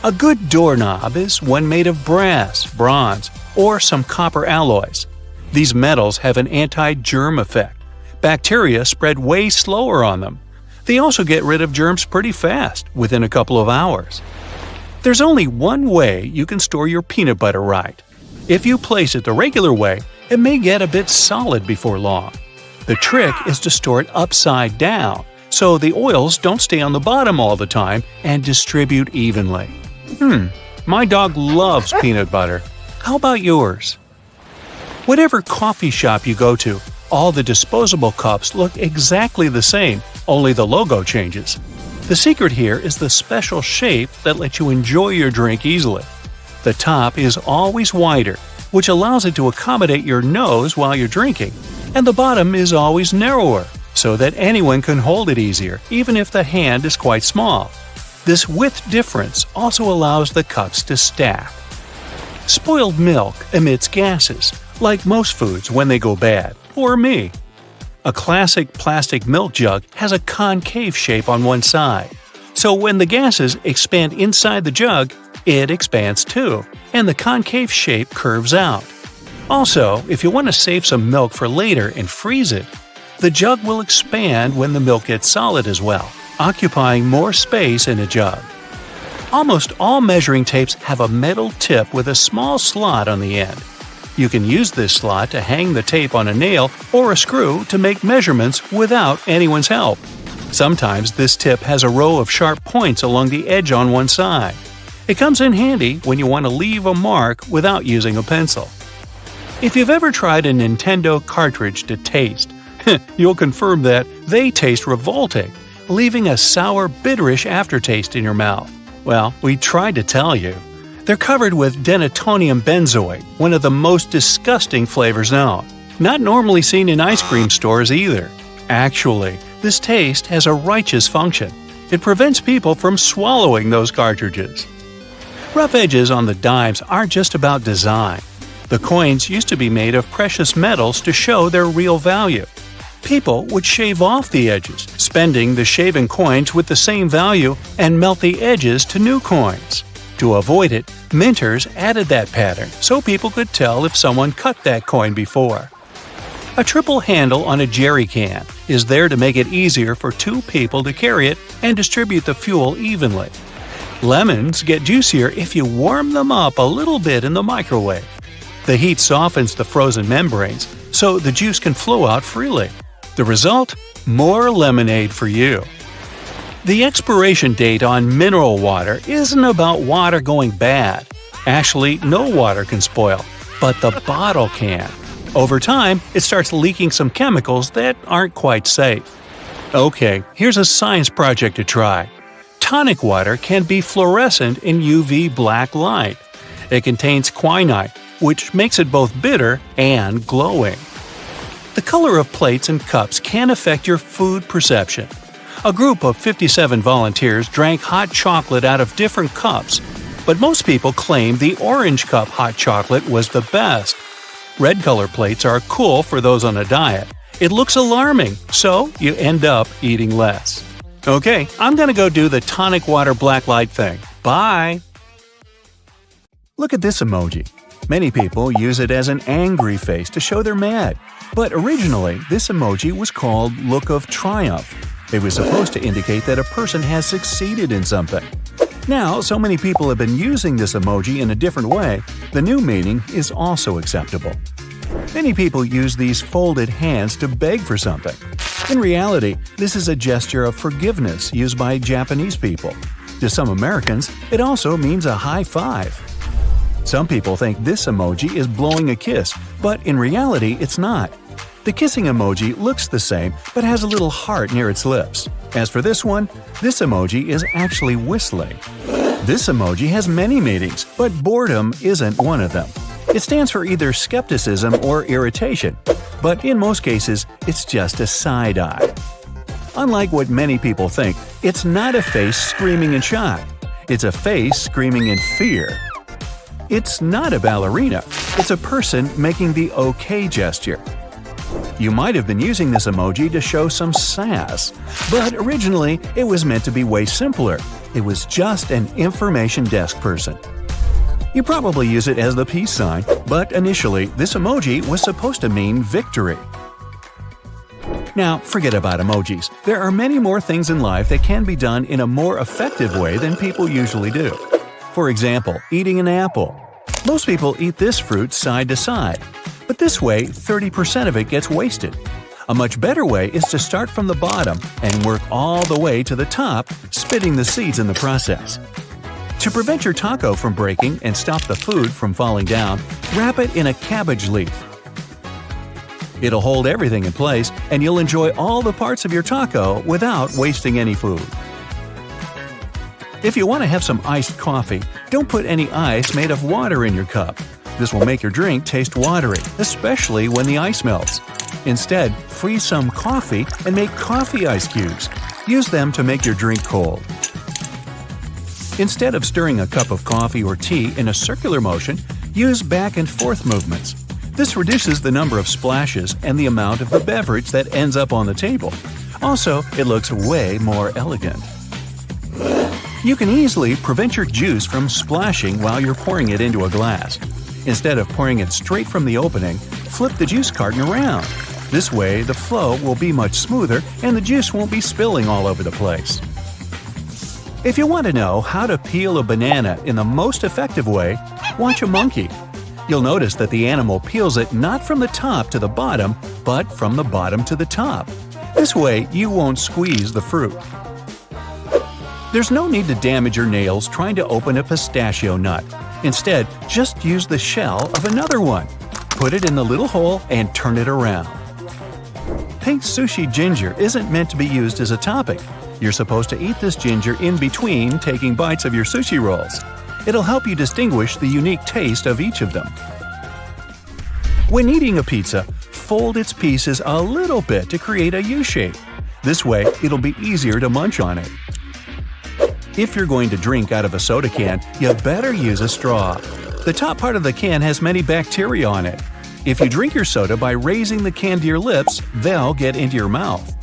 A good doorknob is one made of brass, bronze, or some copper alloys. These metals have an anti-germ effect. Bacteria spread way slower on them. They also get rid of germs pretty fast, within a couple of hours. There's only one way you can store your peanut butter right. If you place it the regular way, it may get a bit solid before long. The trick is to store it upside down, so the oils don't stay on the bottom all the time and distribute evenly. My dog loves peanut butter. How about yours? Whatever coffee shop you go to, all the disposable cups look exactly the same, only the logo changes. The secret here is the special shape that lets you enjoy your drink easily. The top is always wider, which allows it to accommodate your nose while you're drinking, and the bottom is always narrower, so that anyone can hold it easier, even if the hand is quite small. This width difference also allows the cups to stack. Spoiled milk emits gases, like most foods when they go bad, or me. A classic plastic milk jug has a concave shape on one side, so when the gases expand inside the jug, it expands too, and the concave shape curves out. Also, if you want to save some milk for later and freeze it, the jug will expand when the milk gets solid as well, occupying more space in a jug. Almost all measuring tapes have a metal tip with a small slot on the end. You can use this slot to hang the tape on a nail or a screw to make measurements without anyone's help. Sometimes this tip has a row of sharp points along the edge on one side. It comes in handy when you want to leave a mark without using a pencil. If you've ever tried a Nintendo cartridge to taste, you'll confirm that they taste revolting, leaving a sour, bitterish aftertaste in your mouth. Well, we tried to tell you. They're covered with denatonium benzoate, one of the most disgusting flavors known. Not normally seen in ice cream stores either. Actually, this taste has a righteous function. It prevents people from swallowing those cartridges. Rough edges on the dimes aren't just about design. The coins used to be made of precious metals to show their real value. People would shave off the edges, spending the shaven coins with the same value and melt the edges to new coins. To avoid it, minters added that pattern so people could tell if someone cut that coin before. A triple handle on a jerry can is there to make it easier for two people to carry it and distribute the fuel evenly. Lemons get juicier if you warm them up a little bit in the microwave. The heat softens the frozen membranes, so the juice can flow out freely. The result? More lemonade for you. The expiration date on mineral water isn't about water going bad. Actually, no water can spoil, but the bottle can. Over time, it starts leaking some chemicals that aren't quite safe. Okay, here's a science project to try. Tonic water can be fluorescent in UV black light. It contains quinine, which makes it both bitter and glowing. The color of plates and cups can affect your food perception. A group of 57 volunteers drank hot chocolate out of different cups, but most people claim the orange cup hot chocolate was the best. Red color plates are cool for those on a diet. It looks alarming, so you end up eating less. Okay, I'm gonna go do the tonic water black light thing. Bye! Look at this emoji. Many people use it as an angry face to show they're mad. But originally, this emoji was called Look of Triumph. It was supposed to indicate that a person has succeeded in something. Now, so many people have been using this emoji in a different way, the new meaning is also acceptable. Many people use these folded hands to beg for something. In reality, this is a gesture of forgiveness used by Japanese people. To some Americans, it also means a high five. Some people think this emoji is blowing a kiss, but in reality, it's not. The kissing emoji looks the same, but has a little heart near its lips. As for this one, this emoji is actually whistling. This emoji has many meanings, but boredom isn't one of them. It stands for either skepticism or irritation, but in most cases, it's just a side eye. Unlike what many people think, it's not a face screaming in shock. It's a face screaming in fear. It's not a ballerina. It's a person making the OK gesture. You might have been using this emoji to show some sass, but originally it was meant to be way simpler. It was just an information desk person. You probably use it as the peace sign, but initially this emoji was supposed to mean victory. Now, forget about emojis. There are many more things in life that can be done in a more effective way than people usually do. For example, eating an apple. Most people eat this fruit side to side, but this way 30% of it gets wasted. A much better way is to start from the bottom and work all the way to the top, spitting the seeds in the process. To prevent your taco from breaking and stop the food from falling down, wrap it in a cabbage leaf. It'll hold everything in place, and you'll enjoy all the parts of your taco without wasting any food. If you want to have some iced coffee, don't put any ice made of water in your cup. This will make your drink taste watery, especially when the ice melts. Instead, freeze some coffee and make coffee ice cubes. Use them to make your drink cold. Instead of stirring a cup of coffee or tea in a circular motion, Use back and forth movements. This reduces the number of splashes and the amount of the beverage that ends up on the table. Also, it looks way more elegant. You can easily prevent your juice from splashing while you're pouring it into a glass. Instead of pouring it straight from the opening, flip the juice carton around. This way, the flow will be much smoother and the juice won't be spilling all over the place. If you want to know how to peel a banana in the most effective way, watch a monkey. You'll notice that the animal peels it not from the top to the bottom, but from the bottom to the top. This way, you won't squeeze the fruit. There's no need to damage your nails trying to open a pistachio nut. Instead, just use the shell of another one. Put it in the little hole and turn it around. Pink sushi ginger isn't meant to be used as a topping. You're supposed to eat this ginger in between taking bites of your sushi rolls. It'll help you distinguish the unique taste of each of them. When eating a pizza, fold its pieces a little bit to create a U shape. This way, it'll be easier to munch on it. If you're going to drink out of a soda can, you better use a straw. The top part of the can has many bacteria on it. If you drink your soda by raising the can to your lips, they'll get into your mouth.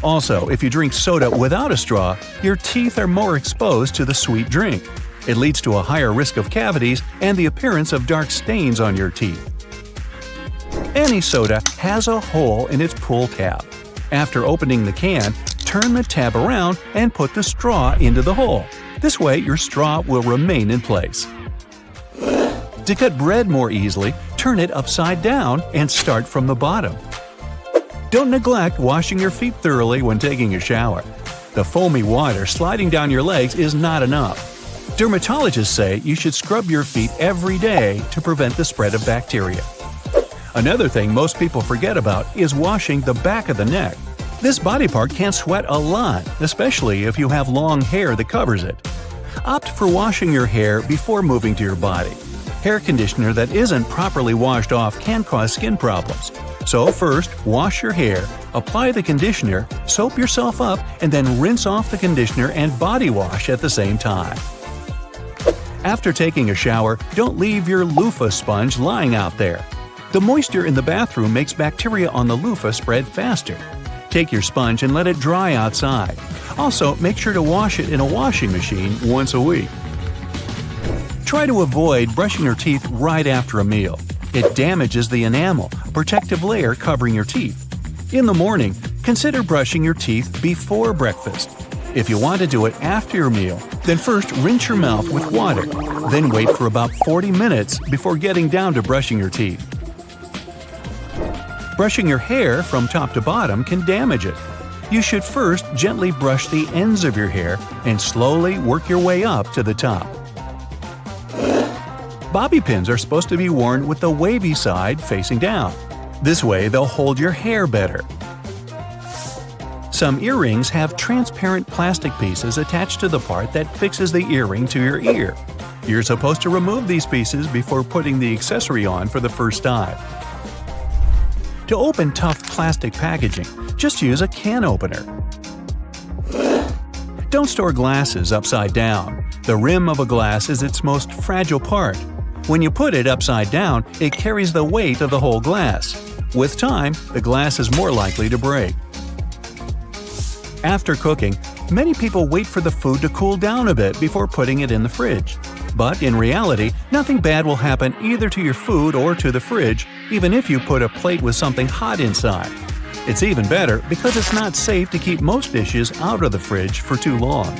Also, if you drink soda without a straw, your teeth are more exposed to the sweet drink. It leads to a higher risk of cavities and the appearance of dark stains on your teeth. Any soda has a hole in its pull tab. After opening the can, turn the tab around and put the straw into the hole. This way, your straw will remain in place. To cut bread more easily, turn it upside down and start from the bottom. Don't neglect washing your feet thoroughly when taking a shower. The foamy water sliding down your legs is not enough. Dermatologists say you should scrub your feet every day to prevent the spread of bacteria. Another thing most people forget about is washing the back of the neck. This body part can sweat a lot, especially if you have long hair that covers it. Opt for washing your hair before moving to your body. Hair conditioner that isn't properly washed off can cause skin problems. So first, wash your hair, apply the conditioner, soap yourself up, and then rinse off the conditioner and body wash at the same time. After taking a shower, don't leave your loofah sponge lying out there. The moisture in the bathroom makes bacteria on the loofah spread faster. Take your sponge and let it dry outside. Also, make sure to wash it in a washing machine once a week. Try to avoid brushing your teeth right after a meal. It damages the enamel, a protective layer covering your teeth. In the morning, consider brushing your teeth before breakfast. If you want to do it after your meal, then first rinse your mouth with water. Then wait for about 40 minutes before getting down to brushing your teeth. Brushing your hair from top to bottom can damage it. You should first gently brush the ends of your hair and slowly work your way up to the top. Bobby pins are supposed to be worn with the wavy side facing down. This way they'll hold your hair better. Some earrings have transparent plastic pieces attached to the part that fixes the earring to your ear. You're supposed to remove these pieces before putting the accessory on for the first time. To open tough plastic packaging, just use a can opener. Don't store glasses upside down. The rim of a glass is its most fragile part. When you put it upside down, it carries the weight of the whole glass. With time, the glass is more likely to break. After cooking, many people wait for the food to cool down a bit before putting it in the fridge. But in reality, nothing bad will happen either to your food or to the fridge, even if you put a plate with something hot inside. It's even better because it's not safe to keep most dishes out of the fridge for too long.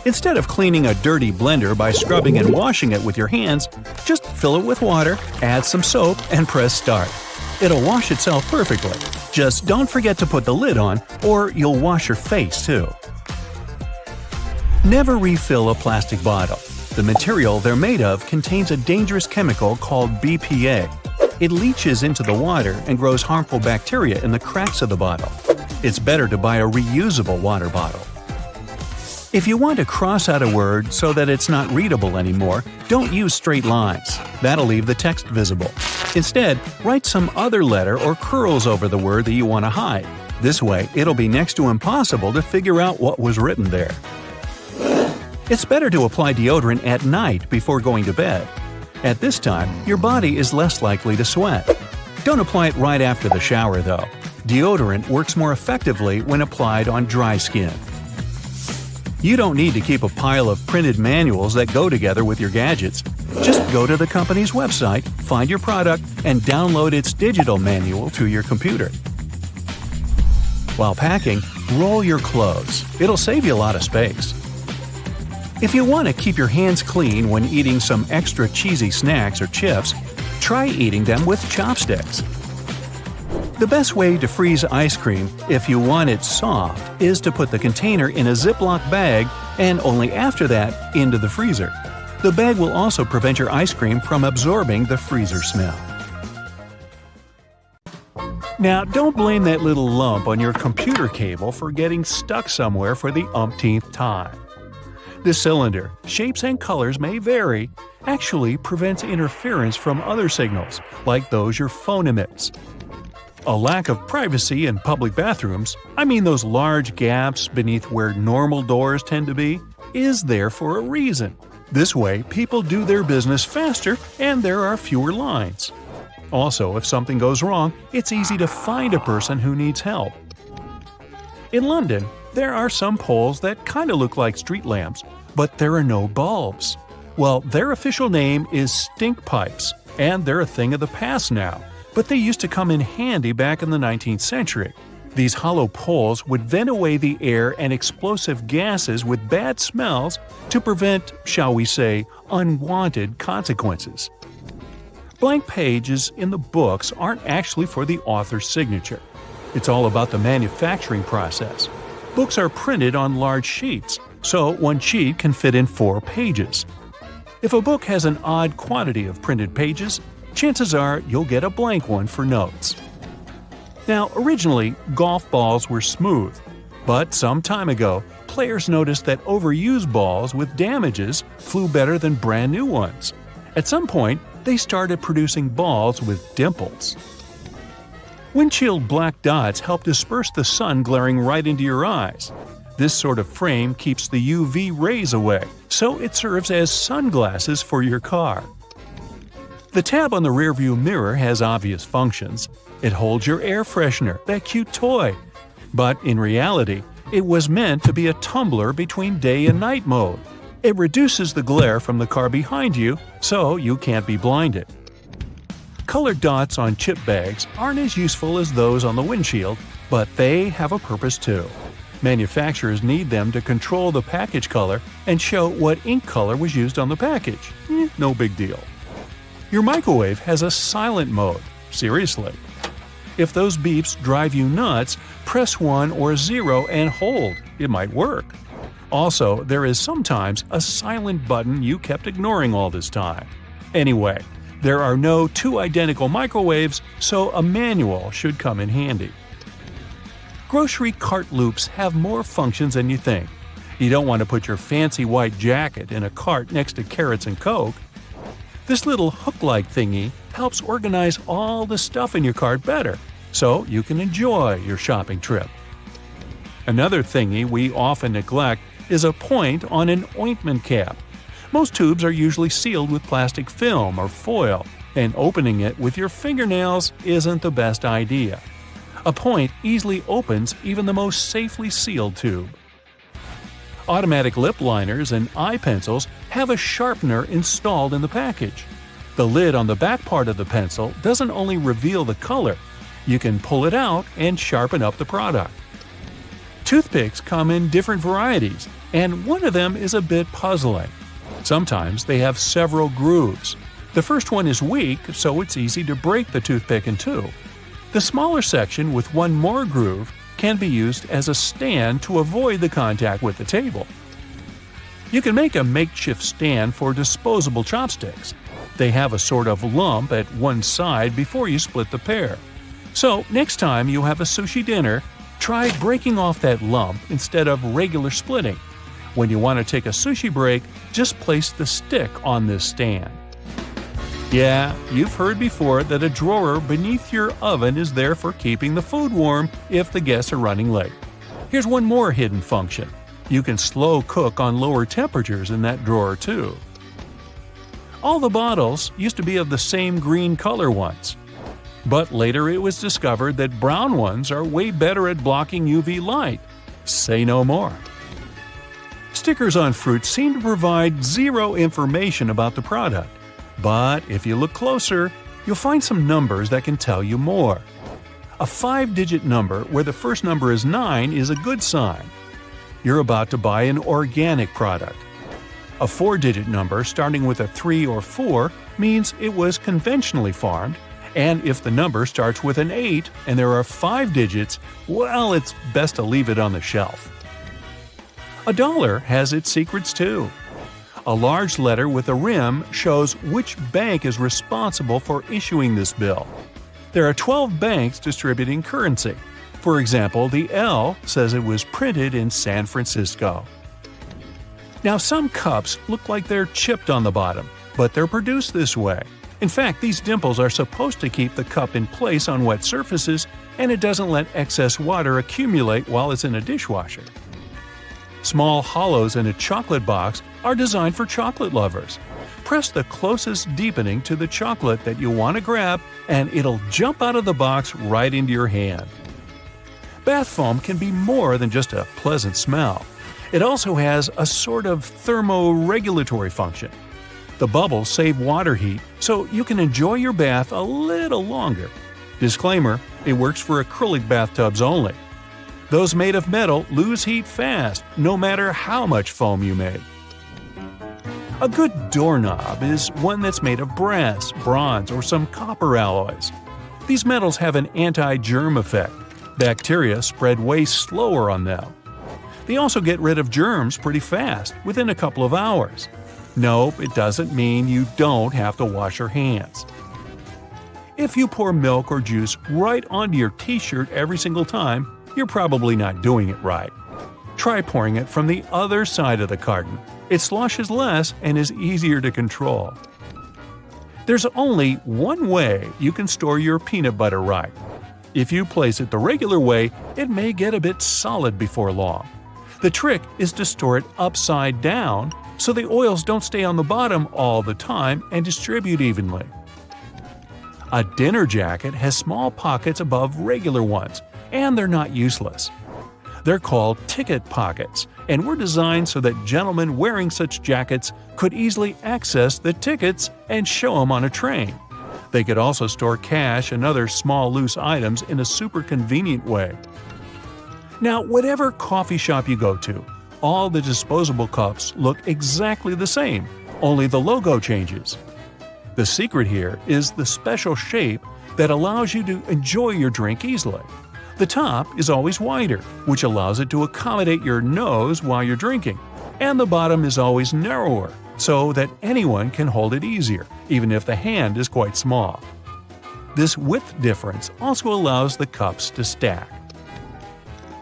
Instead of cleaning a dirty blender by scrubbing and washing it with your hands, just fill it with water, add some soap, and press start. It'll wash itself perfectly. Just don't forget to put the lid on, or you'll wash your face too. Never refill a plastic bottle. The material they're made of contains a dangerous chemical called BPA. It leaches into the water and grows harmful bacteria in the cracks of the bottle. It's better to buy a reusable water bottle. If you want to cross out a word so that it's not readable anymore, don't use straight lines. That'll leave the text visible. Instead, write some other letter or curls over the word that you want to hide. This way, it'll be next to impossible to figure out what was written there. It's better to apply deodorant at night before going to bed. At this time, your body is less likely to sweat. Don't apply it right after the shower, though. Deodorant works more effectively when applied on dry skin. You don't need to keep a pile of printed manuals that go together with your gadgets. Just go to the company's website, find your product, and download its digital manual to your computer. While packing, roll your clothes. It'll save you a lot of space. If you want to keep your hands clean when eating some extra cheesy snacks or chips, try eating them with chopsticks. The best way to freeze ice cream, if you want it soft, is to put the container in a Ziploc bag and only after that into the freezer. The bag will also prevent your ice cream from absorbing the freezer smell. Now, don't blame that little lump on your computer cable for getting stuck somewhere for the umpteenth time. This cylinder, shapes and colors may vary, actually prevents interference from other signals, like those your phone emits. A lack of privacy in public bathrooms, I mean those large gaps beneath where normal doors tend to be, is there for a reason. This way, people do their business faster and there are fewer lines. Also, if something goes wrong, it's easy to find a person who needs help. In London, there are some poles that kind of look like street lamps, but there are no bulbs. Well, their official name is stink pipes, and they're a thing of the past now, but they used to come in handy back in the 19th century. These hollow poles would vent away the air and explosive gases with bad smells to prevent, shall we say, unwanted consequences. Blank pages in the books aren't actually for the author's signature. It's all about the manufacturing process. Books are printed on large sheets, so one sheet can fit in 4 pages. If a book has an odd quantity of printed pages, chances are you'll get a blank one for notes. Now, originally, golf balls were smooth, but some time ago, players noticed that overused balls with damages flew better than brand new ones. At some point, they started producing balls with dimples. Windshield black dots help disperse the sun glaring right into your eyes. This sort of frame keeps the UV rays away, so it serves as sunglasses for your car. The tab on the rearview mirror has obvious functions. It holds your air freshener, that cute toy. But in reality, it was meant to be a tumbler between day and night mode. It reduces the glare from the car behind you, so you can't be blinded. Colored dots on chip bags aren't as useful as those on the windshield, but they have a purpose too. Manufacturers need them to control the package color and show what ink color was used on the package. No big deal. Your microwave has a silent mode. Seriously. If those beeps drive you nuts, press 1 or 0 and hold. It might work. Also, there is sometimes a silent button you kept ignoring all this time. Anyway, there are no 2 identical microwaves, so a manual should come in handy. Grocery cart loops have more functions than you think. You don't want to put your fancy white jacket in a cart next to carrots and Coke. This little hook-like thingy helps organize all the stuff in your cart better, so you can enjoy your shopping trip. Another thingy we often neglect is a point on an ointment cap. Most tubes are usually sealed with plastic film or foil, and opening it with your fingernails isn't the best idea. A point easily opens even the most safely sealed tube. Automatic lip liners and eye pencils have a sharpener installed in the package. The lid on the back part of the pencil doesn't only reveal the color, you can pull it out and sharpen up the product. Toothpicks come in different varieties, and one of them is a bit puzzling. Sometimes they have several grooves. The first one is weak, so it's easy to break the toothpick in 2. The smaller section with one more groove can be used as a stand to avoid the contact with the table. You can make a makeshift stand for disposable chopsticks. They have a sort of lump at one side before you split the pair. So next time you have a sushi dinner, try breaking off that lump instead of regular splitting. When you want to take a sushi break, just place the stick on this stand. Yeah, you've heard before that a drawer beneath your oven is there for keeping the food warm if the guests are running late. Here's one more hidden function. You can slow cook on lower temperatures in that drawer too. All the bottles used to be of the same green color once. But later it was discovered that brown ones are way better at blocking UV light. Say no more. Stickers on fruit seem to provide zero information about the product. But if you look closer, you'll find some numbers that can tell you more. A 5-digit number where the first number is 9 is a good sign. You're about to buy an organic product. A 4-digit number starting with a 3 or 4 means it was conventionally farmed, and if the number starts with an 8 and there are 5 digits, well, it's best to leave it on the shelf. A dollar has its secrets too. A large letter with a rim shows which bank is responsible for issuing this bill. There are 12 banks distributing currency. For example, the L says it was printed in San Francisco. Now, some cups look like they're chipped on the bottom, but they're produced this way. In fact, these dimples are supposed to keep the cup in place on wet surfaces, and it doesn't let excess water accumulate while it's in a dishwasher. Small hollows in a chocolate box are designed for chocolate lovers. Press the closest deepening to the chocolate that you want to grab, and it'll jump out of the box right into your hand. Bath foam can be more than just a pleasant smell. It also has a sort of thermoregulatory function. The bubbles save water heat, so you can enjoy your bath a little longer. Disclaimer: it works for acrylic bathtubs only. Those made of metal lose heat fast, no matter how much foam you make. A good doorknob is one that's made of brass, bronze, or some copper alloys. These metals have an anti-germ effect. Bacteria spread way slower on them. They also get rid of germs pretty fast, within a couple of hours. Nope, it doesn't mean you don't have to wash your hands. If you pour milk or juice right onto your t-shirt every single time, you're probably not doing it right. Try pouring it from the other side of the carton. It sloshes less and is easier to control. There's only one way you can store your peanut butter right. If you place it the regular way, it may get a bit solid before long. The trick is to store it upside down so the oils don't stay on the bottom all the time and distribute evenly. A dinner jacket has small pockets above regular ones, and they're not useless. They're called ticket pockets, and were designed so that gentlemen wearing such jackets could easily access the tickets and show them on a train. They could also store cash and other small loose items in a super convenient way. Now, whatever coffee shop you go to, all the disposable cups look exactly the same, only the logo changes. The secret here is the special shape that allows you to enjoy your drink easily. The top is always wider, which allows it to accommodate your nose while you're drinking, and the bottom is always narrower, so that anyone can hold it easier, even if the hand is quite small. This width difference also allows the cups to stack.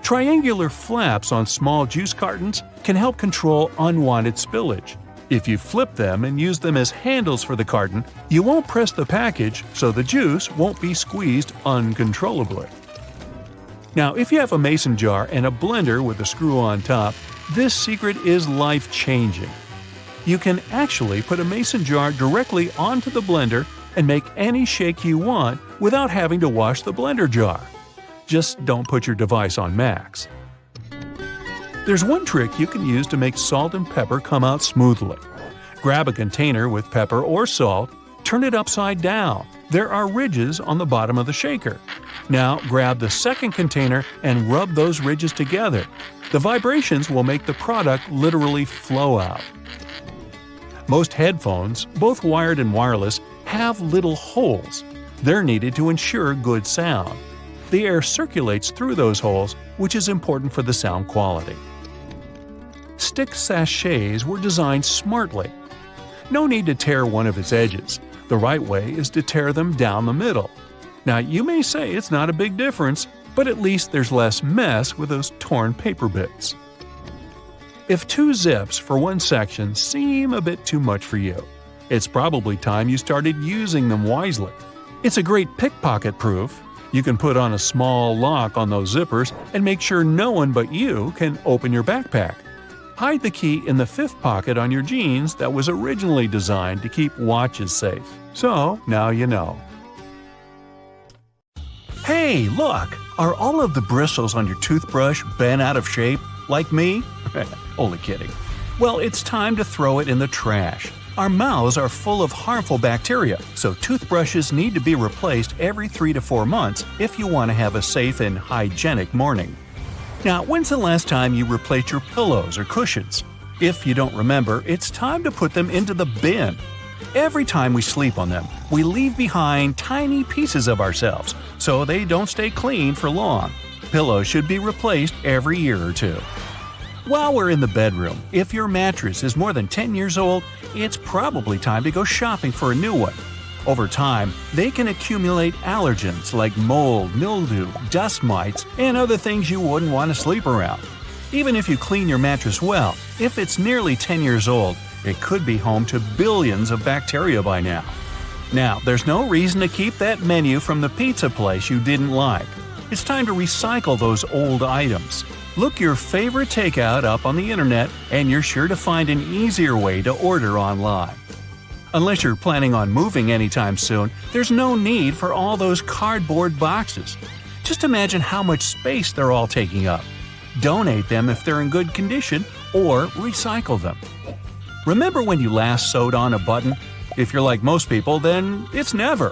Triangular flaps on small juice cartons can help control unwanted spillage. If you flip them and use them as handles for the carton, you won't press the package, so the juice won't be squeezed uncontrollably. Now, if you have a mason jar and a blender with a screw on top, this secret is life-changing. You can actually put a mason jar directly onto the blender and make any shake you want without having to wash the blender jar. Just don't put your device on max. There's one trick you can use to make salt and pepper come out smoothly. Grab a container with pepper or salt, turn it upside down. There are ridges on the bottom of the shaker. Now grab the second container and rub those ridges together. The vibrations will make the product literally flow out. Most headphones, both wired and wireless, have little holes. They're needed to ensure good sound. The air circulates through those holes, which is important for the sound quality. Stick sachets were designed smartly. No need to tear one of its edges. The right way is to tear them down the middle. Now, you may say it's not a big difference, but at least there's less mess with those torn paper bits. If 2 zips for one section seem a bit too much for you, it's probably time you started using them wisely. It's a great pickpocket proof. You can put on a small lock on those zippers and make sure no one but you can open your backpack. Hide the key in the fifth pocket on your jeans that was originally designed to keep watches safe. So, now you know. Hey, look! Are all of the bristles on your toothbrush bent out of shape, like me? Only kidding. Well, it's time to throw it in the trash. Our mouths are full of harmful bacteria, so toothbrushes need to be replaced every 3 to 4 months if you want to have a safe and hygienic morning. Now, when's the last time you replaced your pillows or cushions? If you don't remember, it's time to put them into the bin. Every time we sleep on them, we leave behind tiny pieces of ourselves, so they don't stay clean for long. Pillows should be replaced every year or two. While we're in the bedroom, if your mattress is more than 10 years old, it's probably time to go shopping for a new one. Over time, they can accumulate allergens like mold, mildew, dust mites, and other things you wouldn't want to sleep around. Even if you clean your mattress well, if it's nearly 10 years old, it could be home to billions of bacteria by now. Now, there's no reason to keep that menu from the pizza place you didn't like. It's time to recycle those old items. Look your favorite takeout up on the internet, and you're sure to find an easier way to order online. Unless you're planning on moving anytime soon, there's no need for all those cardboard boxes. Just imagine how much space they're all taking up. Donate them if they're in good condition, or recycle them. Remember when you last sewed on a button? If you're like most people, then it's never.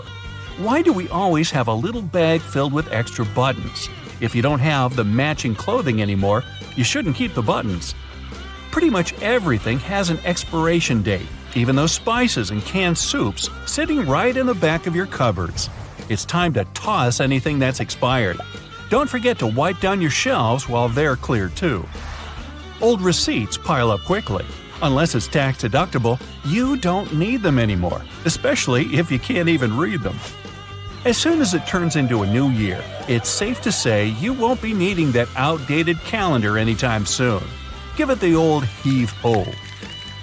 Why do we always have a little bag filled with extra buttons? If you don't have the matching clothing anymore, you shouldn't keep the buttons. Pretty much everything has an expiration date, even those spices and canned soups sitting right in the back of your cupboards. It's time to toss anything that's expired. Don't forget to wipe down your shelves while they're clear too. Old receipts pile up quickly. Unless it's tax deductible, you don't need them anymore, especially if you can't even read them. As soon as it turns into a new year, it's safe to say you won't be needing that outdated calendar anytime soon. Give it the old heave-ho.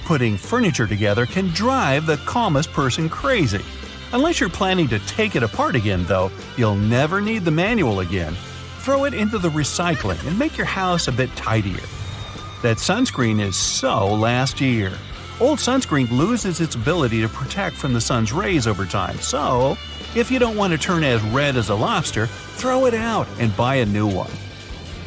Putting furniture together can drive the calmest person crazy. Unless you're planning to take it apart again, though, you'll never need the manual again. Throw it into the recycling and make your house a bit tidier. That sunscreen is so last year. Old sunscreen loses its ability to protect from the sun's rays over time, so if you don't want to turn as red as a lobster, throw it out and buy a new one.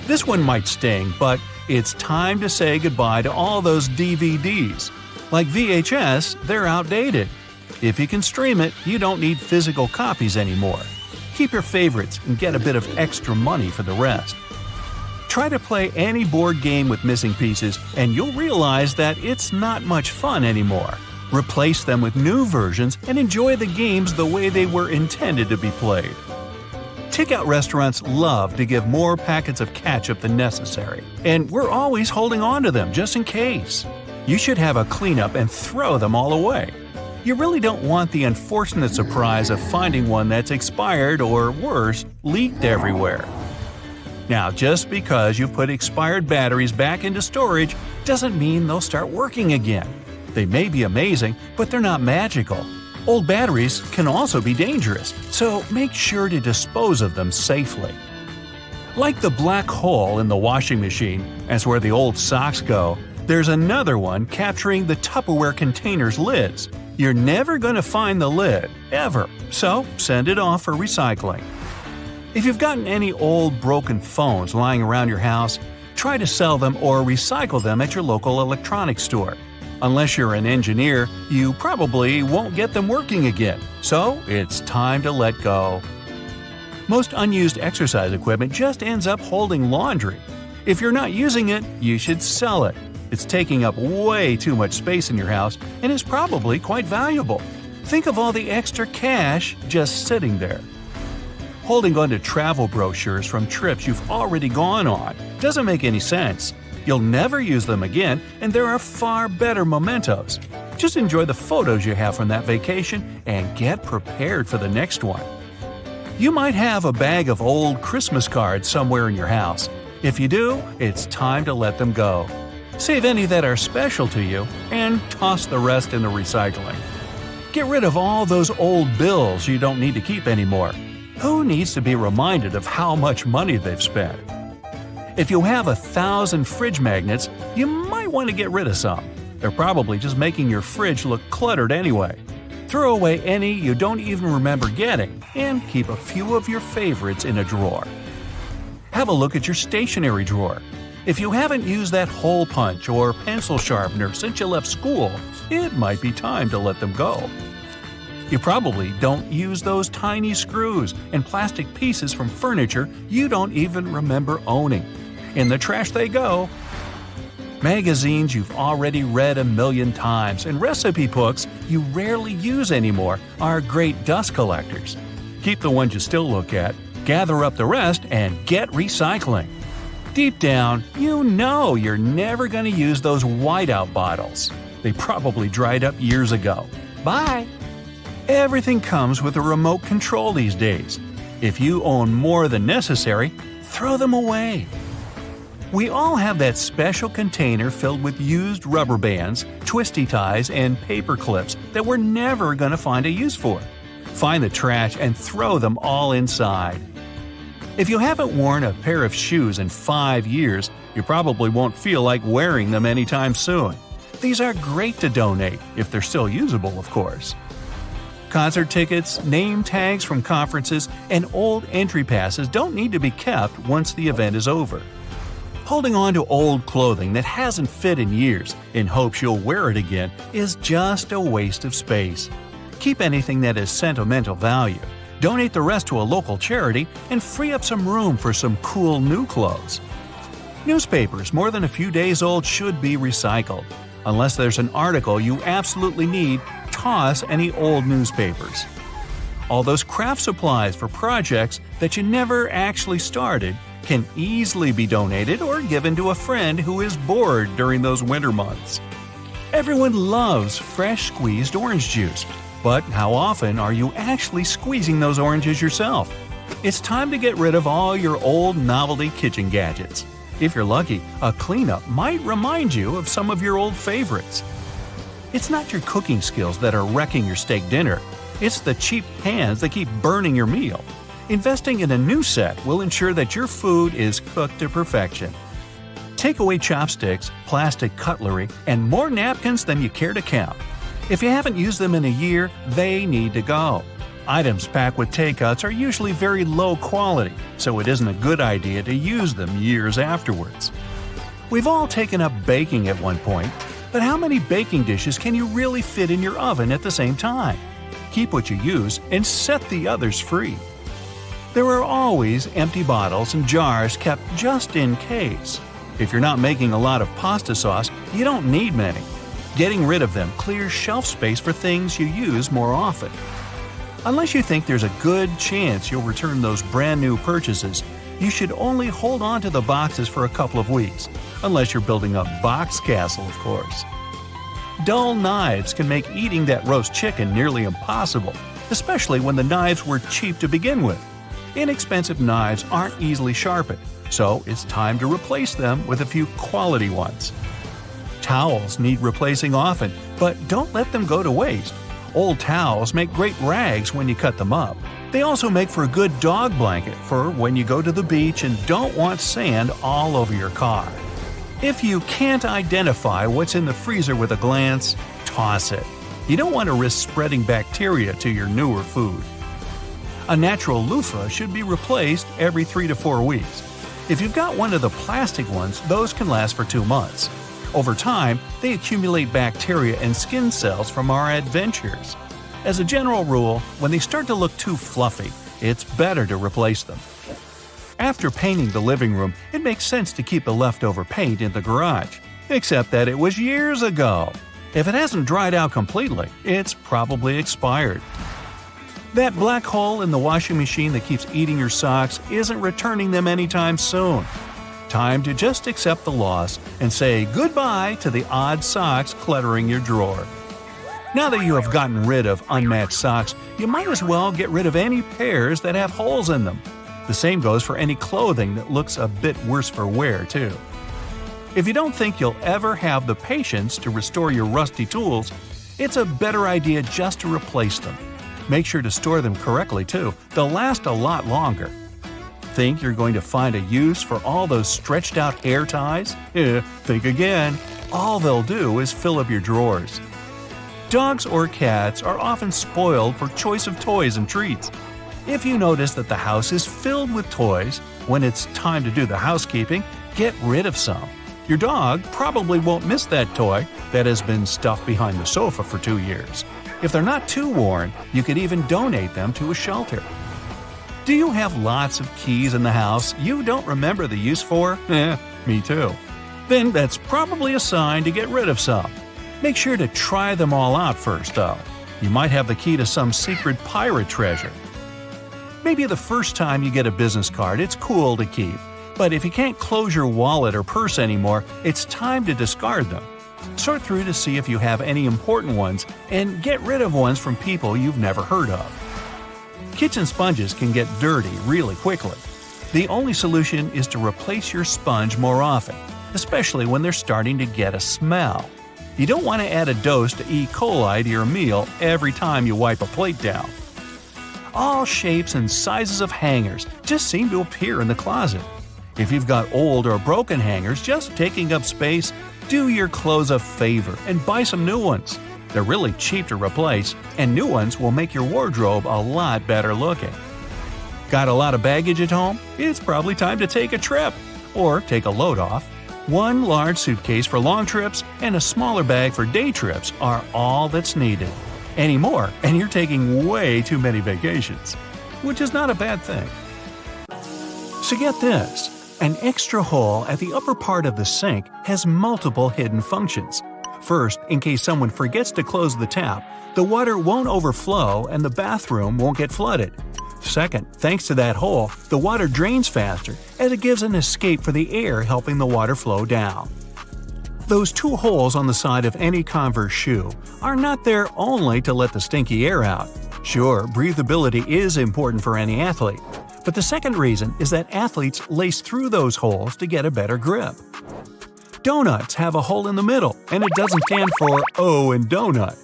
This one might sting, but it's time to say goodbye to all those DVDs. Like VHS, they're outdated. If you can stream it, you don't need physical copies anymore. Keep your favorites and get a bit of extra money for the rest. Try to play any board game with missing pieces, and you'll realize that it's not much fun anymore. Replace them with new versions and enjoy the games the way they were intended to be played. Takeout restaurants love to give more packets of ketchup than necessary, and we're always holding on to them just in case. You should have a cleanup and throw them all away. You really don't want the unfortunate surprise of finding one that's expired or, worse, leaked everywhere. Now, just because you put expired batteries back into storage doesn't mean they'll start working again. They may be amazing, but they're not magical. Old batteries can also be dangerous, so make sure to dispose of them safely. Like the black hole in the washing machine, as where the old socks go, there's another one capturing the Tupperware container's lids. You're never going to find the lid, ever, so send it off for recycling. If you've gotten any old broken phones lying around your house, try to sell them or recycle them at your local electronics store. Unless you're an engineer, you probably won't get them working again, so it's time to let go. Most unused exercise equipment just ends up holding laundry. If you're not using it, you should sell it. It's taking up way too much space in your house and is probably quite valuable. Think of all the extra cash just sitting there. Holding on to travel brochures from trips you've already gone on doesn't make any sense. You'll never use them again, and there are far better mementos. Just enjoy the photos you have from that vacation and get prepared for the next one. You might have a bag of old Christmas cards somewhere in your house. If you do, it's time to let them go. Save any that are special to you and toss the rest in the recycling. Get rid of all those old bills you don't need to keep anymore. Who needs to be reminded of how much money they've spent? If you have 1,000 fridge magnets, you might want to get rid of some. They're probably just making your fridge look cluttered anyway. Throw away any you don't even remember getting, and keep a few of your favorites in a drawer. Have a look at your stationery drawer. If you haven't used that hole punch or pencil sharpener since you left school, it might be time to let them go. You probably don't use those tiny screws and plastic pieces from furniture you don't even remember owning. In the trash they go. Magazines you've already read a million times and recipe books you rarely use anymore are great dust collectors. Keep the ones you still look at, gather up the rest, and get recycling. Deep down, you know you're never going to use those whiteout bottles. They probably dried up years ago. Bye! Everything comes with a remote control these days. If you own more than necessary, throw them away. We all have that special container filled with used rubber bands, twisty ties, and paper clips that we're never going to find a use for. Find the trash and throw them all inside. If you haven't worn a pair of shoes in 5 years, you probably won't feel like wearing them anytime soon. These are great to donate, if they're still usable, of course. Concert tickets, name tags from conferences, and old entry passes don't need to be kept once the event is over. Holding on to old clothing that hasn't fit in years in hopes you'll wear it again is just a waste of space. Keep anything that has sentimental value, donate the rest to a local charity, and free up some room for some cool new clothes. Newspapers more than a few days old should be recycled. Unless there's an article you absolutely need, toss any old newspapers. All those craft supplies for projects that you never actually started can easily be donated or given to a friend who is bored during those winter months. Everyone loves fresh squeezed orange juice, but how often are you actually squeezing those oranges yourself? It's time to get rid of all your old novelty kitchen gadgets. If you're lucky, a cleanup might remind you of some of your old favorites. It's not your cooking skills that are wrecking your steak dinner. It's the cheap pans that keep burning your meal. Investing in a new set will ensure that your food is cooked to perfection. Take away chopsticks, plastic cutlery, and more napkins than you care to count. If you haven't used them in a year, they need to go. Items packed with take-outs are usually very low quality, so it isn't a good idea to use them years afterwards. We've all taken up baking at one point, but how many baking dishes can you really fit in your oven at the same time? Keep what you use and set the others free. There are always empty bottles and jars kept just in case. If you're not making a lot of pasta sauce, you don't need many. Getting rid of them clears shelf space for things you use more often. Unless you think there's a good chance you'll return those brand new purchases, you should only hold on to the boxes for a couple of weeks, unless you're building a box castle, of course. Dull knives can make eating that roast chicken nearly impossible, especially when the knives were cheap to begin with. Inexpensive knives aren't easily sharpened, so it's time to replace them with a few quality ones. Towels need replacing often, but don't let them go to waste. Old towels make great rags when you cut them up. They also make for a good dog blanket for when you go to the beach and don't want sand all over your car. If you can't identify what's in the freezer with a glance, toss it. You don't want to risk spreading bacteria to your newer food. A natural loofah should be replaced every 3 to 4 weeks. If you've got one of the plastic ones, those can last for 2 months. Over time, they accumulate bacteria and skin cells from our adventures. As a general rule, when they start to look too fluffy, it's better to replace them. After painting the living room, it makes sense to keep the leftover paint in the garage. Except that it was years ago. If it hasn't dried out completely, it's probably expired. That black hole in the washing machine that keeps eating your socks isn't returning them anytime soon. Time to just accept the loss and say goodbye to the odd socks cluttering your drawer. Now that you have gotten rid of unmatched socks, you might as well get rid of any pairs that have holes in them. The same goes for any clothing that looks a bit worse for wear, too. If you don't think you'll ever have the patience to restore your rusty tools, it's a better idea just to replace them. Make sure to store them correctly, too. They'll last a lot longer. Think you're going to find a use for all those stretched out hair ties? Think again. all they'll do is fill up your drawers. Dogs or cats are often spoiled for choice of toys and treats. If you notice that the house is filled with toys, when it's time to do the housekeeping, get rid of some. Your dog probably won't miss that toy that has been stuffed behind the sofa for 2 years. If they're not too worn, you could even donate them to a shelter. Do you have lots of keys in the house you don't remember the use for? Me too. Then that's probably a sign to get rid of some. Make sure to try them all out first, though. You might have the key to some secret pirate treasure. Maybe the first time you get a business card, it's cool to keep. But if you can't close your wallet or purse anymore, it's time to discard them. Sort through to see if you have any important ones and get rid of ones from people you've never heard of. Kitchen sponges can get dirty really quickly. The only solution is to replace your sponge more often, especially when they're starting to get a smell. You don't want to add a dose to E. coli to your meal every time you wipe a plate down. All shapes and sizes of hangers just seem to appear in the closet. If you've got old or broken hangers just taking up space, do your clothes a favor and buy some new ones. They're really cheap to replace, and new ones will make your wardrobe a lot better looking. Got a lot of baggage at home? It's probably time to take a trip, or take a load off. One large suitcase for long trips and a smaller bag for day trips are all that's needed. Any more, and you're taking way too many vacations, which is not a bad thing. So get this, an extra hole at the upper part of the sink has multiple hidden functions. First, in case someone forgets to close the tap, the water won't overflow and the bathroom won't get flooded. Second, thanks to that hole, the water drains faster as it gives an escape for the air, helping the water flow down. Those 2 holes on the side of any Converse shoe are not there only to let the stinky air out. Sure, breathability is important for any athlete, but the second reason is that athletes lace through those holes to get a better grip. Donuts have a hole in the middle, and it doesn't stand for O in donut.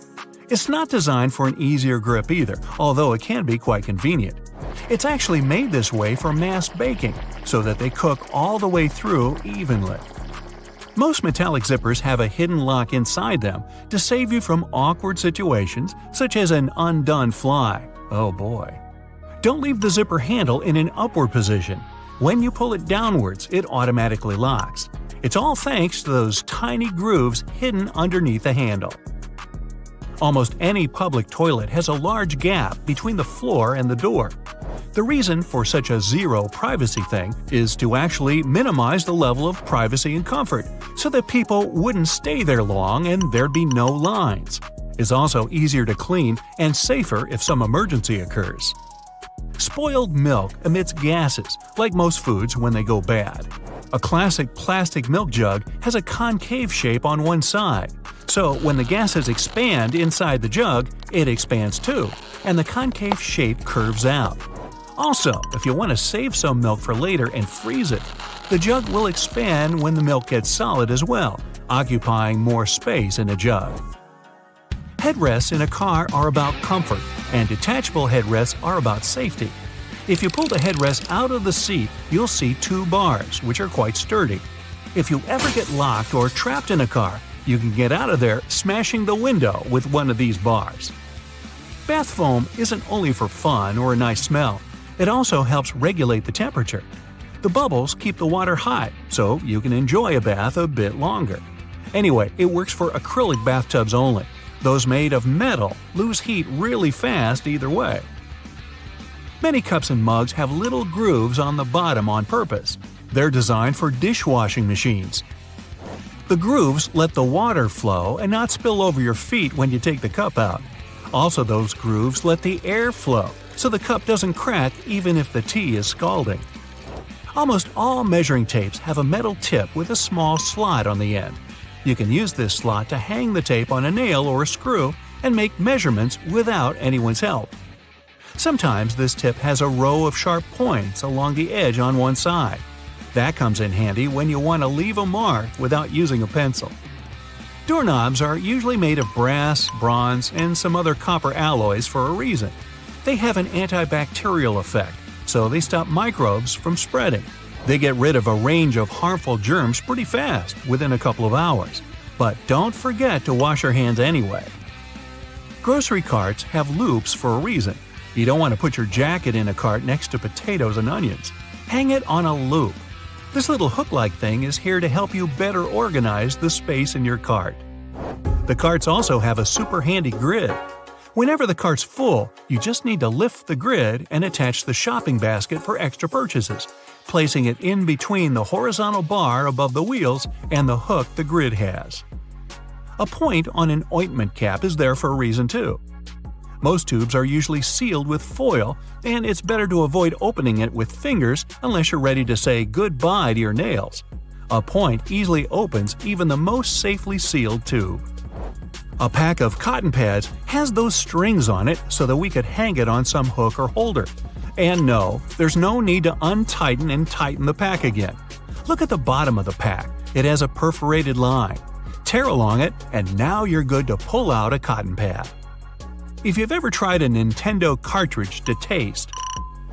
It's not designed for an easier grip either, although it can be quite convenient. It's actually made this way for mass baking, so that they cook all the way through evenly. Most metallic zippers have a hidden lock inside them to save you from awkward situations, such as an undone fly. Oh boy. Don't leave the zipper handle in an upward position. When you pull it downwards, it automatically locks. It's all thanks to those tiny grooves hidden underneath the handle. Almost any public toilet has a large gap between the floor and the door. The reason for such a zero privacy thing is to actually minimize the level of privacy and comfort, so that people wouldn't stay there long and there'd be no lines. It's also easier to clean and safer if some emergency occurs. Spoiled milk emits gases, like most foods when they go bad. A classic plastic milk jug has a concave shape on one side, so when the gases expand inside the jug, it expands too, and the concave shape curves out. Also, if you want to save some milk for later and freeze it, the jug will expand when the milk gets solid as well, occupying more space in a jug. Headrests in a car are about comfort, and detachable headrests are about safety. If you pull the headrest out of the seat, you'll see 2 bars, which are quite sturdy. If you ever get locked or trapped in a car, you can get out of there smashing the window with one of these bars. Bath foam isn't only for fun or a nice smell. It also helps regulate the temperature. The bubbles keep the water hot, so you can enjoy a bath a bit longer. Anyway, it works for acrylic bathtubs only. Those made of metal lose heat really fast either way. Many cups and mugs have little grooves on the bottom on purpose. They're designed for dishwashing machines. The grooves let the water flow and not spill over your feet when you take the cup out. Also, those grooves let the air flow, so the cup doesn't crack even if the tea is scalding. Almost all measuring tapes have a metal tip with a small slot on the end. You can use this slot to hang the tape on a nail or a screw and make measurements without anyone's help. Sometimes this tip has a row of sharp points along the edge on one side. That comes in handy when you want to leave a mark without using a pencil. Doorknobs are usually made of brass, bronze, and some other copper alloys for a reason. They have an antibacterial effect, so they stop microbes from spreading. They get rid of a range of harmful germs pretty fast, within a couple of hours. But don't forget to wash your hands anyway. Grocery carts have loops for a reason. You don't want to put your jacket in a cart next to potatoes and onions. Hang it on a loop. This little hook-like thing is here to help you better organize the space in your cart. The carts also have a super handy grid. Whenever the cart's full, you just need to lift the grid and attach the shopping basket for extra purchases, placing it in between the horizontal bar above the wheels and the hook the grid has. A point on an ointment cap is there for a reason too. Most tubes are usually sealed with foil, and it's better to avoid opening it with fingers unless you're ready to say goodbye to your nails. A point easily opens even the most safely sealed tube. A pack of cotton pads has those strings on it so that we could hang it on some hook or holder. And no, there's no need to untighten and tighten the pack again. Look at the bottom of the pack. It has a perforated line. Tear along it, and now you're good to pull out a cotton pad. If you've ever tried a Nintendo cartridge to taste,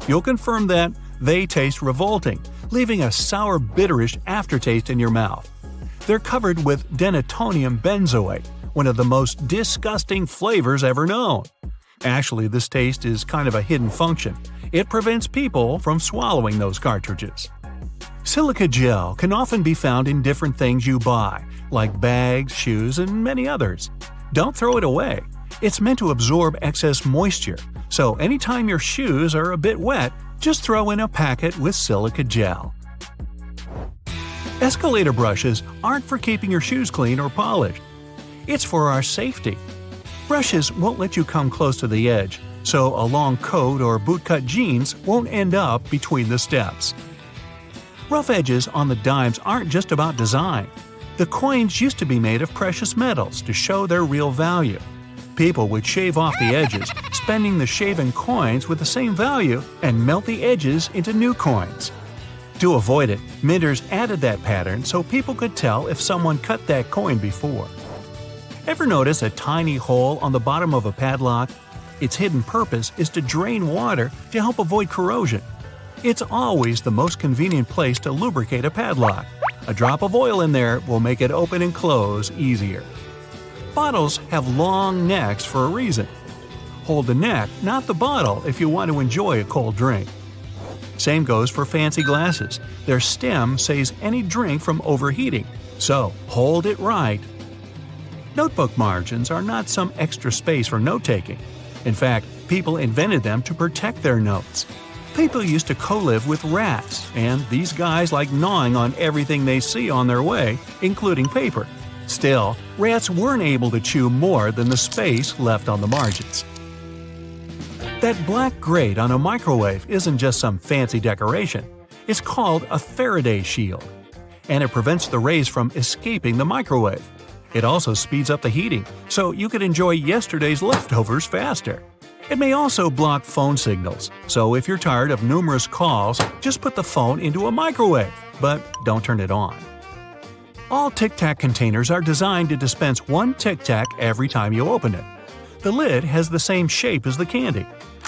you'll confirm that they taste revolting, leaving a sour, bitterish aftertaste in your mouth. They're covered with denatonium benzoate, one of the most disgusting flavors ever known. Actually, this taste is kind of a hidden function. It prevents people from swallowing those cartridges. Silica gel can often be found in different things you buy, like bags, shoes, and many others. Don't throw it away. It's meant to absorb excess moisture, so anytime your shoes are a bit wet, just throw in a packet with silica gel. Escalator brushes aren't for keeping your shoes clean or polished. It's for our safety. Brushes won't let you come close to the edge, so a long coat or bootcut jeans won't end up between the steps. Rough edges on the dimes aren't just about design. The coins used to be made of precious metals to show their real value. People would shave off the edges, spending the shaven coins with the same value, and melt the edges into new coins. To avoid it, minters added that pattern so people could tell if someone cut that coin before. Ever notice a tiny hole on the bottom of a padlock? Its hidden purpose is to drain water to help avoid corrosion. It's always the most convenient place to lubricate a padlock. A drop of oil in there will make it open and close easier. Bottles have long necks for a reason. Hold the neck, not the bottle, if you want to enjoy a cold drink. Same goes for fancy glasses. Their stem saves any drink from overheating, so hold it right. Notebook margins are not some extra space for note-taking. In fact, people invented them to protect their notes. People used to co-live with rats, and these guys like gnawing on everything they see on their way, including paper. Still, rats weren't able to chew more than the space left on the margins. That black grate on a microwave isn't just some fancy decoration. It's called a Faraday shield, and it prevents the rays from escaping the microwave. It also speeds up the heating, so you can enjoy yesterday's leftovers faster. It may also block phone signals, so if you're tired of numerous calls, just put the phone into a microwave, but don't turn it on. All Tic Tac containers are designed to dispense one Tic Tac every time you open it. The lid has the same shape as the candy.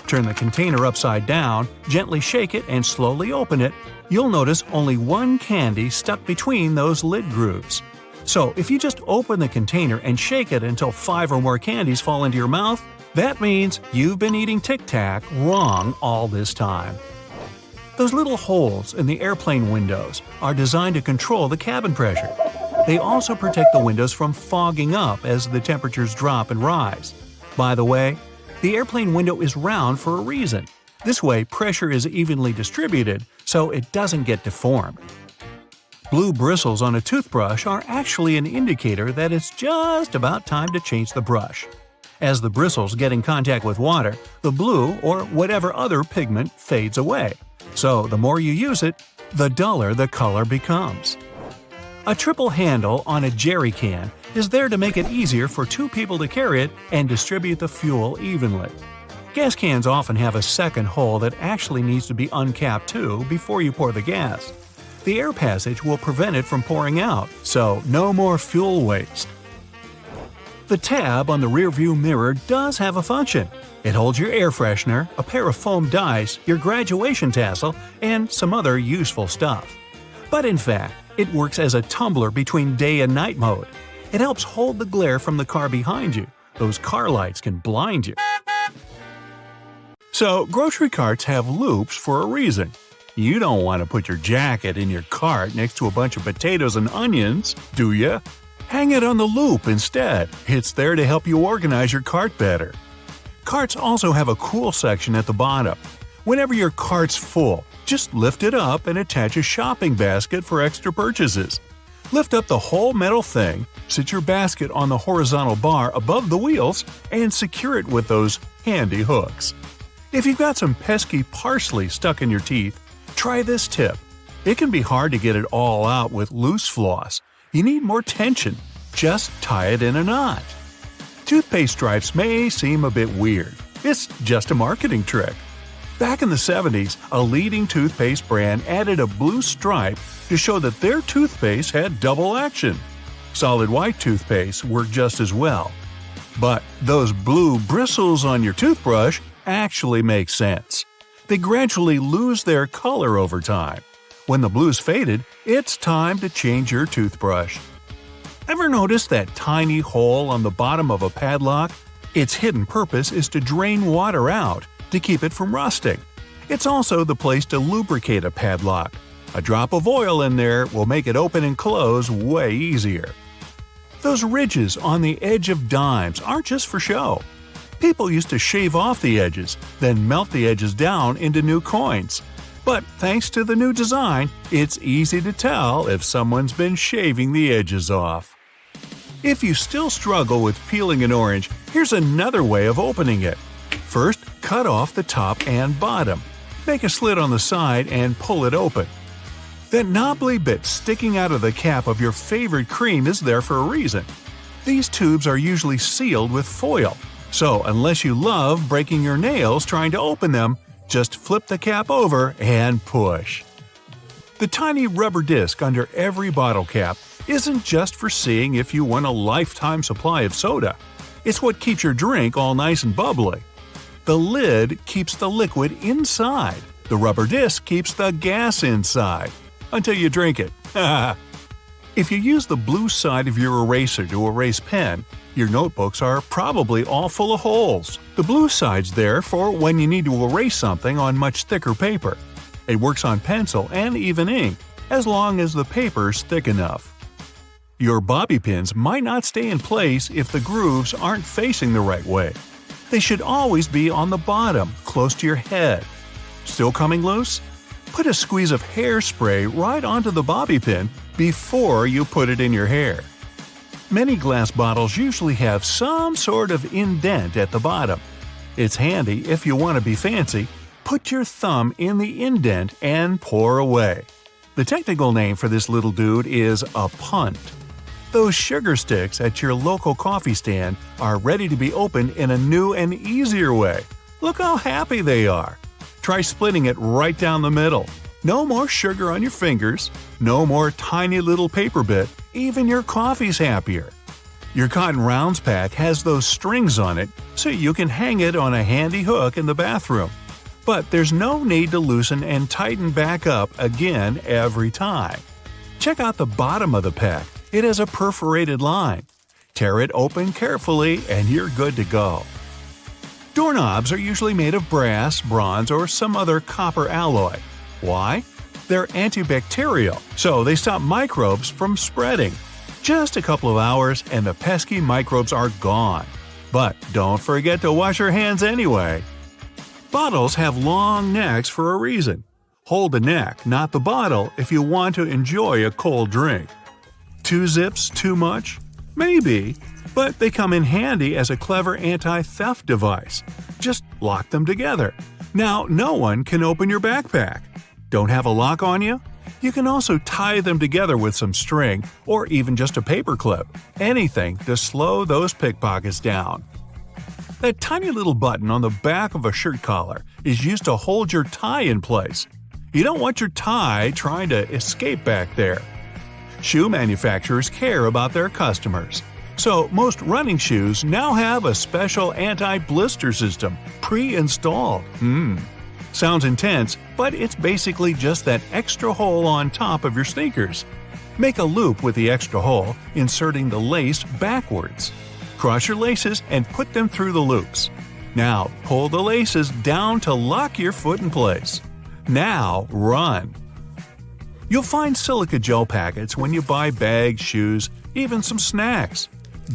Turn the container upside down, gently shake it, and slowly open it. You'll notice only one candy stuck between those lid grooves. So if you just open the container and shake it until 5 or more candies fall into your mouth, that means you've been eating Tic Tac wrong all this time. Those little holes in the airplane windows are designed to control the cabin pressure. They also protect the windows from fogging up as the temperatures drop and rise. By the way, the airplane window is round for a reason. This way, pressure is evenly distributed, so it doesn't get deformed. Blue bristles on a toothbrush are actually an indicator that it's just about time to change the brush. As the bristles get in contact with water, the blue or whatever other pigment fades away. So the more you use it, the duller the color becomes. A triple handle on a jerry can is there to make it easier for 2 people to carry it and distribute the fuel evenly. Gas cans often have a second hole that actually needs to be uncapped too before you pour the gas. The air passage will prevent it from pouring out, so no more fuel waste. The tab on the rearview mirror does have a function. It holds your air freshener, a pair of foam dice, your graduation tassel, and some other useful stuff. But in fact, it works as a tumbler between day and night mode. It helps hold the glare from the car behind you. Those car lights can blind you. So, grocery carts have loops for a reason. You don't want to put your jacket in your cart next to a bunch of potatoes and onions, do you? Hang it on the loop instead. It's there to help you organize your cart better. Carts also have a cool section at the bottom. Whenever your cart's full, just lift it up and attach a shopping basket for extra purchases. Lift up the whole metal thing, sit your basket on the horizontal bar above the wheels, and secure it with those handy hooks. If you've got some pesky parsley stuck in your teeth, try this tip. It can be hard to get it all out with loose floss. You need more tension. Just tie it in a knot. Toothpaste stripes may seem a bit weird. It's just a marketing trick. Back in the 70s, a leading toothpaste brand added a blue stripe to show that their toothpaste had double action. Solid white toothpaste worked just as well. But those blue bristles on your toothbrush actually make sense. They gradually lose their color over time. When the blue's faded, it's time to change your toothbrush. Ever notice that tiny hole on the bottom of a padlock? Its hidden purpose is to drain water out to keep it from rusting. It's also the place to lubricate a padlock. A drop of oil in there will make it open and close way easier. Those ridges on the edge of dimes aren't just for show. People used to shave off the edges, then melt the edges down into new coins. But thanks to the new design, it's easy to tell if someone's been shaving the edges off. If you still struggle with peeling an orange, here's another way of opening it. First, cut off the top and bottom. Make a slit on the side and pull it open. That knobbly bit sticking out of the cap of your favorite cream is there for a reason. These tubes are usually sealed with foil, so unless you love breaking your nails trying to open them, just flip the cap over and push. The tiny rubber disc under every bottle cap isn't just for seeing if you want a lifetime supply of soda. It's what keeps your drink all nice and bubbly. The lid keeps the liquid inside. The rubber disc keeps the gas inside. Until you drink it. If you use the blue side of your eraser to erase pen, your notebooks are probably all full of holes. The blue side's there for when you need to erase something on much thicker paper. It works on pencil and even ink, as long as the paper's thick enough. Your bobby pins might not stay in place if the grooves aren't facing the right way. They should always be on the bottom, close to your head. Still coming loose? Put a squeeze of hairspray right onto the bobby pin before you put it in your hair. Many glass bottles usually have some sort of indent at the bottom. It's handy if you want to be fancy. Put your thumb in the indent and pour away. The technical name for this little dude is a punt. Those sugar sticks at your local coffee stand are ready to be opened in a new and easier way. Look how happy they are. Try splitting it right down the middle. No more sugar on your fingers, no more tiny little paper bit, even your coffee's happier. Your Cotton Rounds pack has those strings on it so you can hang it on a handy hook in the bathroom. But there's no need to loosen and tighten back up again every time. Check out the bottom of the pack. It has a perforated line. Tear it open carefully and you're good to go. Doorknobs are usually made of brass, bronze, or some other copper alloy. Why? They're antibacterial, so they stop microbes from spreading. Just a couple of hours and the pesky microbes are gone. But don't forget to wash your hands anyway. Bottles have long necks for a reason. Hold the neck, not the bottle, if you want to enjoy a cold drink. 2 zips too much? Maybe, but they come in handy as a clever anti-theft device. Just lock them together. Now no one can open your backpack. Don't have a lock on you? You can also tie them together with some string or even just a paper clip. Anything to slow those pickpockets down. That tiny little button on the back of a shirt collar is used to hold your tie in place. You don't want your tie trying to escape back there. Shoe manufacturers care about their customers. So most running shoes now have a special anti-blister system pre-installed. Sounds intense, but it's basically just that extra hole on top of your sneakers. Make a loop with the extra hole, inserting the lace backwards. Cross your laces and put them through the loops. Now pull the laces down to lock your foot in place. Now run! You'll find silica gel packets when you buy bags, shoes, even some snacks.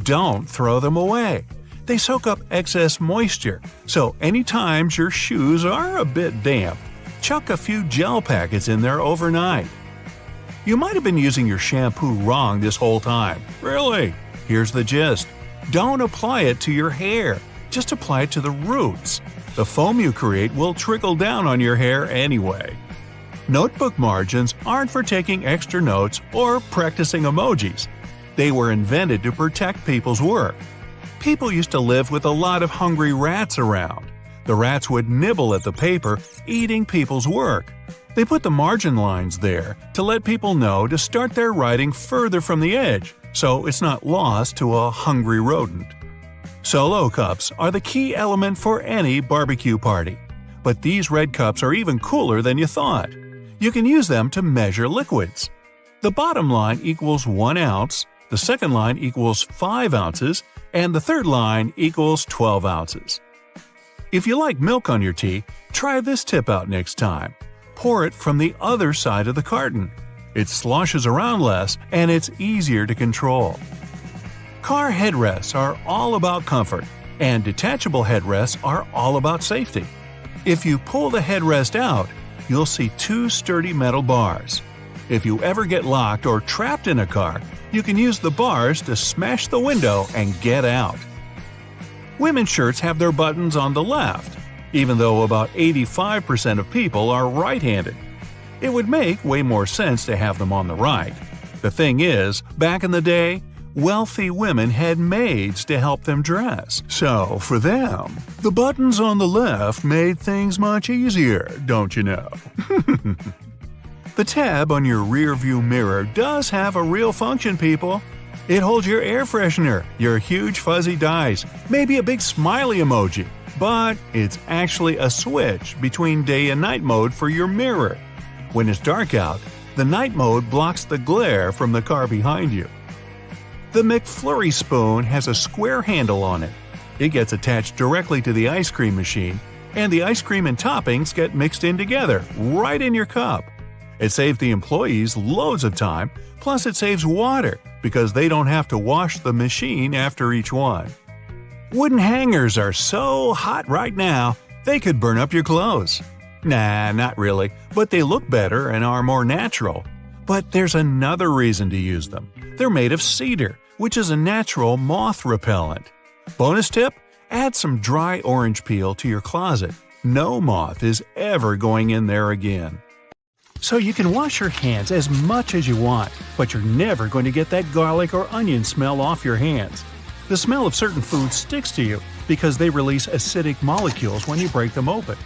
Don't throw them away. They soak up excess moisture, so anytime your shoes are a bit damp, chuck a few gel packets in there overnight. You might have been using your shampoo wrong this whole time. Really? Here's the gist. Don't apply it to your hair. Just apply it to the roots. The foam you create will trickle down on your hair anyway. Notebook margins aren't for taking extra notes or practicing emojis. They were invented to protect people's work. People used to live with a lot of hungry rats around. The rats would nibble at the paper, eating people's work. They put the margin lines there to let people know to start their writing further from the edge, so it's not lost to a hungry rodent. Solo cups are the key element for any barbecue party. But these red cups are even cooler than you thought. You can use them to measure liquids. The bottom line equals 1 ounce, the second line equals 5 ounces, and the third line equals 12 ounces. If you like milk on your tea, try this tip out next time. Pour it from the other side of the carton. It sloshes around less and it's easier to control. Car headrests are all about comfort, and detachable headrests are all about safety. If you pull the headrest out, you'll see 2 sturdy metal bars. If you ever get locked or trapped in a car, you can use the bars to smash the window and get out. Women's shirts have their buttons on the left, even though about 85% of people are right-handed. It would make way more sense to have them on the right. The thing is, back in the day, wealthy women had maids to help them dress. So, for them, the buttons on the left made things much easier, don't you know? The tab on your rearview mirror does have a real function, people. It holds your air freshener, your huge fuzzy dice, maybe a big smiley emoji, but it's actually a switch between day and night mode for your mirror. When it's dark out, the night mode blocks the glare from the car behind you. The McFlurry spoon has a square handle on it. It gets attached directly to the ice cream machine, and the ice cream and toppings get mixed in together, right in your cup. It saves the employees loads of time, plus it saves water, because they don't have to wash the machine after each one. Wooden hangers are so hot right now, they could burn up your clothes. Nah, not really, but they look better and are more natural. But there's another reason to use them. They're made of cedar, which is a natural moth repellent. Bonus tip? Add some dry orange peel to your closet. No moth is ever going in there again. So you can wash your hands as much as you want, but you're never going to get that garlic or onion smell off your hands. The smell of certain foods sticks to you because they release acidic molecules when you break them open.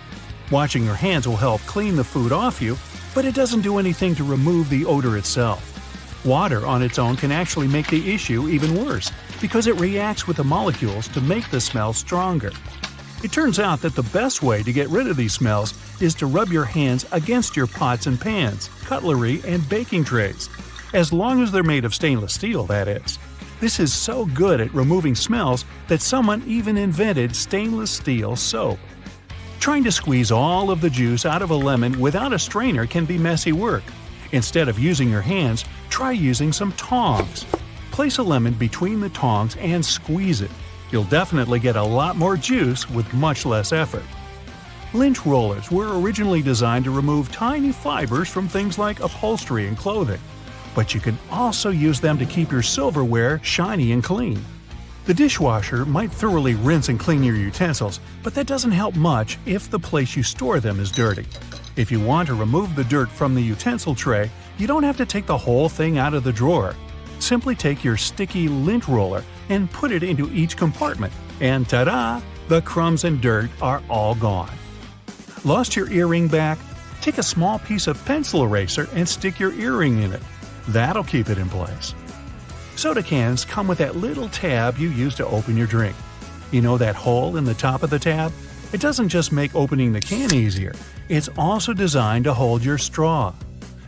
Washing your hands will help clean the food off you, but it doesn't do anything to remove the odor itself. Water on its own can actually make the issue even worse because it reacts with the molecules to make the smell stronger. It turns out that the best way to get rid of these smells is to rub your hands against your pots and pans, cutlery, and baking trays. As long as they're made of stainless steel, that is. This is so good at removing smells that someone even invented stainless steel soap. Trying to squeeze all of the juice out of a lemon without a strainer can be messy work. Instead of using your hands, try using some tongs. Place a lemon between the tongs and squeeze it. You'll definitely get a lot more juice with much less effort. Lint rollers were originally designed to remove tiny fibers from things like upholstery and clothing. But you can also use them to keep your silverware shiny and clean. The dishwasher might thoroughly rinse and clean your utensils, but that doesn't help much if the place you store them is dirty. If you want to remove the dirt from the utensil tray, you don't have to take the whole thing out of the drawer. Simply take your sticky lint roller and put it into each compartment, and ta-da! The crumbs and dirt are all gone. Lost your earring back? Take a small piece of pencil eraser and stick your earring in it. That'll keep it in place. Soda cans come with that little tab you use to open your drink. You know that hole in the top of the tab? It doesn't just make opening the can easier, it's also designed to hold your straw.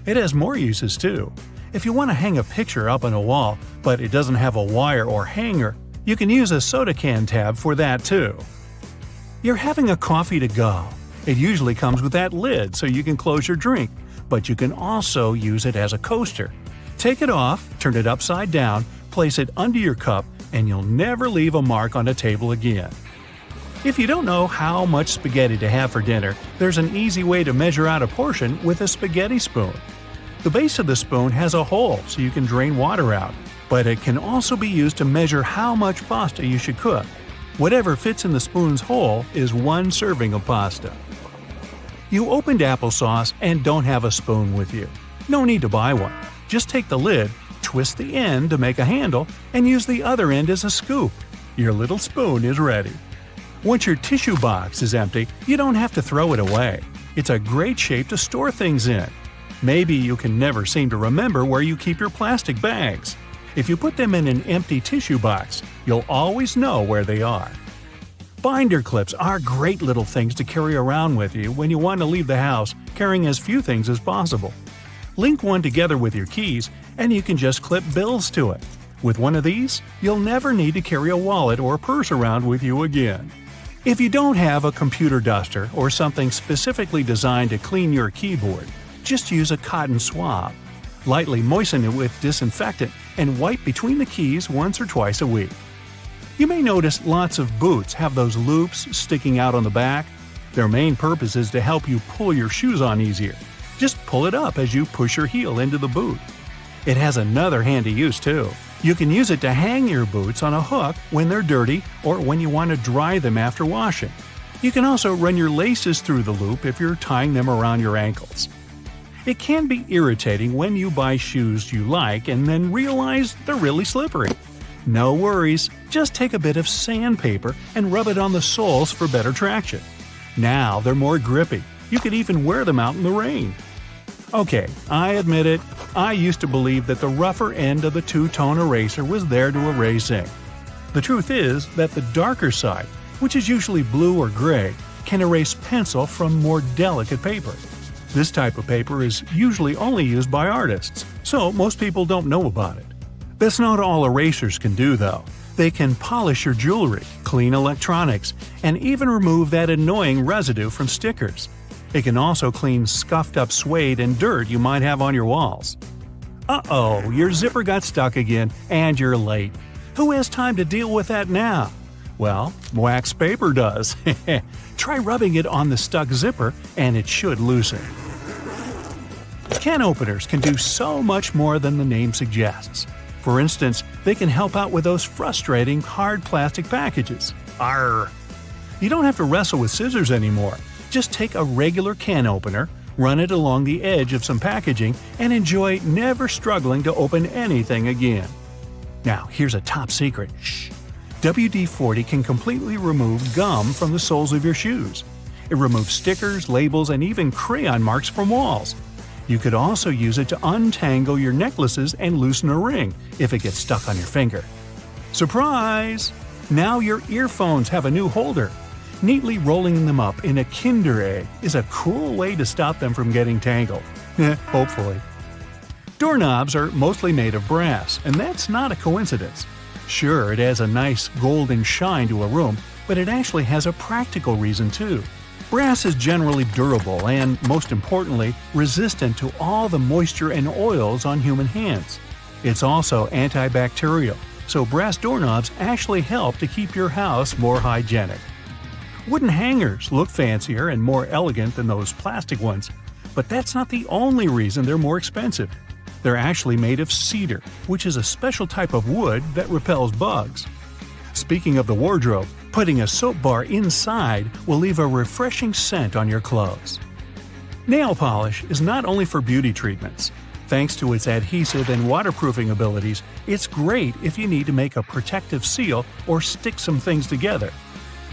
It has more uses too. If you want to hang a picture up on a wall, but it doesn't have a wire or hanger, you can use a soda can tab for that too. You're having a coffee to go. It usually comes with that lid so you can close your drink, but you can also use it as a coaster. Take it off, turn it upside down, place it under your cup, and you'll never leave a mark on a table again. If you don't know how much spaghetti to have for dinner, there's an easy way to measure out a portion with a spaghetti spoon. The base of the spoon has a hole so you can drain water out, but it can also be used to measure how much pasta you should cook. Whatever fits in the spoon's hole is 1 serving of pasta. You opened applesauce and don't have a spoon with you. No need to buy one. Just take the lid, twist the end to make a handle, and use the other end as a scoop. Your little spoon is ready. Once your tissue box is empty, you don't have to throw it away. It's a great shape to store things in. Maybe you can never seem to remember where you keep your plastic bags. If you put them in an empty tissue box, you'll always know where they are. Binder clips are great little things to carry around with you when you want to leave the house carrying as few things as possible. Link one together with your keys, and you can just clip bills to it. With one of these, you'll never need to carry a wallet or purse around with you again. If you don't have a computer duster or something specifically designed to clean your keyboard, just use a cotton swab. Lightly moisten it with disinfectant and wipe between the keys once or twice a week. You may notice lots of boots have those loops sticking out on the back. Their main purpose is to help you pull your shoes on easier. Just pull it up as you push your heel into the boot. It has another handy use too. You can use it to hang your boots on a hook when they're dirty or when you want to dry them after washing. You can also run your laces through the loop if you're tying them around your ankles. It can be irritating when you buy shoes you like and then realize they're really slippery. No worries, just take a bit of sandpaper and rub it on the soles for better traction. Now they're more grippy. You could even wear them out in the rain. Okay, I admit it, I used to believe that the rougher end of the two-tone eraser was there to erase ink. The truth is that the darker side, which is usually blue or gray, can erase pencil from more delicate paper. This type of paper is usually only used by artists, so most people don't know about it. That's not all erasers can do though. They can polish your jewelry, clean electronics, and even remove that annoying residue from stickers. It can also clean scuffed up suede and dirt you might have on your walls. Uh-oh, your zipper got stuck again, and you're late. Who has time to deal with that now? Well, wax paper does. Try rubbing it on the stuck zipper, and it should loosen. Can openers can do so much more than the name suggests. For instance, they can help out with those frustrating hard plastic packages. Arrgh! You don't have to wrestle with scissors anymore. Just take a regular can opener, run it along the edge of some packaging, and enjoy never struggling to open anything again. Now, here's a top secret. Shh! WD-40 can completely remove gum from the soles of your shoes. It removes stickers, labels, and even crayon marks from walls. You could also use it to untangle your necklaces and loosen a ring if it gets stuck on your finger. Surprise! Now your earphones have a new holder. Neatly rolling them up in a Kinder Egg is a cool way to stop them from getting tangled. Hopefully. Doorknobs are mostly made of brass, and that's not a coincidence. Sure, it has a nice golden shine to a room, but it actually has a practical reason too. Brass is generally durable and, most importantly, resistant to all the moisture and oils on human hands. It's also antibacterial, so brass doorknobs actually help to keep your house more hygienic. Wooden hangers look fancier and more elegant than those plastic ones, but that's not the only reason they're more expensive. They're actually made of cedar, which is a special type of wood that repels bugs. Speaking of the wardrobe, putting a soap bar inside will leave a refreshing scent on your clothes. Nail polish is not only for beauty treatments. Thanks to its adhesive and waterproofing abilities, it's great if you need to make a protective seal or stick some things together.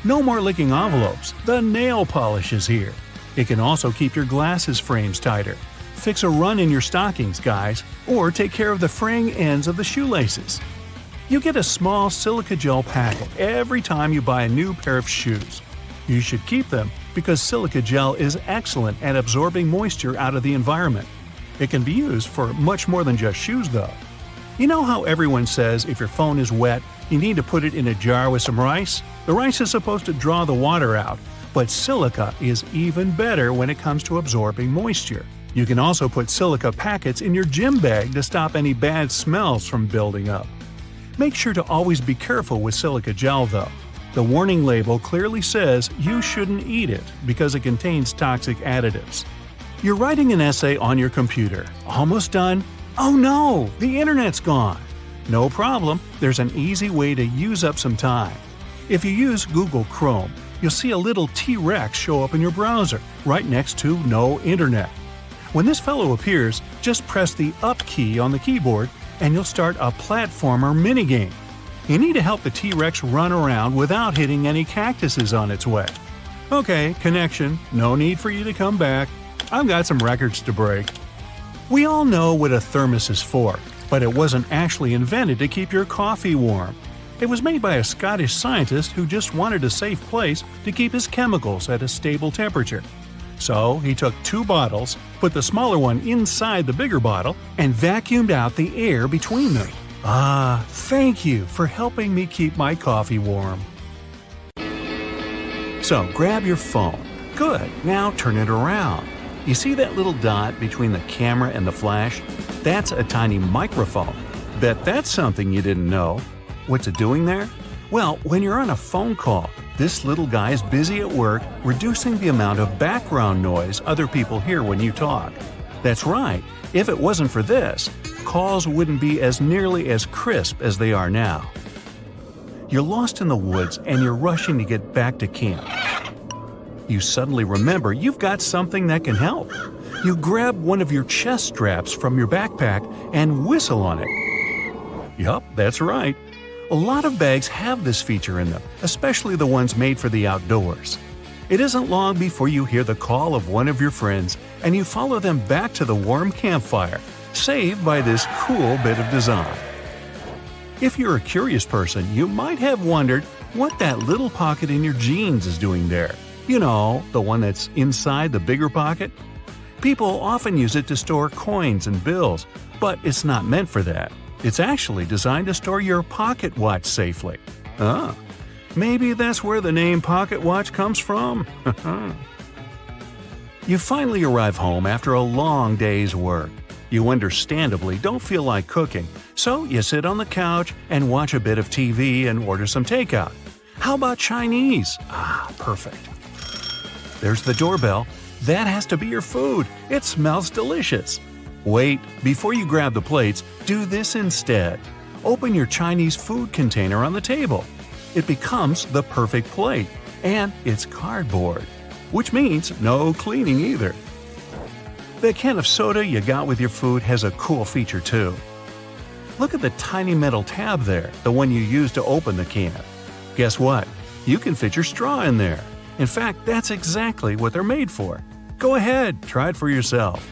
No more licking envelopes, the nail polish is here. It can also keep your glasses frames tighter. Fix a run in your stockings, guys, or take care of the fraying ends of the shoelaces. You get a small silica gel packet every time you buy a new pair of shoes. You should keep them because silica gel is excellent at absorbing moisture out of the environment. It can be used for much more than just shoes, though. You know how everyone says if your phone is wet, you need to put it in a jar with some rice? The rice is supposed to draw the water out, but silica is even better when it comes to absorbing moisture. You can also put silica packets in your gym bag to stop any bad smells from building up. Make sure to always be careful with silica gel, though. The warning label clearly says you shouldn't eat it because it contains toxic additives. You're writing an essay on your computer. Almost done? Oh no, the internet's gone. No problem, there's an easy way to use up some time. If you use Google Chrome, you'll see a little T-Rex show up in your browser, right next to No Internet. When this fellow appears, just press the Up key on the keyboard and you'll start a platformer minigame. You need to help the T-Rex run around without hitting any cactuses on its way. Okay, connection, no need for you to come back. I've got some records to break. We all know what a thermos is for, but it wasn't actually invented to keep your coffee warm. It was made by a Scottish scientist who just wanted a safe place to keep his chemicals at a stable temperature. So he took 2 bottles, put the smaller one inside the bigger bottle, and vacuumed out the air between them. Ah, thank you for helping me keep my coffee warm. So grab your phone. Good, now turn it around. You see that little dot between the camera and the flash? That's a tiny microphone. Bet that's something you didn't know. What's it doing there? Well, when you're on a phone call, this little guy is busy at work reducing the amount of background noise other people hear when you talk. That's right, if it wasn't for this, calls wouldn't be as nearly as crisp as they are now. You're lost in the woods and you're rushing to get back to camp. You suddenly remember you've got something that can help. You grab one of your chest straps from your backpack and whistle on it. Yup, that's right. A lot of bags have this feature in them, especially the ones made for the outdoors. It isn't long before you hear the call of one of your friends and you follow them back to the warm campfire, saved by this cool bit of design. If you're a curious person, you might have wondered what that little pocket in your jeans is doing there. You know, the one that's inside the bigger pocket? People often use it to store coins and bills, but it's not meant for that. It's actually designed to store your pocket watch safely. Ah, maybe that's where the name pocket watch comes from. You finally arrive home after a long day's work. You understandably don't feel like cooking, so you sit on the couch and watch a bit of TV and order some takeout. How about Chinese? Ah, perfect. There's the doorbell. That has to be your food. It smells delicious. Wait, before you grab the plates, do this instead. Open your Chinese food container on the table. It becomes the perfect plate, and it's cardboard, which means no cleaning either. The can of soda you got with your food has a cool feature too. Look at the tiny metal tab there, the one you use to open the can. Guess what? You can fit your straw in there. In fact, that's exactly what they're made for. Go ahead, try it for yourself.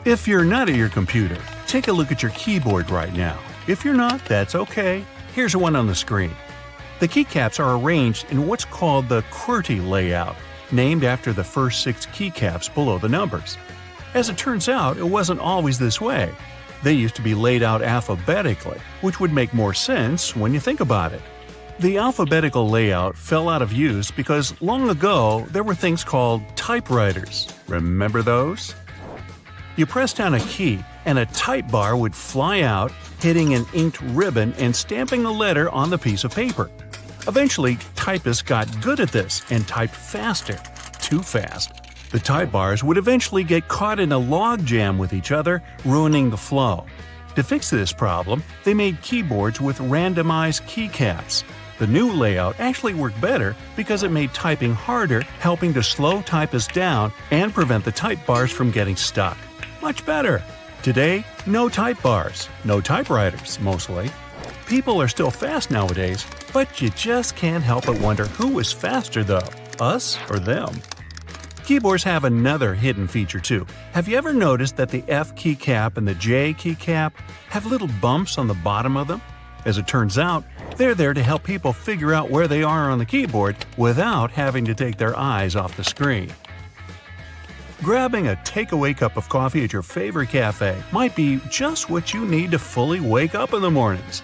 If you're not at your computer, take a look at your keyboard right now. If you're not, that's okay. Here's one on the screen. The keycaps are arranged in what's called the QWERTY layout, named after the first 6 keycaps below the numbers. As it turns out, it wasn't always this way. They used to be laid out alphabetically, which would make more sense when you think about it. The alphabetical layout fell out of use because long ago there were things called typewriters. Remember those? You press down a key and a type bar would fly out, hitting an inked ribbon and stamping a letter on the piece of paper. Eventually, typists got good at this and typed faster. Too fast. The type bars would eventually get caught in a log jam with each other, ruining the flow. To fix this problem, they made keyboards with randomized keycaps. The new layout actually worked better because it made typing harder, helping to slow typists down and prevent the type bars from getting stuck. Much better. Today, no type bars, no typewriters, mostly. People are still fast nowadays, but you just can't help but wonder who is faster though, us or them. Keyboards have another hidden feature too. Have you ever noticed that the F keycap and the J keycap have little bumps on the bottom of them? As it turns out, they're there to help people figure out where they are on the keyboard without having to take their eyes off the screen. Grabbing a takeaway cup of coffee at your favorite cafe might be just what you need to fully wake up in the mornings.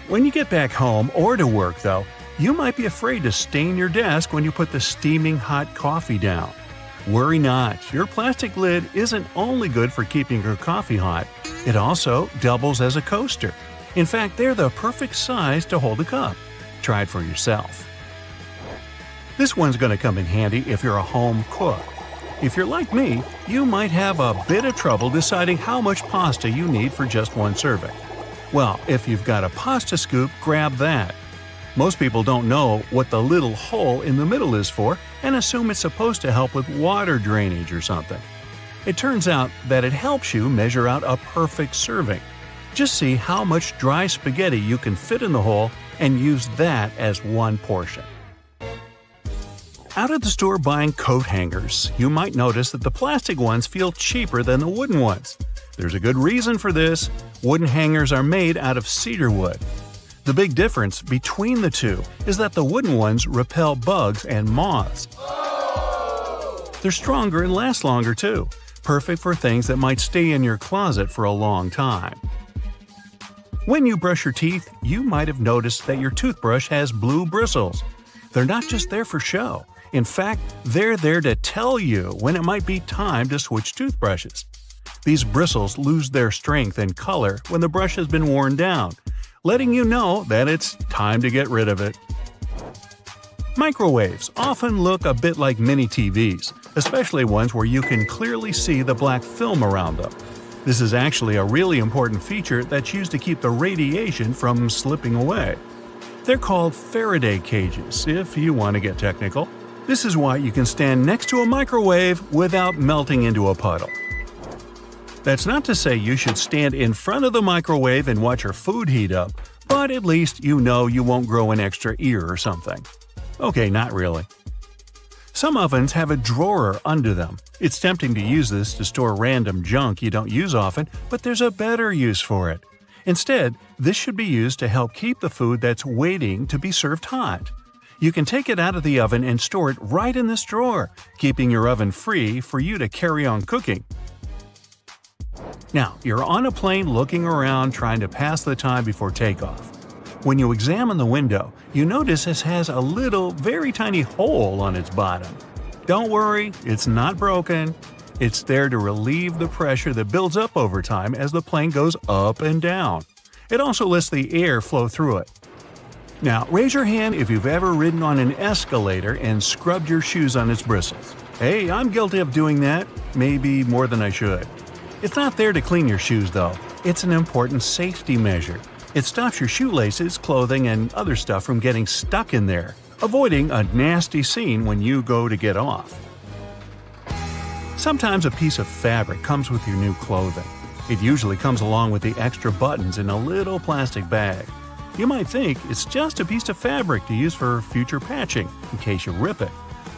When you get back home or to work, though, you might be afraid to stain your desk when you put the steaming hot coffee down. Worry not, your plastic lid isn't only good for keeping your coffee hot, it also doubles as a coaster. In fact, they're the perfect size to hold a cup. Try it for yourself. This one's going to come in handy if you're a home cook. If you're like me, you might have a bit of trouble deciding how much pasta you need for just one serving. Well, if you've got a pasta scoop, grab that. Most people don't know what the little hole in the middle is for and assume it's supposed to help with water drainage or something. It turns out that it helps you measure out a perfect serving. Just see how much dry spaghetti you can fit in the hole and use that as one portion. Out at the store buying coat hangers, you might notice that the plastic ones feel cheaper than the wooden ones. There's a good reason for this. Wooden hangers are made out of cedar wood. The big difference between the two is that the wooden ones repel bugs and moths. They're stronger and last longer too, perfect for things that might stay in your closet for a long time. When you brush your teeth, you might have noticed that your toothbrush has blue bristles. They're not just there for show. In fact, they're there to tell you when it might be time to switch toothbrushes. These bristles lose their strength and color when the brush has been worn down, letting you know that it's time to get rid of it. Microwaves often look a bit like mini TVs, especially ones where you can clearly see the black film around them. This is actually a really important feature that's used to keep the radiation from slipping away. They're called Faraday cages, if you want to get technical. This is why you can stand next to a microwave without melting into a puddle. That's not to say you should stand in front of the microwave and watch your food heat up, but at least you know you won't grow an extra ear or something. Okay, not really. Some ovens have a drawer under them. It's tempting to use this to store random junk you don't use often, but there's a better use for it. Instead, this should be used to help keep the food that's waiting to be served hot. You can take it out of the oven and store it right in this drawer, keeping your oven free for you to carry on cooking. Now, you're on a plane looking around trying to pass the time before takeoff. When you examine the window, you notice it has a little, very tiny hole on its bottom. Don't worry, it's not broken. It's there to relieve the pressure that builds up over time as the plane goes up and down. It also lets the air flow through it. Now, raise your hand if you've ever ridden on an escalator and scrubbed your shoes on its bristles. Hey, I'm guilty of doing that, maybe more than I should. It's not there to clean your shoes, though. It's an important safety measure. It stops your shoelaces, clothing, and other stuff from getting stuck in there, avoiding a nasty scene when you go to get off. Sometimes a piece of fabric comes with your new clothing. It usually comes along with the extra buttons in a little plastic bag. You might think it's just a piece of fabric to use for future patching, in case you rip it.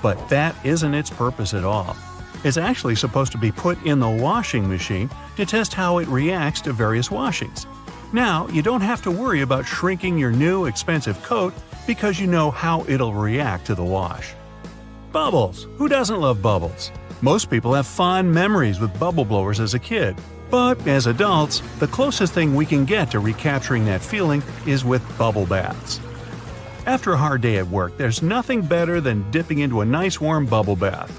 But that isn't its purpose at all. It's actually supposed to be put in the washing machine to test how it reacts to various washings. Now, you don't have to worry about shrinking your new expensive coat because you know how it'll react to the wash. Bubbles! Who doesn't love bubbles? Most people have fond memories with bubble blowers as a kid. But as adults, the closest thing we can get to recapturing that feeling is with bubble baths. After a hard day at work, there's nothing better than dipping into a nice warm bubble bath.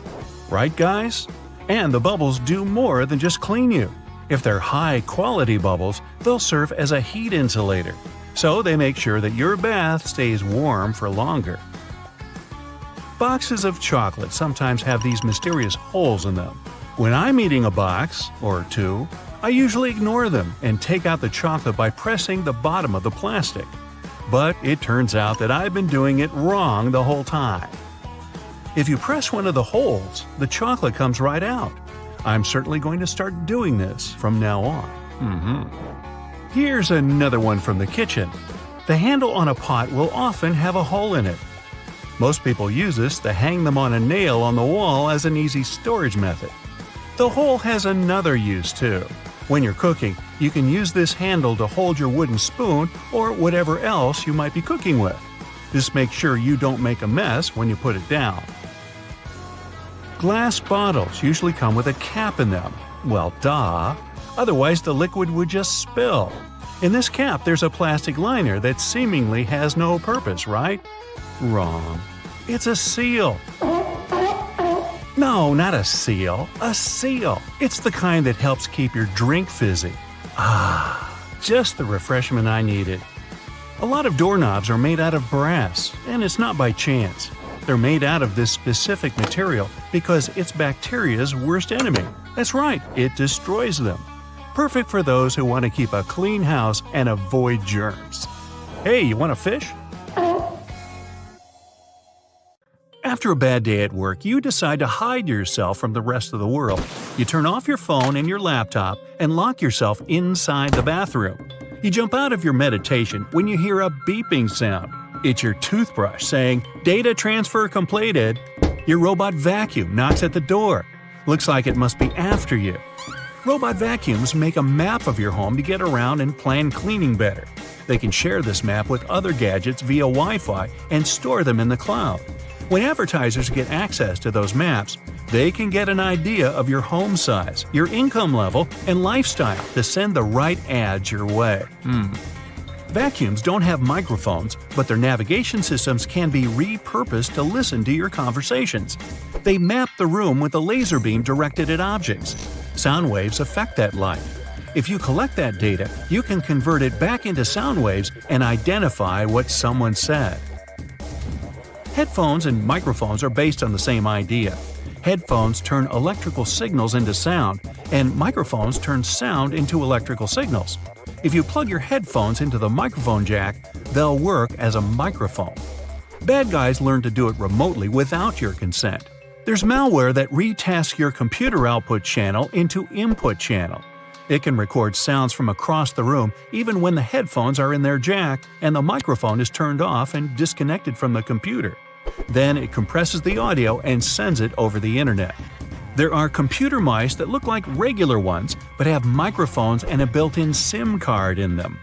Right, guys? And the bubbles do more than just clean you. If they're high-quality bubbles, they'll serve as a heat insulator, so they make sure that your bath stays warm for longer. Boxes of chocolate sometimes have these mysterious holes in them. When I'm eating a box, or two, I usually ignore them and take out the chocolate by pressing the bottom of the plastic. But it turns out that I've been doing it wrong the whole time. If you press one of the holes, the chocolate comes right out. I'm certainly going to start doing this from now on. Here's another one from the kitchen. The handle on a pot will often have a hole in it. Most people use this to hang them on a nail on the wall as an easy storage method. The hole has another use too. When you're cooking, you can use this handle to hold your wooden spoon or whatever else you might be cooking with. This makes sure you don't make a mess when you put it down. Glass bottles usually come with a cap in them. Well, duh. Otherwise, the liquid would just spill. In this cap, there's a plastic liner that seemingly has no purpose, right? Wrong. It's a seal. No, not a seal. A seal. It's the kind that helps keep your drink fizzy. Just the refreshment I needed. A lot of doorknobs are made out of brass, and it's not by chance. They're made out of this specific material because it's bacteria's worst enemy. That's right, it destroys them. Perfect for those who want to keep a clean house and avoid germs. Hey, you want a fish? After a bad day at work, you decide to hide yourself from the rest of the world. You turn off your phone and your laptop and lock yourself inside the bathroom. You jump out of your meditation when you hear a beeping sound. It's your toothbrush saying, "Data transfer completed." Your robot vacuum knocks at the door. Looks like it must be after you. Robot vacuums make a map of your home to get around and plan cleaning better. They can share this map with other gadgets via Wi-Fi and store them in the cloud. When advertisers get access to those maps, they can get an idea of your home size, your income level, and lifestyle to send the right ads your way. Vacuums don't have microphones, but their navigation systems can be repurposed to listen to your conversations. They map the room with a laser beam directed at objects. Sound waves affect that light. If you collect that data, you can convert it back into sound waves and identify what someone said. Headphones and microphones are based on the same idea. Headphones turn electrical signals into sound, and microphones turn sound into electrical signals. If you plug your headphones into the microphone jack, they'll work as a microphone. Bad guys learn to do it remotely without your consent. There's malware that retasks your computer output channel into input channel. It can record sounds from across the room even when the headphones are in their jack and the microphone is turned off and disconnected from the computer. Then it compresses the audio and sends it over the internet. There are computer mice that look like regular ones but have microphones and a built-in SIM card in them.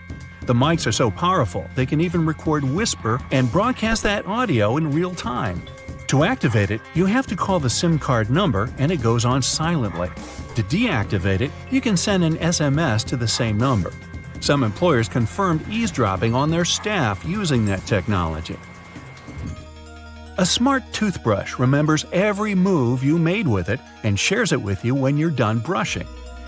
The mics are so powerful they can even record whisper and broadcast that audio in real time. To activate it, you have to call the SIM card number and it goes on silently. To deactivate it, you can send an SMS to the same number. Some employers confirmed eavesdropping on their staff using that technology. A smart toothbrush remembers every move you made with it and shares it with you when you're done brushing.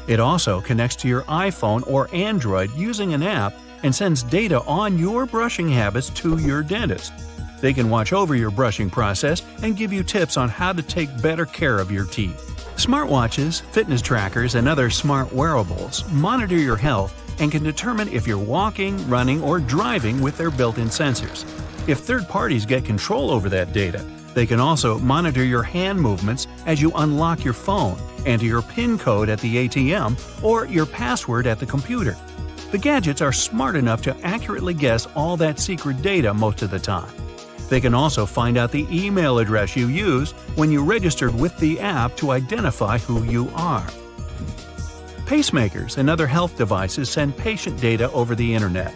It also connects to your iPhone or Android using an app and sends data on your brushing habits to your dentist. They can watch over your brushing process and give you tips on how to take better care of your teeth. Smartwatches, fitness trackers, and other smart wearables monitor your health and can determine if you're walking, running, or driving with their built-in sensors. If third parties get control over that data, they can also monitor your hand movements as you unlock your phone, enter your PIN code at the ATM, or your password at the computer. The gadgets are smart enough to accurately guess all that secret data most of the time. They can also find out the email address you used when you registered with the app to identify who you are. Pacemakers and other health devices send patient data over the internet.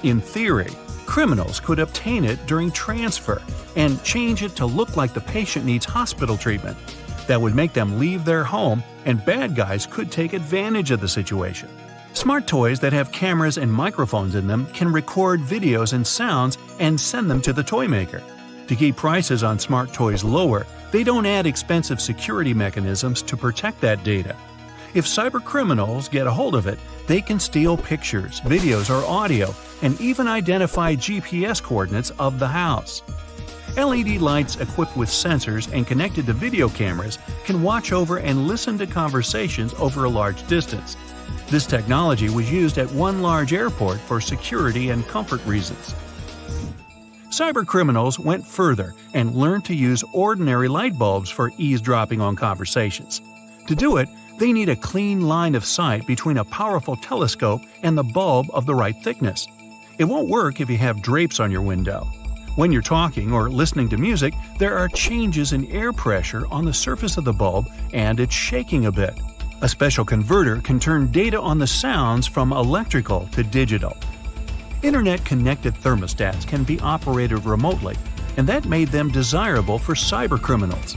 In theory, criminals could obtain it during transfer and change it to look like the patient needs hospital treatment. That would make them leave their home, and bad guys could take advantage of the situation. Smart toys that have cameras and microphones in them can record videos and sounds and send them to the toy maker. To keep prices on smart toys lower, they don't add expensive security mechanisms to protect that data. If cybercriminals get a hold of it, they can steal pictures, videos, or audio, and even identify GPS coordinates of the house. LED lights equipped with sensors and connected to video cameras can watch over and listen to conversations over a large distance. This technology was used at one large airport for security and comfort reasons. Cybercriminals went further and learned to use ordinary light bulbs for eavesdropping on conversations. To do it, they need a clean line of sight between a powerful telescope and the bulb of the right thickness. It won't work if you have drapes on your window. When you're talking or listening to music, there are changes in air pressure on the surface of the bulb and it's shaking a bit. A special converter can turn data on the sounds from electrical to digital. Internet-connected thermostats can be operated remotely, and that made them desirable for cybercriminals.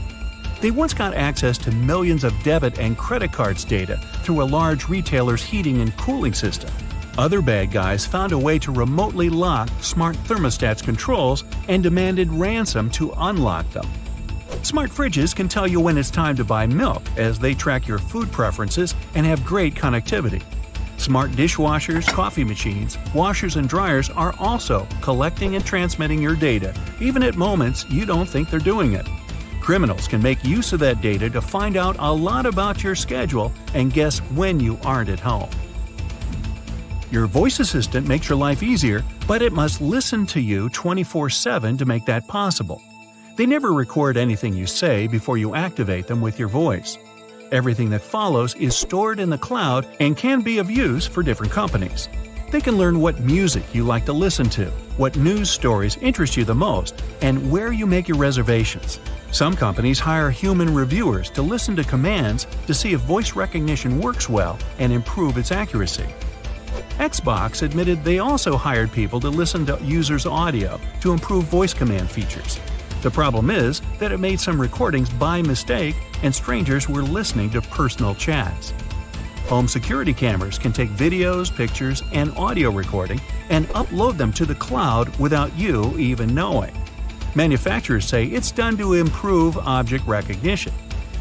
They once got access to millions of debit and credit cards data through a large retailer's heating and cooling system. Other bad guys found a way to remotely lock smart thermostats' controls and demanded ransom to unlock them. Smart fridges can tell you when it's time to buy milk, as they track your food preferences and have great connectivity. Smart dishwashers, coffee machines, washers and dryers are also collecting and transmitting your data, even at moments you don't think they're doing it. Criminals can make use of that data to find out a lot about your schedule and guess when you aren't at home. Your voice assistant makes your life easier, but it must listen to you 24/7 to make that possible. They never record anything you say before you activate them with your voice. Everything that follows is stored in the cloud and can be of use for different companies. They can learn what music you like to listen to, what news stories interest you the most, and where you make your reservations. Some companies hire human reviewers to listen to commands to see if voice recognition works well and improve its accuracy. Xbox admitted they also hired people to listen to users' audio to improve voice command features. The problem is that it made some recordings by mistake and strangers were listening to personal chats. Home security cameras can take videos, pictures, and audio recording and upload them to the cloud without you even knowing. Manufacturers say it's done to improve object recognition.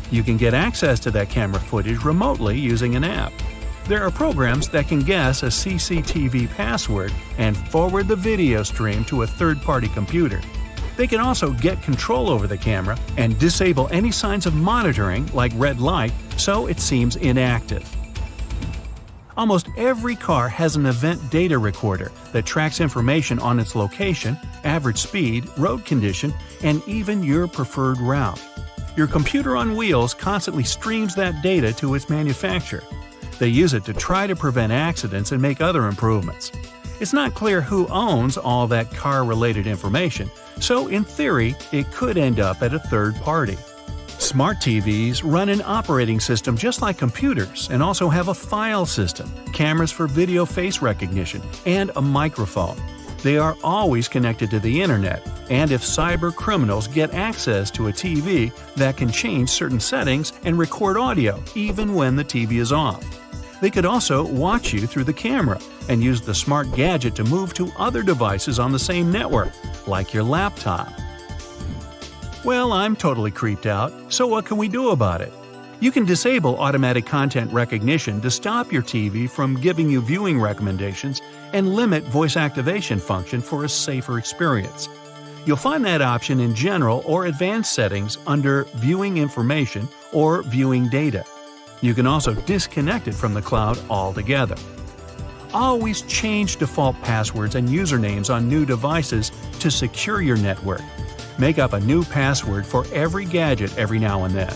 You can get access to that camera footage remotely using an app. There are programs that can guess a CCTV password and forward the video stream to a third-party computer. They can also get control over the camera and disable any signs of monitoring, like red light, so it seems inactive. Almost every car has an event data recorder that tracks information on its location, average speed, road condition, and even your preferred route. Your computer on wheels constantly streams that data to its manufacturer. They use it to try to prevent accidents and make other improvements. It's not clear who owns all that car-related information, so in theory, it could end up at a third party. Smart TVs run an operating system just like computers and also have a file system, cameras for video face recognition, and a microphone. They are always connected to the internet, and if cyber criminals get access to a TV, that can change certain settings and record audio even when the TV is off. They could also watch you through the camera and use the smart gadget to move to other devices on the same network, like your laptop. Well, I'm totally creeped out, so what can we do about it? You can disable automatic content recognition to stop your TV from giving you viewing recommendations and limit voice activation function for a safer experience. You'll find that option in General or Advanced settings under Viewing Information or Viewing Data. You can also disconnect it from the cloud altogether. Always change default passwords and usernames on new devices to secure your network. Make up a new password for every gadget every now and then.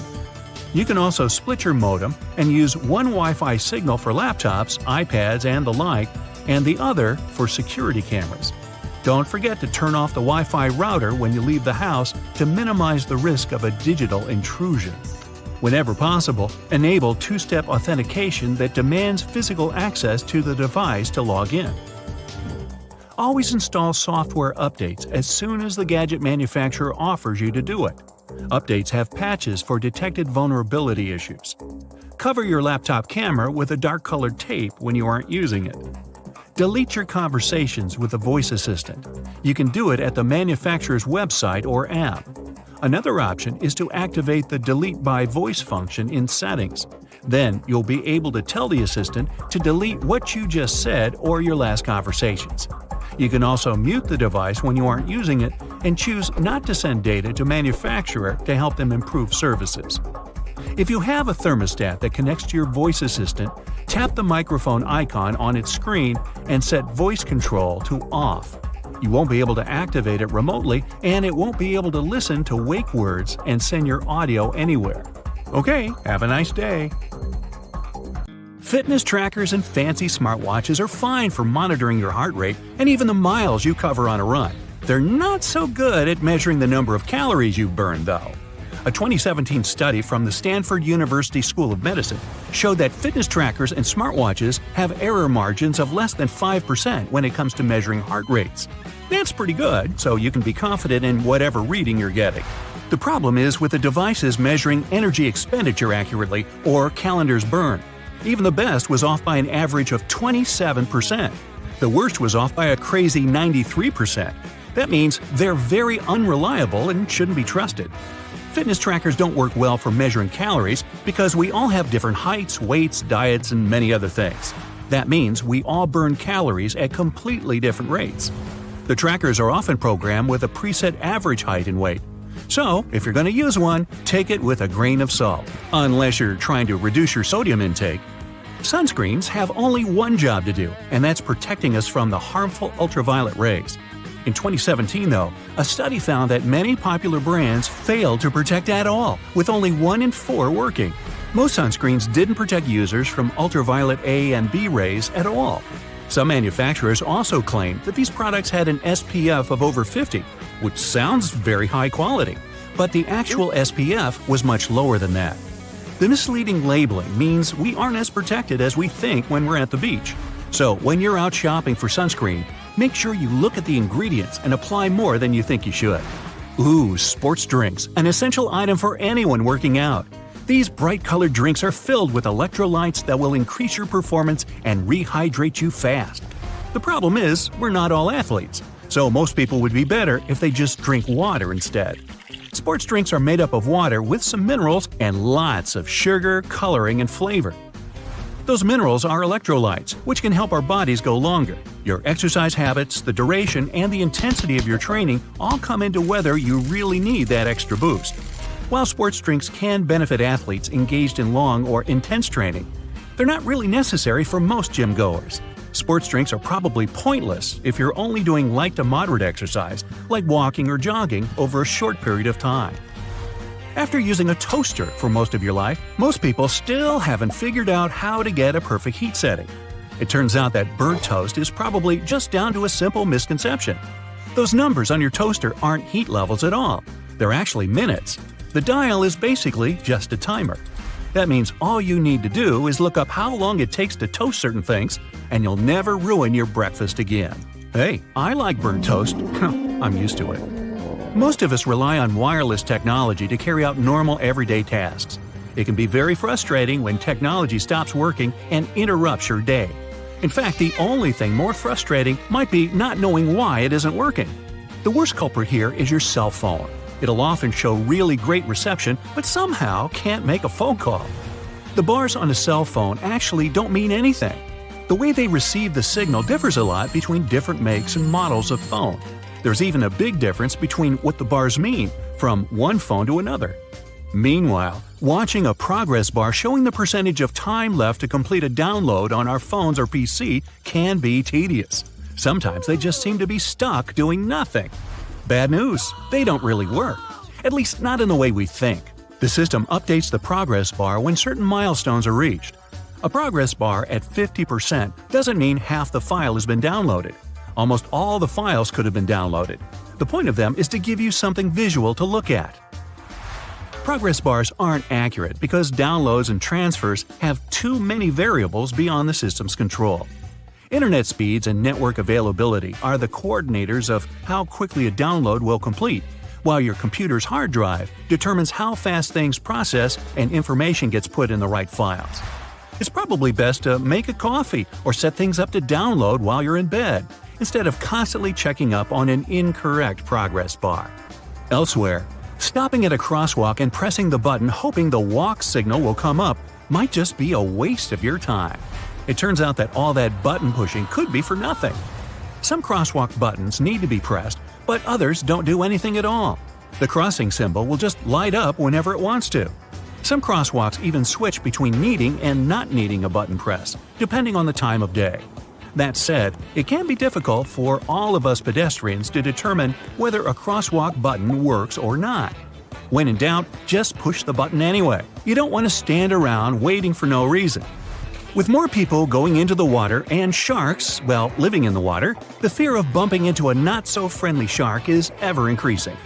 You can also split your modem and use one Wi-Fi signal for laptops, iPads, and the like, and the other for security cameras. Don't forget to turn off the Wi-Fi router when you leave the house to minimize the risk of a digital intrusion. Whenever possible, enable two-step authentication that demands physical access to the device to log in. Always install software updates as soon as the gadget manufacturer offers you to do it. Updates have patches for detected vulnerability issues. Cover your laptop camera with a dark-colored tape when you aren't using it. Delete your conversations with a voice assistant. You can do it at the manufacturer's website or app. Another option is to activate the Delete by Voice function in Settings. Then you'll be able to tell the assistant to delete what you just said or your last conversations. You can also mute the device when you aren't using it and choose not to send data to manufacturer to help them improve services. If you have a thermostat that connects to your voice assistant, tap the microphone icon on its screen and set voice control to off. You won't be able to activate it remotely, and it won't be able to listen to wake words and send your audio anywhere. Okay, have a nice day. Fitness trackers and fancy smartwatches are fine for monitoring your heart rate and even the miles you cover on a run. They're not so good at measuring the number of calories you've burned, though. A 2017 study from the Stanford University School of Medicine showed that fitness trackers and smartwatches have error margins of less than 5% when it comes to measuring heart rates. That's pretty good, so you can be confident in whatever reading you're getting. The problem is with the devices measuring energy expenditure accurately or calendars burned. Even the best was off by an average of 27%. The worst was off by a crazy 93%. That means they're very unreliable and shouldn't be trusted. Fitness trackers don't work well for measuring calories because we all have different heights, weights, diets, and many other things. That means we all burn calories at completely different rates. The trackers are often programmed with a preset average height and weight. So, if you're going to use one, take it with a grain of salt, unless you're trying to reduce your sodium intake. Sunscreens have only one job to do, and that's protecting us from the harmful ultraviolet rays. In 2017, though, a study found that many popular brands failed to protect at all, with only 1 in 4 working. Most sunscreens didn't protect users from ultraviolet A and B rays at all. Some manufacturers also claimed that these products had an SPF of over 50, which sounds very high quality, but the actual SPF was much lower than that. The misleading labeling means we aren't as protected as we think when we're at the beach. So when you're out shopping for sunscreen, make sure you look at the ingredients and apply more than you think you should. Ooh, sports drinks, an essential item for anyone working out. These bright-colored drinks are filled with electrolytes that will increase your performance and rehydrate you fast. The problem is, we're not all athletes, so most people would be better if they just drink water instead. Sports drinks are made up of water with some minerals and lots of sugar, coloring, and flavor. Those minerals are electrolytes, which can help our bodies go longer. Your exercise habits, the duration, and the intensity of your training all come into whether you really need that extra boost. While sports drinks can benefit athletes engaged in long or intense training, they're not really necessary for most gym goers. Sports drinks are probably pointless if you're only doing light to moderate exercise, like walking or jogging, over a short period of time. After using a toaster for most of your life, most people still haven't figured out how to get a perfect heat setting. It turns out that burnt toast is probably just down to a simple misconception. Those numbers on your toaster aren't heat levels at all. They're actually minutes. The dial is basically just a timer. That means all you need to do is look up how long it takes to toast certain things, and you'll never ruin your breakfast again. Hey, I like burnt toast. I'm used to it. Most of us rely on wireless technology to carry out normal everyday tasks. It can be very frustrating when technology stops working and interrupts your day. In fact, the only thing more frustrating might be not knowing why it isn't working. The worst culprit here is your cell phone. It'll often show really great reception, but somehow can't make a phone call. The bars on a cell phone actually don't mean anything. The way they receive the signal differs a lot between different makes and models of phone. There's even a big difference between what the bars mean from one phone to another. Meanwhile, watching a progress bar showing the percentage of time left to complete a download on our phones or PC can be tedious. Sometimes they just seem to be stuck doing nothing. Bad news, they don't really work. At least not in the way we think. The system updates the progress bar when certain milestones are reached. A progress bar at 50% doesn't mean half the file has been downloaded. Almost all the files could have been downloaded. The point of them is to give you something visual to look at. Progress bars aren't accurate because downloads and transfers have too many variables beyond the system's control. Internet speeds and network availability are the coordinators of how quickly a download will complete, while your computer's hard drive determines how fast things process and information gets put in the right files. It's probably best to make a coffee or set things up to download while you're in bed, instead of constantly checking up on an incorrect progress bar. Elsewhere, stopping at a crosswalk and pressing the button hoping the walk signal will come up might just be a waste of your time. It turns out that all that button pushing could be for nothing. Some crosswalk buttons need to be pressed, but others don't do anything at all. The crossing symbol will just light up whenever it wants to. Some crosswalks even switch between needing and not needing a button press, depending on the time of day. That said, it can be difficult for all of us pedestrians to determine whether a crosswalk button works or not. When in doubt, just push the button anyway. You don't want to stand around waiting for no reason. With more people going into the water and sharks, living in the water, the fear of bumping into a not-so-friendly shark is ever increasing.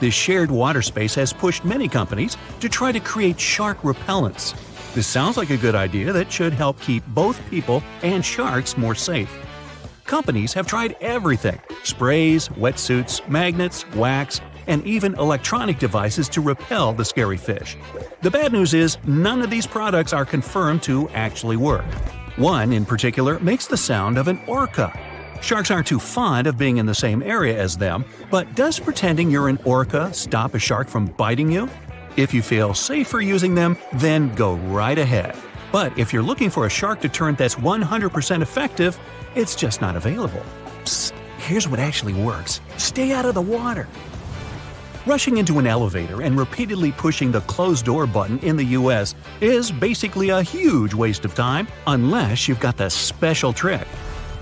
This shared water space has pushed many companies to try to create shark repellents. This sounds like a good idea that should help keep both people and sharks more safe. Companies have tried everything: sprays, wetsuits, magnets, wax, and even electronic devices to repel the scary fish. The bad news is none of these products are confirmed to actually work. One in particular makes the sound of an orca. Sharks aren't too fond of being in the same area as them, but does pretending you're an orca stop a shark from biting you? If you feel safer using them, then go right ahead. But if you're looking for a shark deterrent that's 100% effective, it's just not available. Psst, here's what actually works. Stay out of the water. Rushing into an elevator and repeatedly pushing the closed door button in the US is basically a huge waste of time unless you've got the special trick.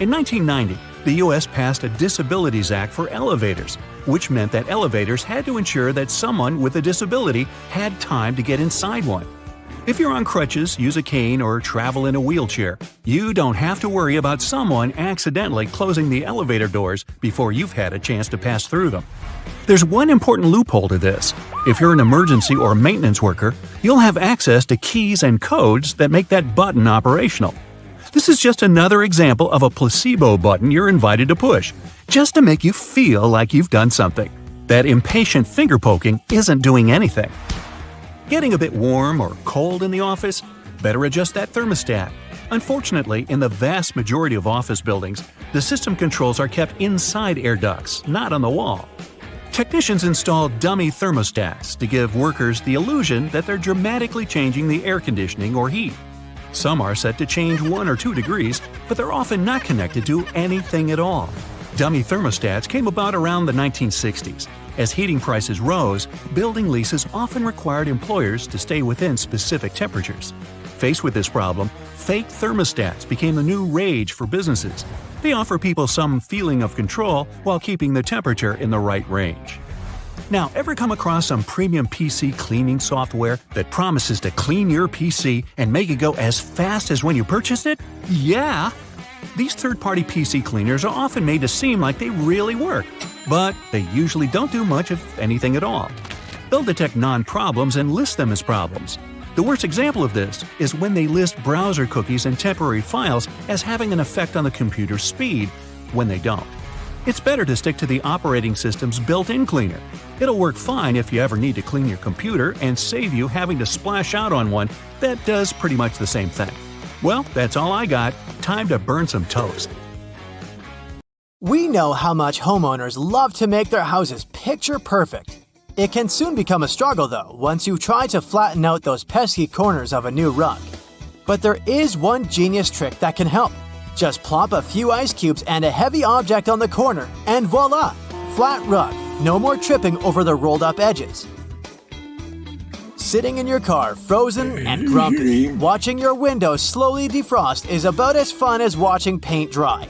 In 1990, the US passed a Disabilities Act for elevators, which meant that elevators had to ensure that someone with a disability had time to get inside one. If you're on crutches, use a cane, or travel in a wheelchair, you don't have to worry about someone accidentally closing the elevator doors before you've had a chance to pass through them. There's one important loophole to this. If you're an emergency or maintenance worker, you'll have access to keys and codes that make that button operational. This is just another example of a placebo button you're invited to push, just to make you feel like you've done something. That impatient finger poking isn't doing anything. Getting a bit warm or cold in the office? Better adjust that thermostat. Unfortunately, in the vast majority of office buildings, the system controls are kept inside air ducts, not on the wall. Technicians install dummy thermostats to give workers the illusion that they're dramatically changing the air conditioning or heat. Some are set to change 1 or 2 degrees, but they're often not connected to anything at all. Dummy thermostats came about around the 1960s. As heating prices rose, building leases often required employers to stay within specific temperatures. Faced with this problem, fake thermostats became the new rage for businesses. They offer people some feeling of control while keeping the temperature in the right range. Now, ever come across some premium PC cleaning software that promises to clean your PC and make it go as fast as when you purchased it? Yeah! These third-party PC cleaners are often made to seem like they really work, but they usually don't do much of anything at all. They'll detect non-problems and list them as problems. The worst example of this is when they list browser cookies and temporary files as having an effect on the computer's speed, when they don't. It's better to stick to the operating system's built-in cleaner. It'll work fine if you ever need to clean your computer and save you having to splash out on one that does pretty much the same thing. Well, that's all I got. Time to burn some toast. We know how much homeowners love to make their houses picture perfect. It can soon become a struggle, though, once you try to flatten out those pesky corners of a new rug. But there is one genius trick that can help. Just plop a few ice cubes and a heavy object on the corner, and voila! Flat rug. No more tripping over the rolled-up edges. Sitting in your car, frozen and grumpy, watching your windows slowly defrost is about as fun as watching paint dry.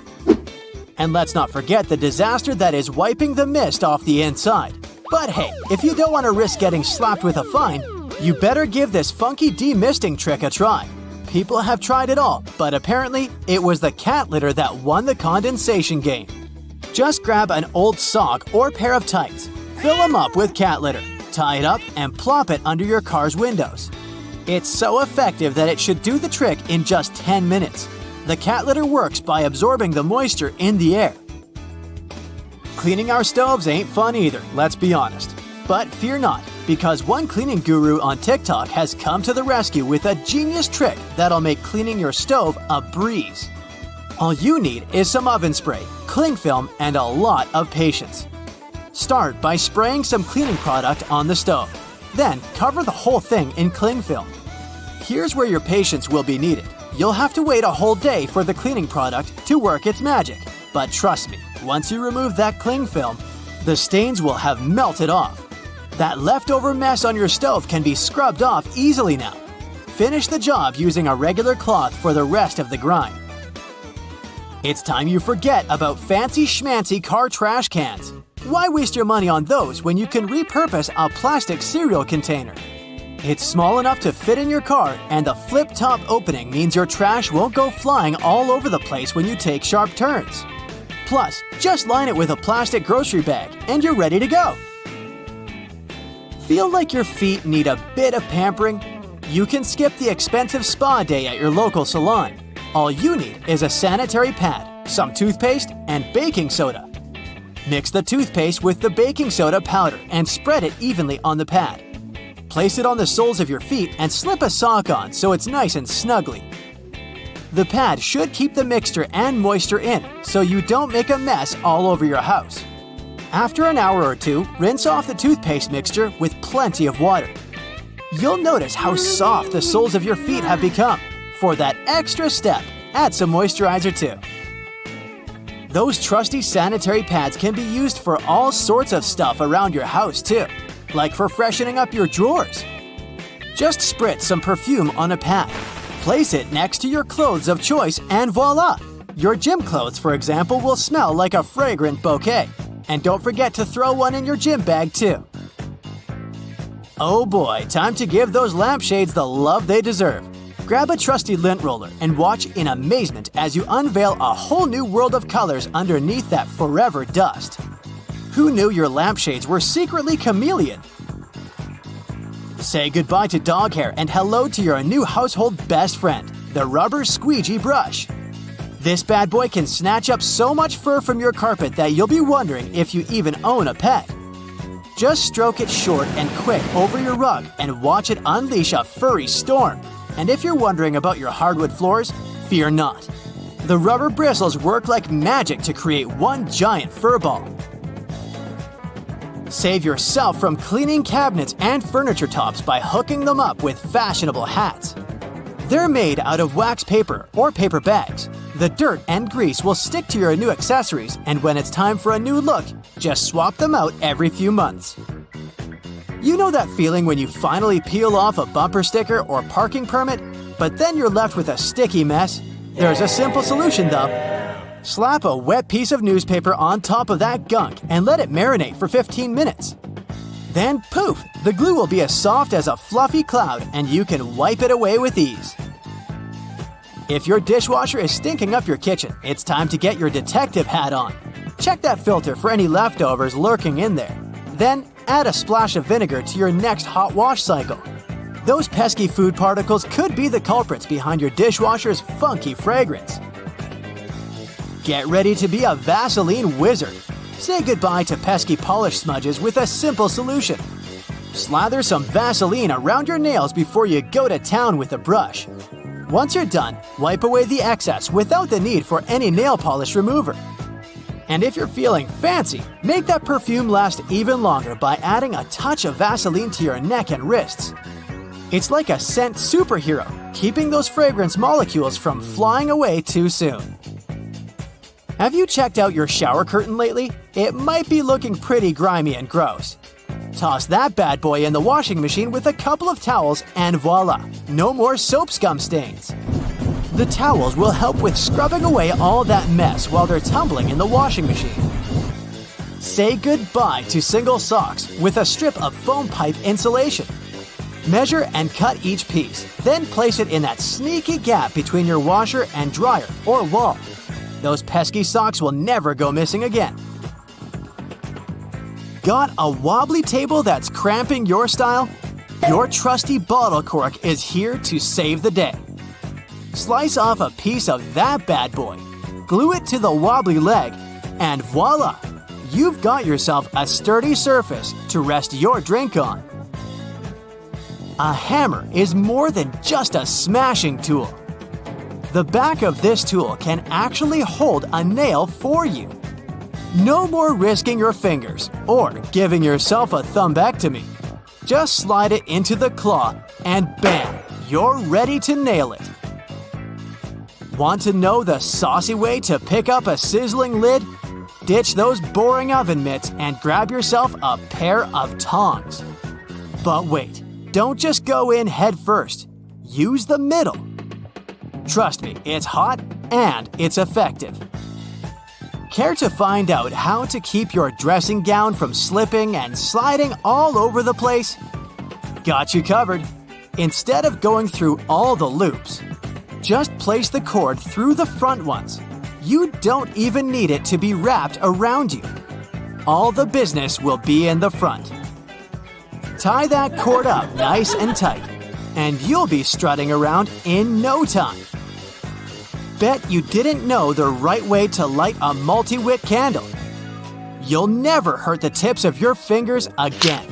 And let's not forget the disaster that is wiping the mist off the inside. But hey, if you don't want to risk getting slapped with a fine, you better give this funky demisting trick a try. People have tried it all, but apparently it was the cat litter that won the condensation game. Just grab an old sock or pair of tights, fill them up with cat litter, tie it up, and plop it under your car's windows. It's so effective that it should do the trick in just 10 minutes. The cat litter works by absorbing the moisture in the air. Cleaning our stoves ain't fun either, let's be honest. But fear not, because one cleaning guru on TikTok has come to the rescue with a genius trick that'll make cleaning your stove a breeze. All you need is some oven spray, cling film, and a lot of patience. Start by spraying some cleaning product on the stove. Then cover the whole thing in cling film. Here's where your patience will be needed. You'll have to wait a whole day for the cleaning product to work its magic. But trust me, once you remove that cling film, the stains will have melted off. That leftover mess on your stove can be scrubbed off easily now. Finish the job using a regular cloth for the rest of the grind. It's time you forget about fancy schmancy car trash cans. Why waste your money on those when you can repurpose a plastic cereal container? It's small enough to fit in your car, and the flip-top opening means your trash won't go flying all over the place when you take sharp turns. Plus, just line it with a plastic grocery bag, and you're ready to go. Feel like your feet need a bit of pampering? You can skip the expensive spa day at your local salon. All you need is a sanitary pad, some toothpaste, and baking soda. Mix the toothpaste with the baking soda powder and spread it evenly on the pad. Place it on the soles of your feet and slip a sock on so it's nice and snuggly. The pad should keep the mixture and moisture in so you don't make a mess all over your house. After an hour or two, rinse off the toothpaste mixture with plenty of water. You'll notice how soft the soles of your feet have become. For that extra step, add some moisturizer too. Those trusty sanitary pads can be used for all sorts of stuff around your house too, like for freshening up your drawers. Just spritz some perfume on a pad. Place it next to your clothes of choice and voila! Your gym clothes, for example, will smell like a fragrant bouquet. And don't forget to throw one in your gym bag too. Oh boy, time to give those lampshades the love they deserve. Grab a trusty lint roller and watch in amazement as you unveil a whole new world of colors underneath that forever dust. Who knew your lampshades were secretly chameleon? Say goodbye to dog hair and hello to your new household best friend, the rubber squeegee brush. This bad boy can snatch up so much fur from your carpet that you'll be wondering if you even own a pet. Just stroke it short and quick over your rug and watch it unleash a furry storm. And if you're wondering about your hardwood floors, fear not. The rubber bristles work like magic to create one giant fur ball. Save yourself from cleaning cabinets and furniture tops by hooking them up with fashionable hats. They're made out of wax paper or paper bags. The dirt and grease will stick to your new accessories, and when it's time for a new look, just swap them out every few months. You know that feeling when you finally peel off a bumper sticker or parking permit, but then you're left with a sticky mess? There's a simple solution though. Slap a wet piece of newspaper on top of that gunk and let it marinate for 15 minutes. Then poof, the glue will be as soft as a fluffy cloud and you can wipe it away with ease. If your dishwasher is stinking up your kitchen, it's time to get your detective hat on. Check that filter for any leftovers lurking in there. Then add a splash of vinegar to your next hot wash cycle. Those pesky food particles could be the culprits behind your dishwasher's funky fragrance. Get ready to be a Vaseline wizard. Say goodbye to pesky polish smudges with a simple solution. Slather some Vaseline around your nails before you go to town with a brush. Once you're done, wipe away the excess without the need for any nail polish remover. And if you're feeling fancy, make that perfume last even longer by adding a touch of Vaseline to your neck and wrists. It's like a scent superhero, keeping those fragrance molecules from flying away too soon. Have you checked out your shower curtain lately? It might be looking pretty grimy and gross. Toss that bad boy in the washing machine with a couple of towels and voila, no more soap scum stains. The towels will help with scrubbing away all that mess while they're tumbling in the washing machine. Say goodbye to single socks with a strip of foam pipe insulation. Measure and cut each piece, then place it in that sneaky gap between your washer and dryer or wall. Those pesky socks will never go missing again. Got a wobbly table that's cramping your style? Your trusty bottle cork is here to save the day. Slice off a piece of that bad boy, glue it to the wobbly leg, and voila! You've got yourself a sturdy surface to rest your drink on. A hammer is more than just a smashing tool. The back of this tool can actually hold a nail for you. No more risking your fingers or giving yourself a thumbectomy. Just slide it into the claw and bam, you're ready to nail it. Want to know the saucy way to pick up a sizzling lid? Ditch those boring oven mitts and grab yourself a pair of tongs. But wait, don't just go in head first. Use the middle. Trust me, it's hot and it's effective. Care to find out how to keep your dressing gown from slipping and sliding all over the place? Got you covered. Instead of going through all the loops, just place the cord through the front ones. You don't even need it to be wrapped around you. All the business will be in the front. Tie that cord up nice and tight, and you'll be strutting around in no time. Bet you didn't know the right way to light a multi-wick candle. You'll never hurt the tips of your fingers again.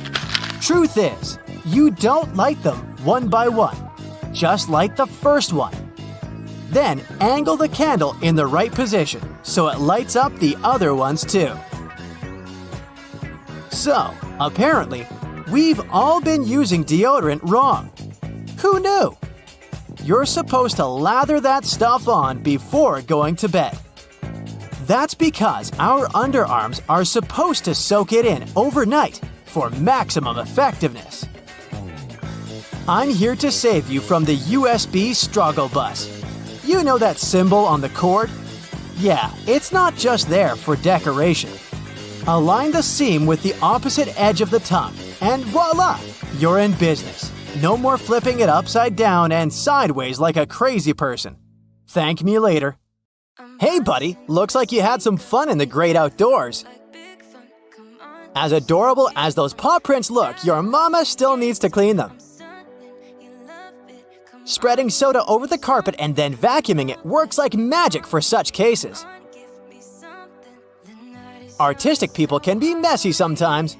Truth is, you don't light them one by one. Just light the first one. Then angle the candle in the right position so it lights up the other ones too. So, apparently, we've all been using deodorant wrong. Who knew? You're supposed to lather that stuff on before going to bed. That's because our underarms are supposed to soak it in overnight for maximum effectiveness. I'm here to save you from the USB struggle bus. You know that symbol on the cord? Yeah, it's not just there for decoration. Align the seam with the opposite edge of the tongue, and voila! You're in business. No more flipping it upside down and sideways like a crazy person. Thank me later. Hey buddy, looks like you had some fun in the great outdoors. As adorable as those paw prints look, your mama still needs to clean them. Spreading soda over the carpet and then vacuuming it works like magic for such cases. Artistic people can be messy sometimes.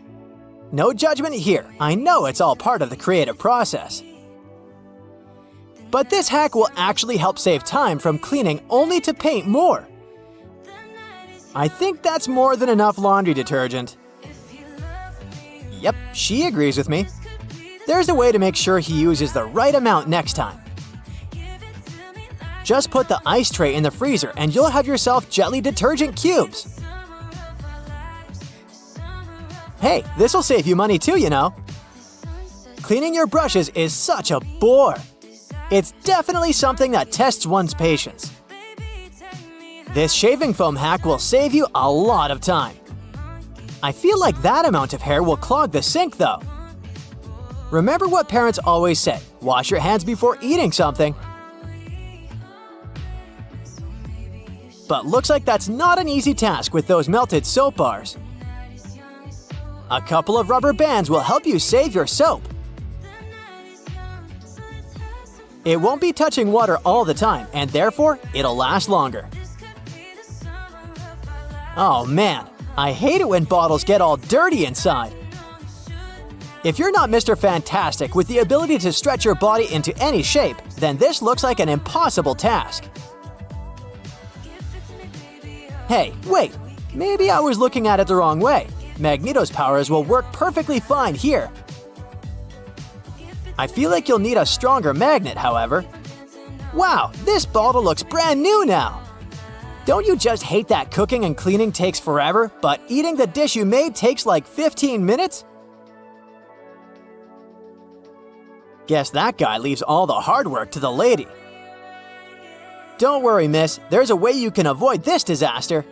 No judgment here, I know it's all part of the creative process. But this hack will actually help save time from cleaning only to paint more. I think that's more than enough laundry detergent. Yep, she agrees with me. There's a way to make sure he uses the right amount next time. Just put the ice tray in the freezer and you'll have yourself jelly detergent cubes. Hey, this'll save you money too, you know. Cleaning your brushes is such a bore. It's definitely something that tests one's patience. This shaving foam hack will save you a lot of time. I feel like that amount of hair will clog the sink though. Remember what parents always say, wash your hands before eating something. But looks like that's not an easy task with those melted soap bars. A couple of rubber bands will help you save your soap. It won't be touching water all the time, and therefore, it'll last longer. Oh man, I hate it when bottles get all dirty inside. If you're not Mr. Fantastic with the ability to stretch your body into any shape, then this looks like an impossible task. Hey, wait, maybe I was looking at it the wrong way. Magneto's powers will work perfectly fine here. I feel like you'll need a stronger magnet, however. Wow, this bottle looks brand new now! Don't you just hate that cooking and cleaning takes forever, but eating the dish you made takes like 15 minutes? Guess that guy leaves all the hard work to the lady. Don't worry, miss, there's a way you can avoid this disaster.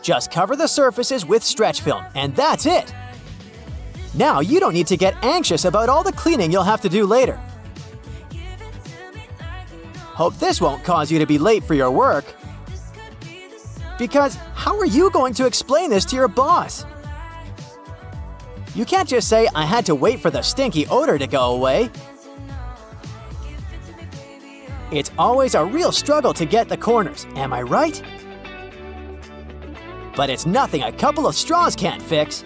Just cover the surfaces with stretch film, and that's it! Now you don't need to get anxious about all the cleaning you'll have to do later. Hope this won't cause you to be late for your work. Because how are you going to explain this to your boss? You can't just say, I had to wait for the stinky odor to go away. It's always a real struggle to get the corners, am I right? But it's nothing a couple of straws can't fix.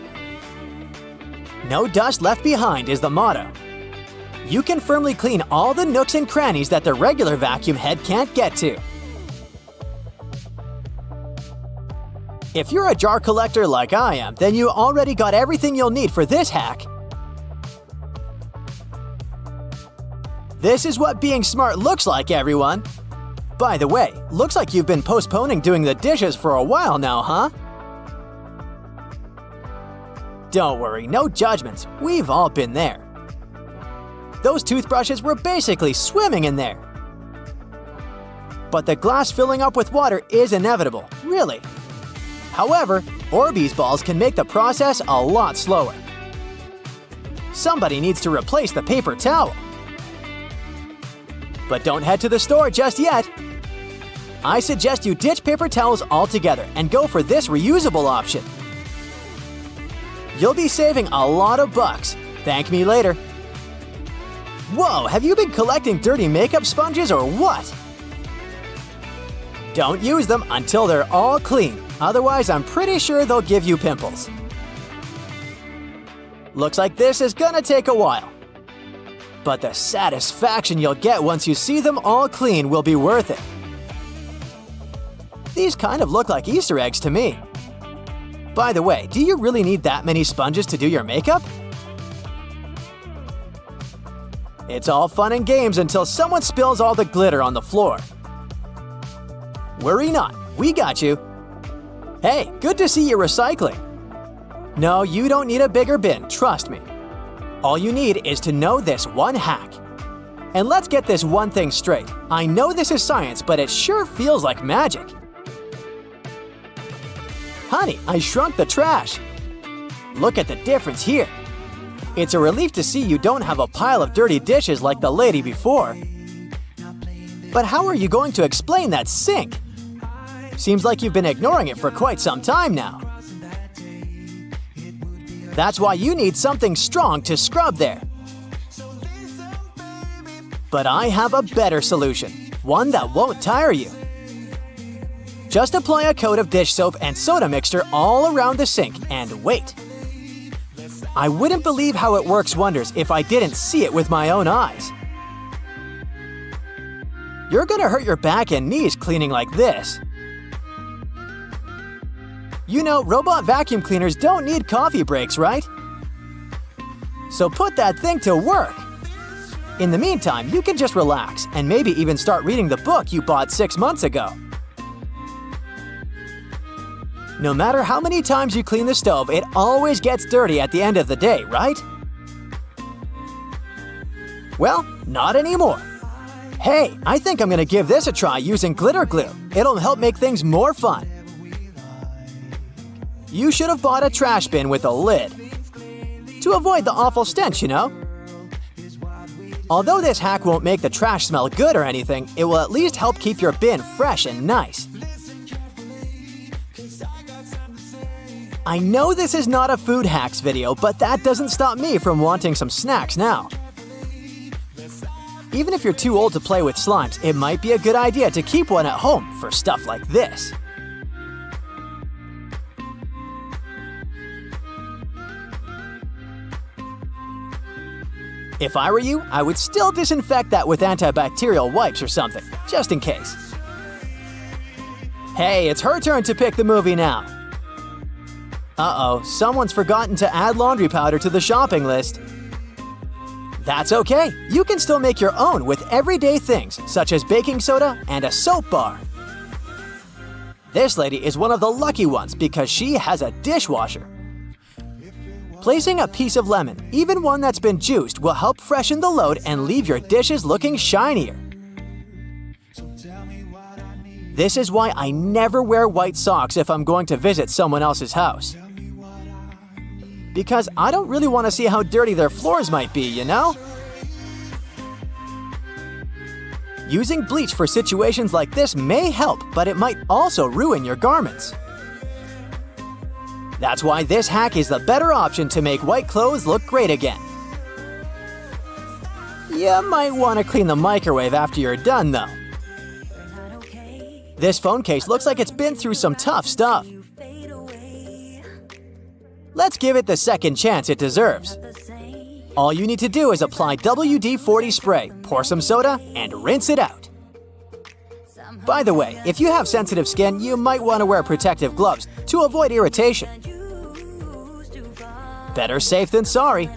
No dust left behind is the motto. You can firmly clean all the nooks and crannies that the regular vacuum head can't get to. If you're a jar collector like I am, then you already got everything you'll need for this hack. This is what being smart looks like, everyone. By the way, looks like you've been postponing doing the dishes for a while now, huh? Don't worry, no judgments. We've all been there. Those toothbrushes were basically swimming in there. But the glass filling up with water is inevitable, really. However, Orbeez balls can make the process a lot slower. Somebody needs to replace the paper towel. But don't head to the store just yet. I suggest you ditch paper towels altogether and go for this reusable option. You'll be saving a lot of bucks. Thank me later. Whoa, have you been collecting dirty makeup sponges or what? Don't use them until they're all clean. Otherwise, I'm pretty sure they'll give you pimples. Looks like this is gonna take a while. But the satisfaction you'll get once you see them all clean will be worth it. These kind of look like Easter eggs to me. By the way, do you really need that many sponges to do your makeup? It's all fun and games until someone spills all the glitter on the floor. Worry not, we got you. Hey, good to see you recycling. No, you don't need a bigger bin, trust me. All you need is to know this one hack. And let's get this one thing straight. I know this is science, but it sure feels like magic. Honey, I shrunk the trash. Look at the difference here. It's a relief to see you don't have a pile of dirty dishes like the lady before. But how are you going to explain that sink? Seems like you've been ignoring it for quite some time now. That's why you need something strong to scrub there. But I have a better solution, one that won't tire you. Just apply a coat of dish soap and soda mixture all around the sink and wait. I wouldn't believe how it works wonders if I didn't see it with my own eyes. You're gonna hurt your back and knees cleaning like this. You know, robot vacuum cleaners don't need coffee breaks, right? So put that thing to work. In the meantime, you can just relax and maybe even start reading the book you bought 6 months ago. No matter how many times you clean the stove, it always gets dirty at the end of the day, right? Well, not anymore. Hey, I think I'm gonna give this a try using glitter glue. It'll help make things more fun. You should have bought a trash bin with a lid. To avoid the awful stench, you know? Although this hack won't make the trash smell good or anything, it will at least help keep your bin fresh and nice. I know this is not a food hacks video, but that doesn't stop me from wanting some snacks now. Even if you're too old to play with slimes, it might be a good idea to keep one at home for stuff like this. If I were you, I would still disinfect that with antibacterial wipes or something, just in case. Hey, it's her turn to pick the movie now. Uh-oh, someone's forgotten to add laundry powder to the shopping list. That's okay, you can still make your own with everyday things such as baking soda and a soap bar. This lady is one of the lucky ones because she has a dishwasher. Placing a piece of lemon, even one that's been juiced, will help freshen the load and leave your dishes looking shinier. This is why I never wear white socks if I'm going to visit someone else's house. Because I don't really want to see how dirty their floors might be, you know? Using bleach for situations like this may help, but it might also ruin your garments. That's why this hack is the better option to make white clothes look great again. You might want to clean the microwave after you're done, though. This phone case looks like it's been through some tough stuff. Let's give it the second chance it deserves. All you need to do is apply WD-40 spray, pour some soda, and rinse it out. By the way, if you have sensitive skin, you might want to wear protective gloves to avoid irritation. Better safe than sorry.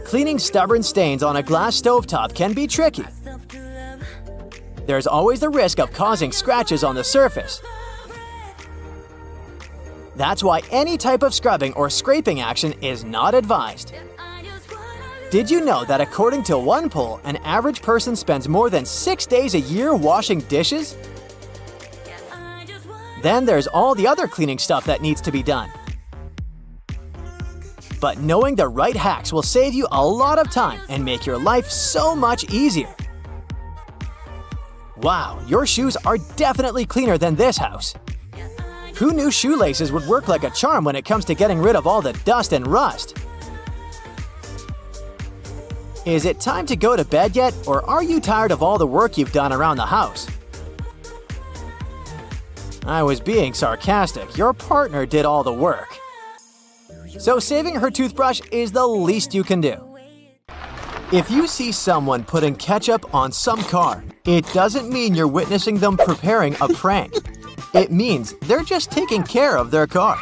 Cleaning stubborn stains on a glass stovetop can be tricky. There's always the risk of causing scratches on the surface. That's why any type of scrubbing or scraping action is not advised. Did you know that according to one poll, an average person spends more than 6 days a year washing dishes? Then there's all the other cleaning stuff that needs to be done. But knowing the right hacks will save you a lot of time and make your life so much easier. Wow, your shoes are definitely cleaner than this house. Who knew shoelaces would work like a charm when it comes to getting rid of all the dust and rust? Is it time to go to bed yet, or are you tired of all the work you've done around the house? I was being sarcastic. Your partner did all the work. So saving her toothbrush is the least you can do. If you see someone putting ketchup on some car, it doesn't mean you're witnessing them preparing a prank. It means they're just taking care of their car.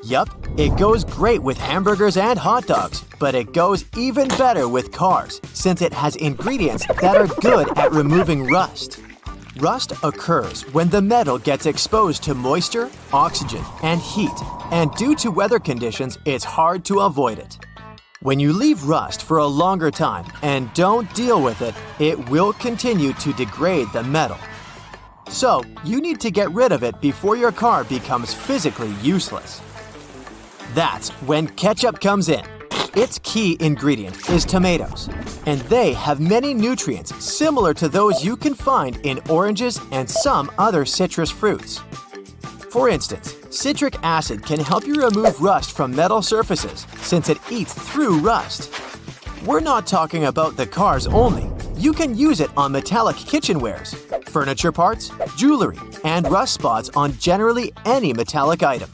Yup, it goes great with hamburgers and hot dogs, but it goes even better with cars since it has ingredients that are good at removing rust. Rust occurs when the metal gets exposed to moisture, oxygen, and heat, and due to weather conditions, it's hard to avoid it. When you leave rust for a longer time and don't deal with it, it will continue to degrade the metal. So, you need to get rid of it before your car becomes physically useless. That's when ketchup comes in. Its key ingredient is tomatoes, and they have many nutrients similar to those you can find in oranges and some other citrus fruits. For instance, citric acid can help you remove rust from metal surfaces since it eats through rust. We're not talking about the cars only. You can use it on metallic kitchenwares, furniture parts, jewelry, and rust spots on generally any metallic item.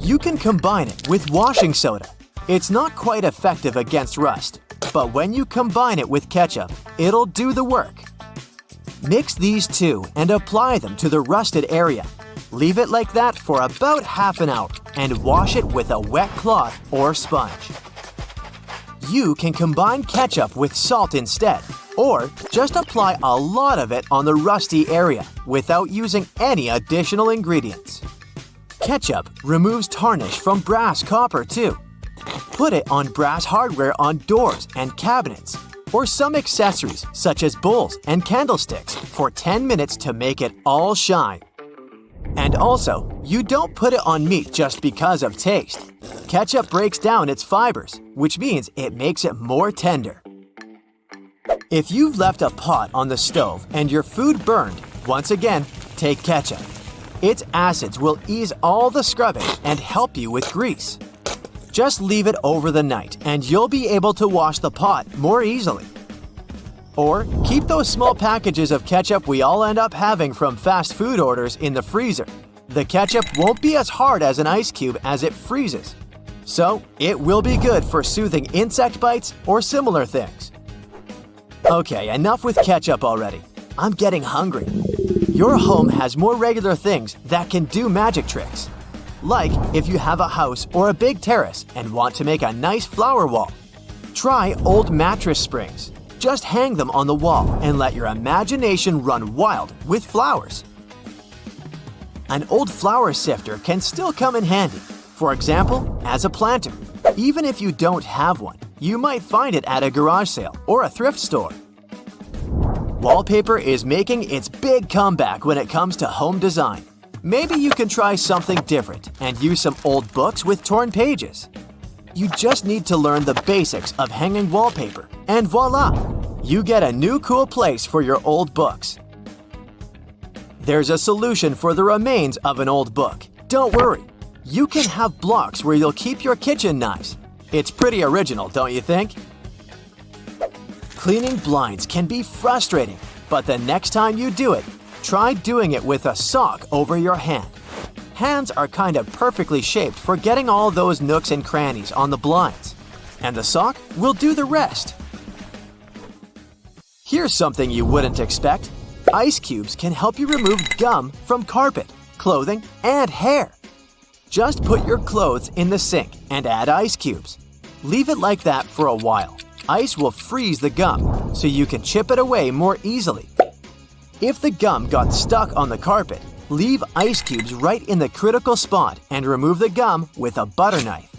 You can combine it with washing soda. It's not quite effective against rust, but when you combine it with ketchup, it'll do the work. Mix these two and apply them to the rusted area. Leave it like that for about half an hour and wash it with a wet cloth or sponge. You can combine ketchup with salt instead, or just apply a lot of it on the rusty area without using any additional ingredients. Ketchup removes tarnish from brass copper too. Put it on brass hardware on doors and cabinets, or some accessories such as bowls and candlesticks for 10 minutes to make it all shine. And also, you don't put it on meat just because of taste. Ketchup breaks down its fibers, which means it makes it more tender. If you've left a pot on the stove and your food burned, once again, take ketchup. Its acids will ease all the scrubbing and help you with grease. Just leave it over the night and you'll be able to wash the pot more easily. Or keep those small packages of ketchup we all end up having from fast food orders in the freezer. The ketchup won't be as hard as an ice cube as it freezes. So, it will be good for soothing insect bites or similar things. Okay, enough with ketchup already. I'm getting hungry. Your home has more regular things that can do magic tricks. Like if you have a house or a big terrace and want to make a nice flower wall. Try old mattress springs. Just hang them on the wall and let your imagination run wild with flowers. An old flower sifter can still come in handy. For example, as a planter. Even if you don't have one, you might find it at a garage sale or a thrift store. Wallpaper is making its big comeback when it comes to home design. Maybe you can try something different and use some old books with torn pages. You just need to learn the basics of hanging wallpaper, and voila! You get a new cool place for your old books. There's a solution for the remains of an old book. Don't worry. You can have blocks where you'll keep your kitchen knives. It's pretty original, don't you think? Cleaning blinds can be frustrating, but the next time you do it, try doing it with a sock over your hand. Hands are kind of perfectly shaped for getting all those nooks and crannies on the blinds, and the sock will do the rest. Here's something you wouldn't expect. Ice cubes can help you remove gum from carpet, clothing, and hair. Just put your clothes in the sink and add ice cubes. Leave it like that for a while. Ice will freeze the gum, so you can chip it away more easily. If the gum got stuck on the carpet, leave ice cubes right in the critical spot and remove the gum with a butter knife.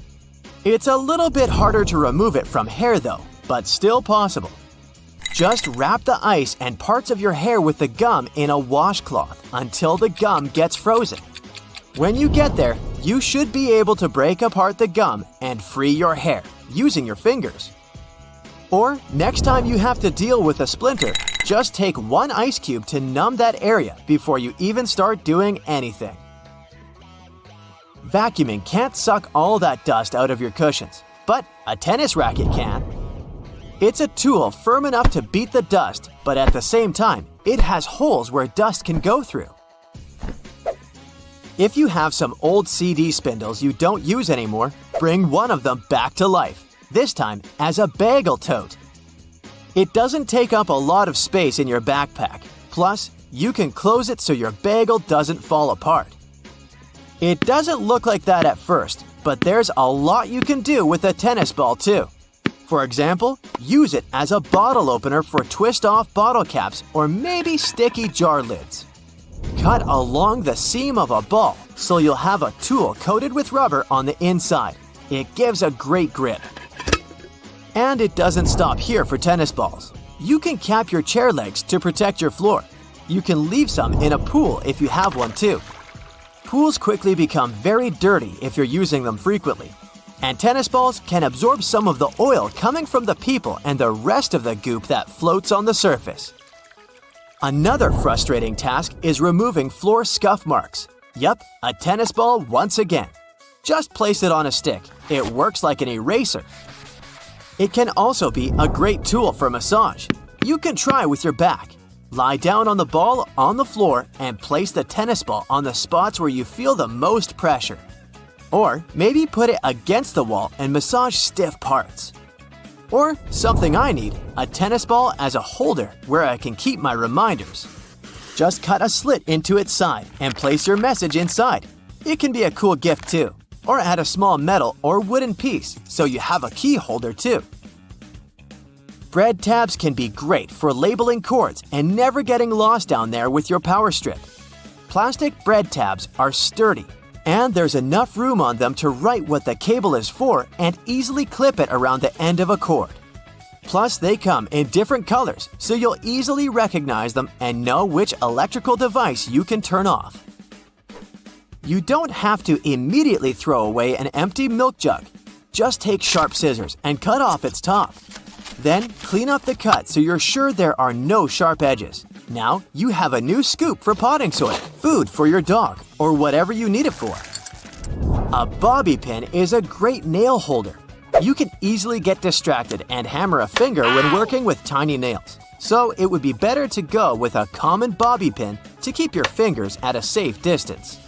It's a little bit harder to remove it from hair though, but still possible. Just wrap the ice and parts of your hair with the gum in a washcloth until the gum gets frozen. When you get there, you should be able to break apart the gum and free your hair using your fingers. Or, next time you have to deal with a splinter, just take one ice cube to numb that area before you even start doing anything. Vacuuming can't suck all that dust out of your cushions, but a tennis racket can. It's a tool firm enough to beat the dust, but at the same time, it has holes where dust can go through. If you have some old CD spindles you don't use anymore, bring one of them back to life, this time as a bagel tote. It doesn't take up a lot of space in your backpack, plus you can close it so your bagel doesn't fall apart. It doesn't look like that at first, but there's a lot you can do with a tennis ball too. For example, use it as a bottle opener for twist-off bottle caps or maybe sticky jar lids. Cut along the seam of a ball so you'll have a tool coated with rubber on the inside. It gives a great grip. And it doesn't stop here for tennis balls. You can cap your chair legs to protect your floor. You can leave some in a pool if you have one too. Pools quickly become very dirty if you're using them frequently. And tennis balls can absorb some of the oil coming from the people and the rest of the goop that floats on the surface. Another frustrating task is removing floor scuff marks. Yup, a tennis ball once again. Just place it on a stick. It works like an eraser. It can also be a great tool for massage. You can try with your back. Lie down on the ball on the floor and place the tennis ball on the spots where you feel the most pressure. Or maybe put it against the wall and massage stiff parts. Or something I need, a tennis ball as a holder where I can keep my reminders. Just cut a slit into its side and place your message inside. It can be a cool gift too. Or add a small metal or wooden piece so you have a key holder too. Bread tabs can be great for labeling cords and never getting lost down there with your power strip. Plastic bread tabs are sturdy, and there's enough room on them to write what the cable is for and easily clip it around the end of a cord. Plus, they come in different colors, so you'll easily recognize them and know which electrical device you can turn off. You don't have to immediately throw away an empty milk jug. Just take sharp scissors and cut off its top. Then, clean up the cut so you're sure there are no sharp edges. Now, you have a new scoop for potting soil, food for your dog, or whatever you need it for. A bobby pin is a great nail holder. You can easily get distracted and hammer a finger when working with tiny nails. So, it would be better to go with a common bobby pin to keep your fingers at a safe distance.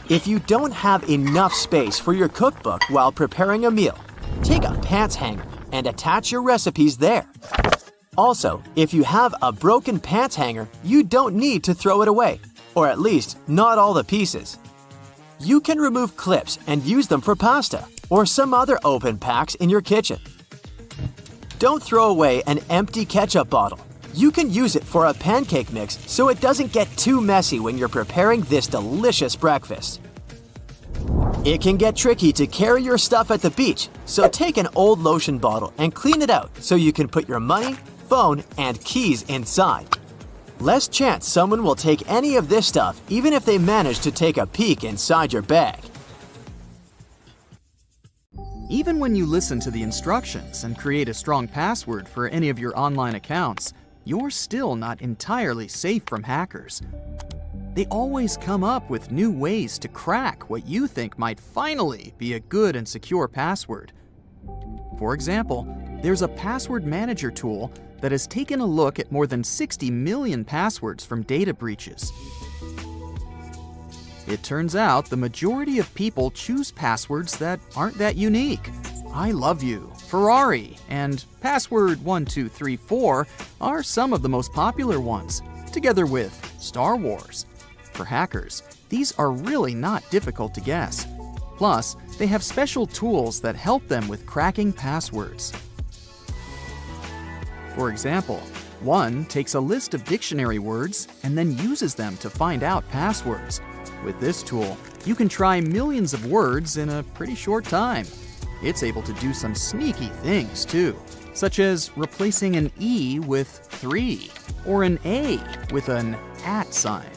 If you don't have enough space for your cookbook while preparing a meal, take a pants hanger and attach your recipes there. Also, if you have a broken pants hanger, you don't need to throw it away, or at least not all the pieces. You can remove clips and use them for pasta or some other open packs in your kitchen. Don't throw away an empty ketchup bottle. You can use it for a pancake mix so it doesn't get too messy when you're preparing this delicious breakfast. It can get tricky to carry your stuff at the beach, so take an old lotion bottle and clean it out so you can put your money, phone, and keys inside. Less chance someone will take any of this stuff even if they manage to take a peek inside your bag. Even when you listen to the instructions and create a strong password for any of your online accounts, you're still not entirely safe from hackers. They always come up with new ways to crack what you think might finally be a good and secure password. For example, there's a password manager tool that has taken a look at more than 60 million passwords from data breaches. It turns out the majority of people choose passwords that aren't that unique. I love you, Ferrari, and password 1234 are some of the most popular ones, together with Star Wars. For hackers, these are really not difficult to guess. Plus, they have special tools that help them with cracking passwords. For example, one takes a list of dictionary words and then uses them to find out passwords. With this tool, you can try millions of words in a pretty short time. It's able to do some sneaky things too, such as replacing an E with 3 or an A with an @ sign.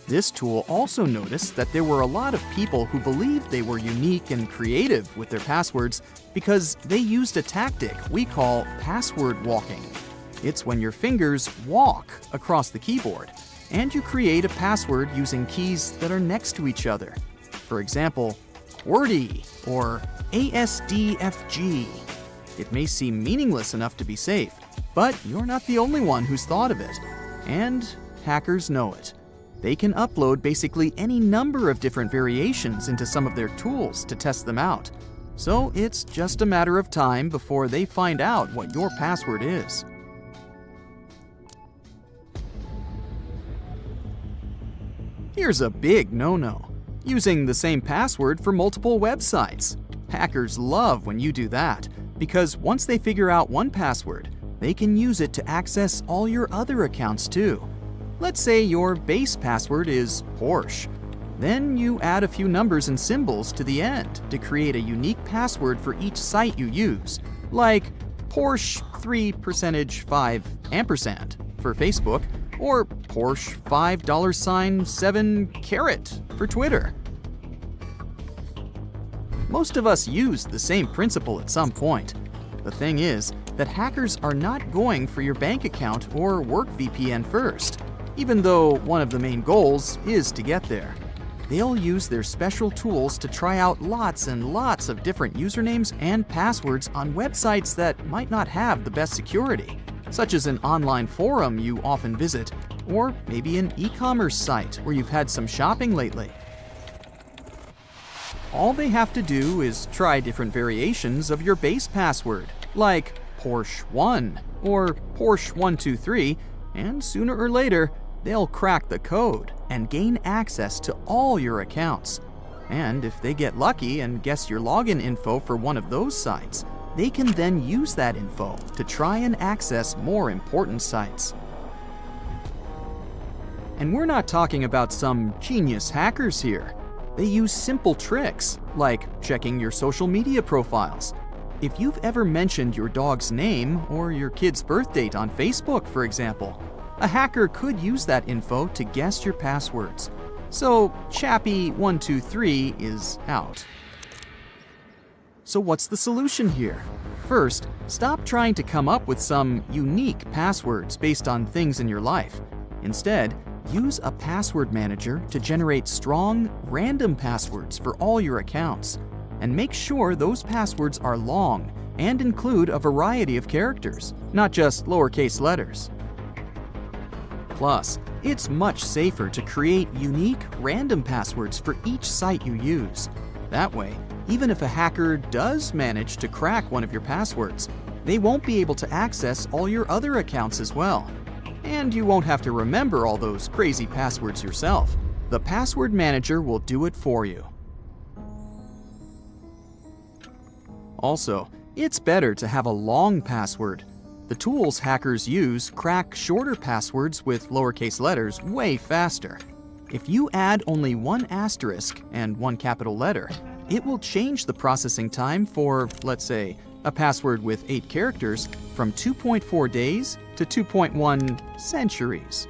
This tool also noticed that there were a lot of people who believed they were unique and creative with their passwords because they used a tactic we call password walking. It's when your fingers walk across the keyboard. and you create a password using keys that are next to each other. For example, QWERTY or ASDFG. It may seem meaningless enough to be safe, but you're not the only one who's thought of it. And hackers know it. They can upload basically any number of different variations into some of their tools to test them out. So it's just a matter of time before they find out what your password is. Here's a big no-no: using the same password for multiple websites. Hackers love when you do that, because once they figure out one password, they can use it to access all your other accounts too. Let's say your base password is Porsche. Then you add a few numbers and symbols to the end to create a unique password for each site you use, like Porsche 3%5% for Facebook, or Porsche $5.7 for Twitter. Most of us use the same principle at some point. The thing is that hackers are not going for your bank account or work VPN first, even though one of the main goals is to get there. They'll use their special tools to try out lots and lots of different usernames and passwords on websites that might not have the best security, such as an online forum you often visit, or maybe an e-commerce site where you've had some shopping lately. All they have to do is try different variations of your base password, like Porsche 1 or Porsche 123, and sooner or later, they'll crack the code and gain access to all your accounts. And if they get lucky and guess your login info for one of those sites, they can then use that info to try and access more important sites. And we're not talking about some genius hackers here. They use simple tricks, like checking your social media profiles. If you've ever mentioned your dog's name or your kid's birth date on Facebook, for example, a hacker could use that info to guess your passwords. So Chappie123 is out. So what's the solution here? First, stop trying to come up with some unique passwords based on things in your life. Instead, use a password manager to generate strong, random passwords for all your accounts. And make sure those passwords are long and include a variety of characters, not just lowercase letters. Plus, it's much safer to create unique, random passwords for each site you use. That way, even if a hacker does manage to crack one of your passwords, they won't be able to access all your other accounts as well. And you won't have to remember all those crazy passwords yourself. The password manager will do it for you. Also, it's better to have a long password. The tools hackers use crack shorter passwords with lowercase letters way faster. If you add only one asterisk and one capital letter, it will change the processing time for, let's say, a password with 8 characters from 2.4 days to 2.1 centuries.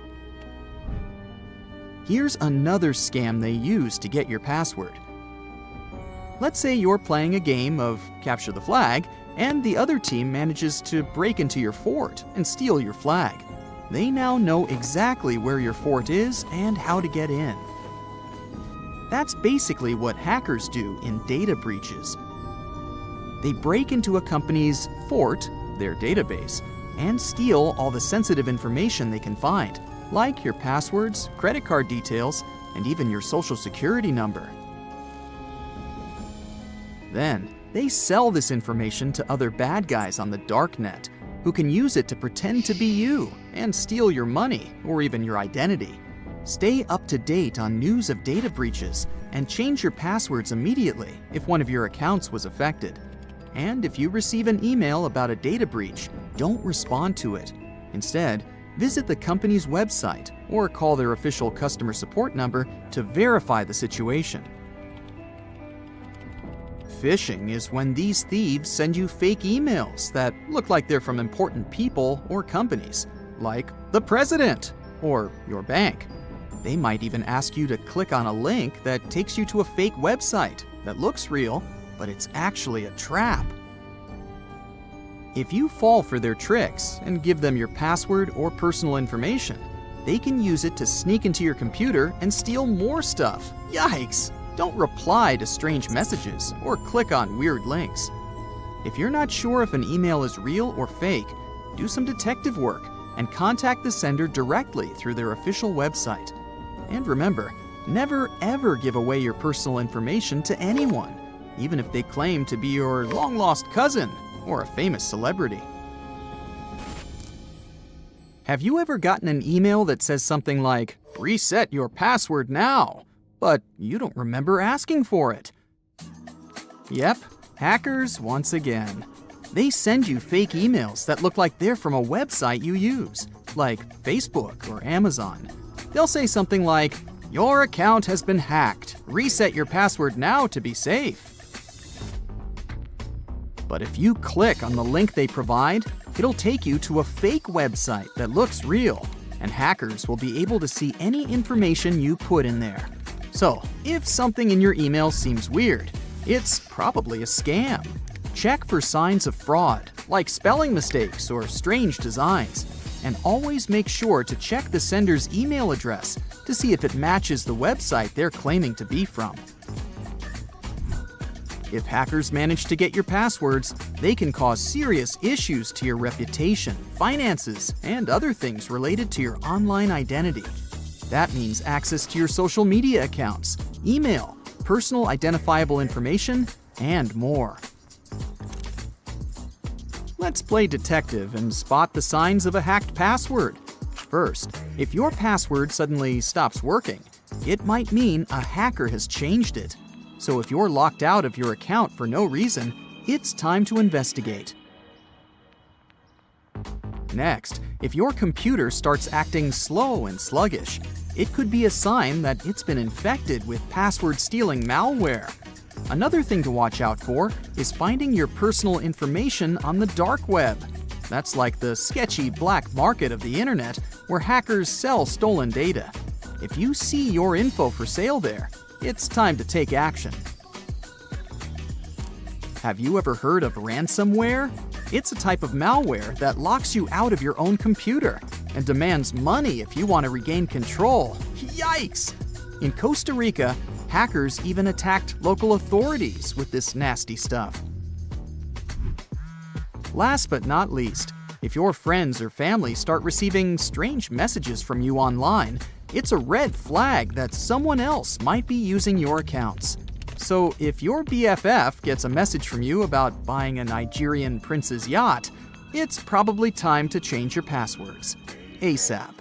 Here's another scam they use to get your password. Let's say you're playing a game of Capture the Flag, and the other team manages to break into your fort and steal your flag. They now know exactly where your fort is and how to get in. That's basically what hackers do in data breaches. They break into a company's fort, their database, and steal all the sensitive information they can find, like your passwords, credit card details, and even your social security number. Then, they sell this information to other bad guys on the darknet, who can use it to pretend to be you and steal your money or even your identity. Stay up to date on news of data breaches and change your passwords immediately if one of your accounts was affected. And if you receive an email about a data breach, don't respond to it. Instead, visit the company's website or call their official customer support number to verify the situation. Phishing is when these thieves send you fake emails that look like they're from important people or companies, like the president or your bank. They might even ask you to click on a link that takes you to a fake website that looks real, but it's actually a trap. If you fall for their tricks and give them your password or personal information, they can use it to sneak into your computer and steal more stuff. Yikes! Don't reply to strange messages or click on weird links. If you're not sure if an email is real or fake, do some detective work and contact the sender directly through their official website. And remember, never ever give away your personal information to anyone, even if they claim to be your long-lost cousin or a famous celebrity. Have you ever gotten an email that says something like, "Reset your password now," but you don't remember asking for it? Yep, hackers once again. They send you fake emails that look like they're from a website you use, like Facebook or Amazon. They'll say something like, "Your account has been hacked. Reset your password now to be safe." But if you click on the link they provide, it'll take you to a fake website that looks real, and hackers will be able to see any information you put in there. So, if something in your email seems weird, it's probably a scam. Check for signs of fraud, like spelling mistakes or strange designs, and always make sure to check the sender's email address to see if it matches the website they're claiming to be from. If hackers manage to get your passwords, they can cause serious issues to your reputation, finances, and other things related to your online identity. That means access to your social media accounts, email, personal identifiable information, and more. Let's play detective and spot the signs of a hacked password. First, if your password suddenly stops working, it might mean a hacker has changed it. So if you're locked out of your account for no reason, it's time to investigate. Next, if your computer starts acting slow and sluggish, it could be a sign that it's been infected with password-stealing malware. Another thing to watch out for is finding your personal information on the dark web. That's like the sketchy black market of the internet where hackers sell stolen data. If you see your info for sale there, it's time to take action. Have you ever heard of ransomware? It's a type of malware that locks you out of your own computer and demands money if you want to regain control. Yikes! In Costa Rica, hackers even attacked local authorities with this nasty stuff. Last but not least, if your friends or family start receiving strange messages from you online, it's a red flag that someone else might be using your accounts. So if your BFF gets a message from you about buying a Nigerian prince's yacht, it's probably time to change your passwords ASAP.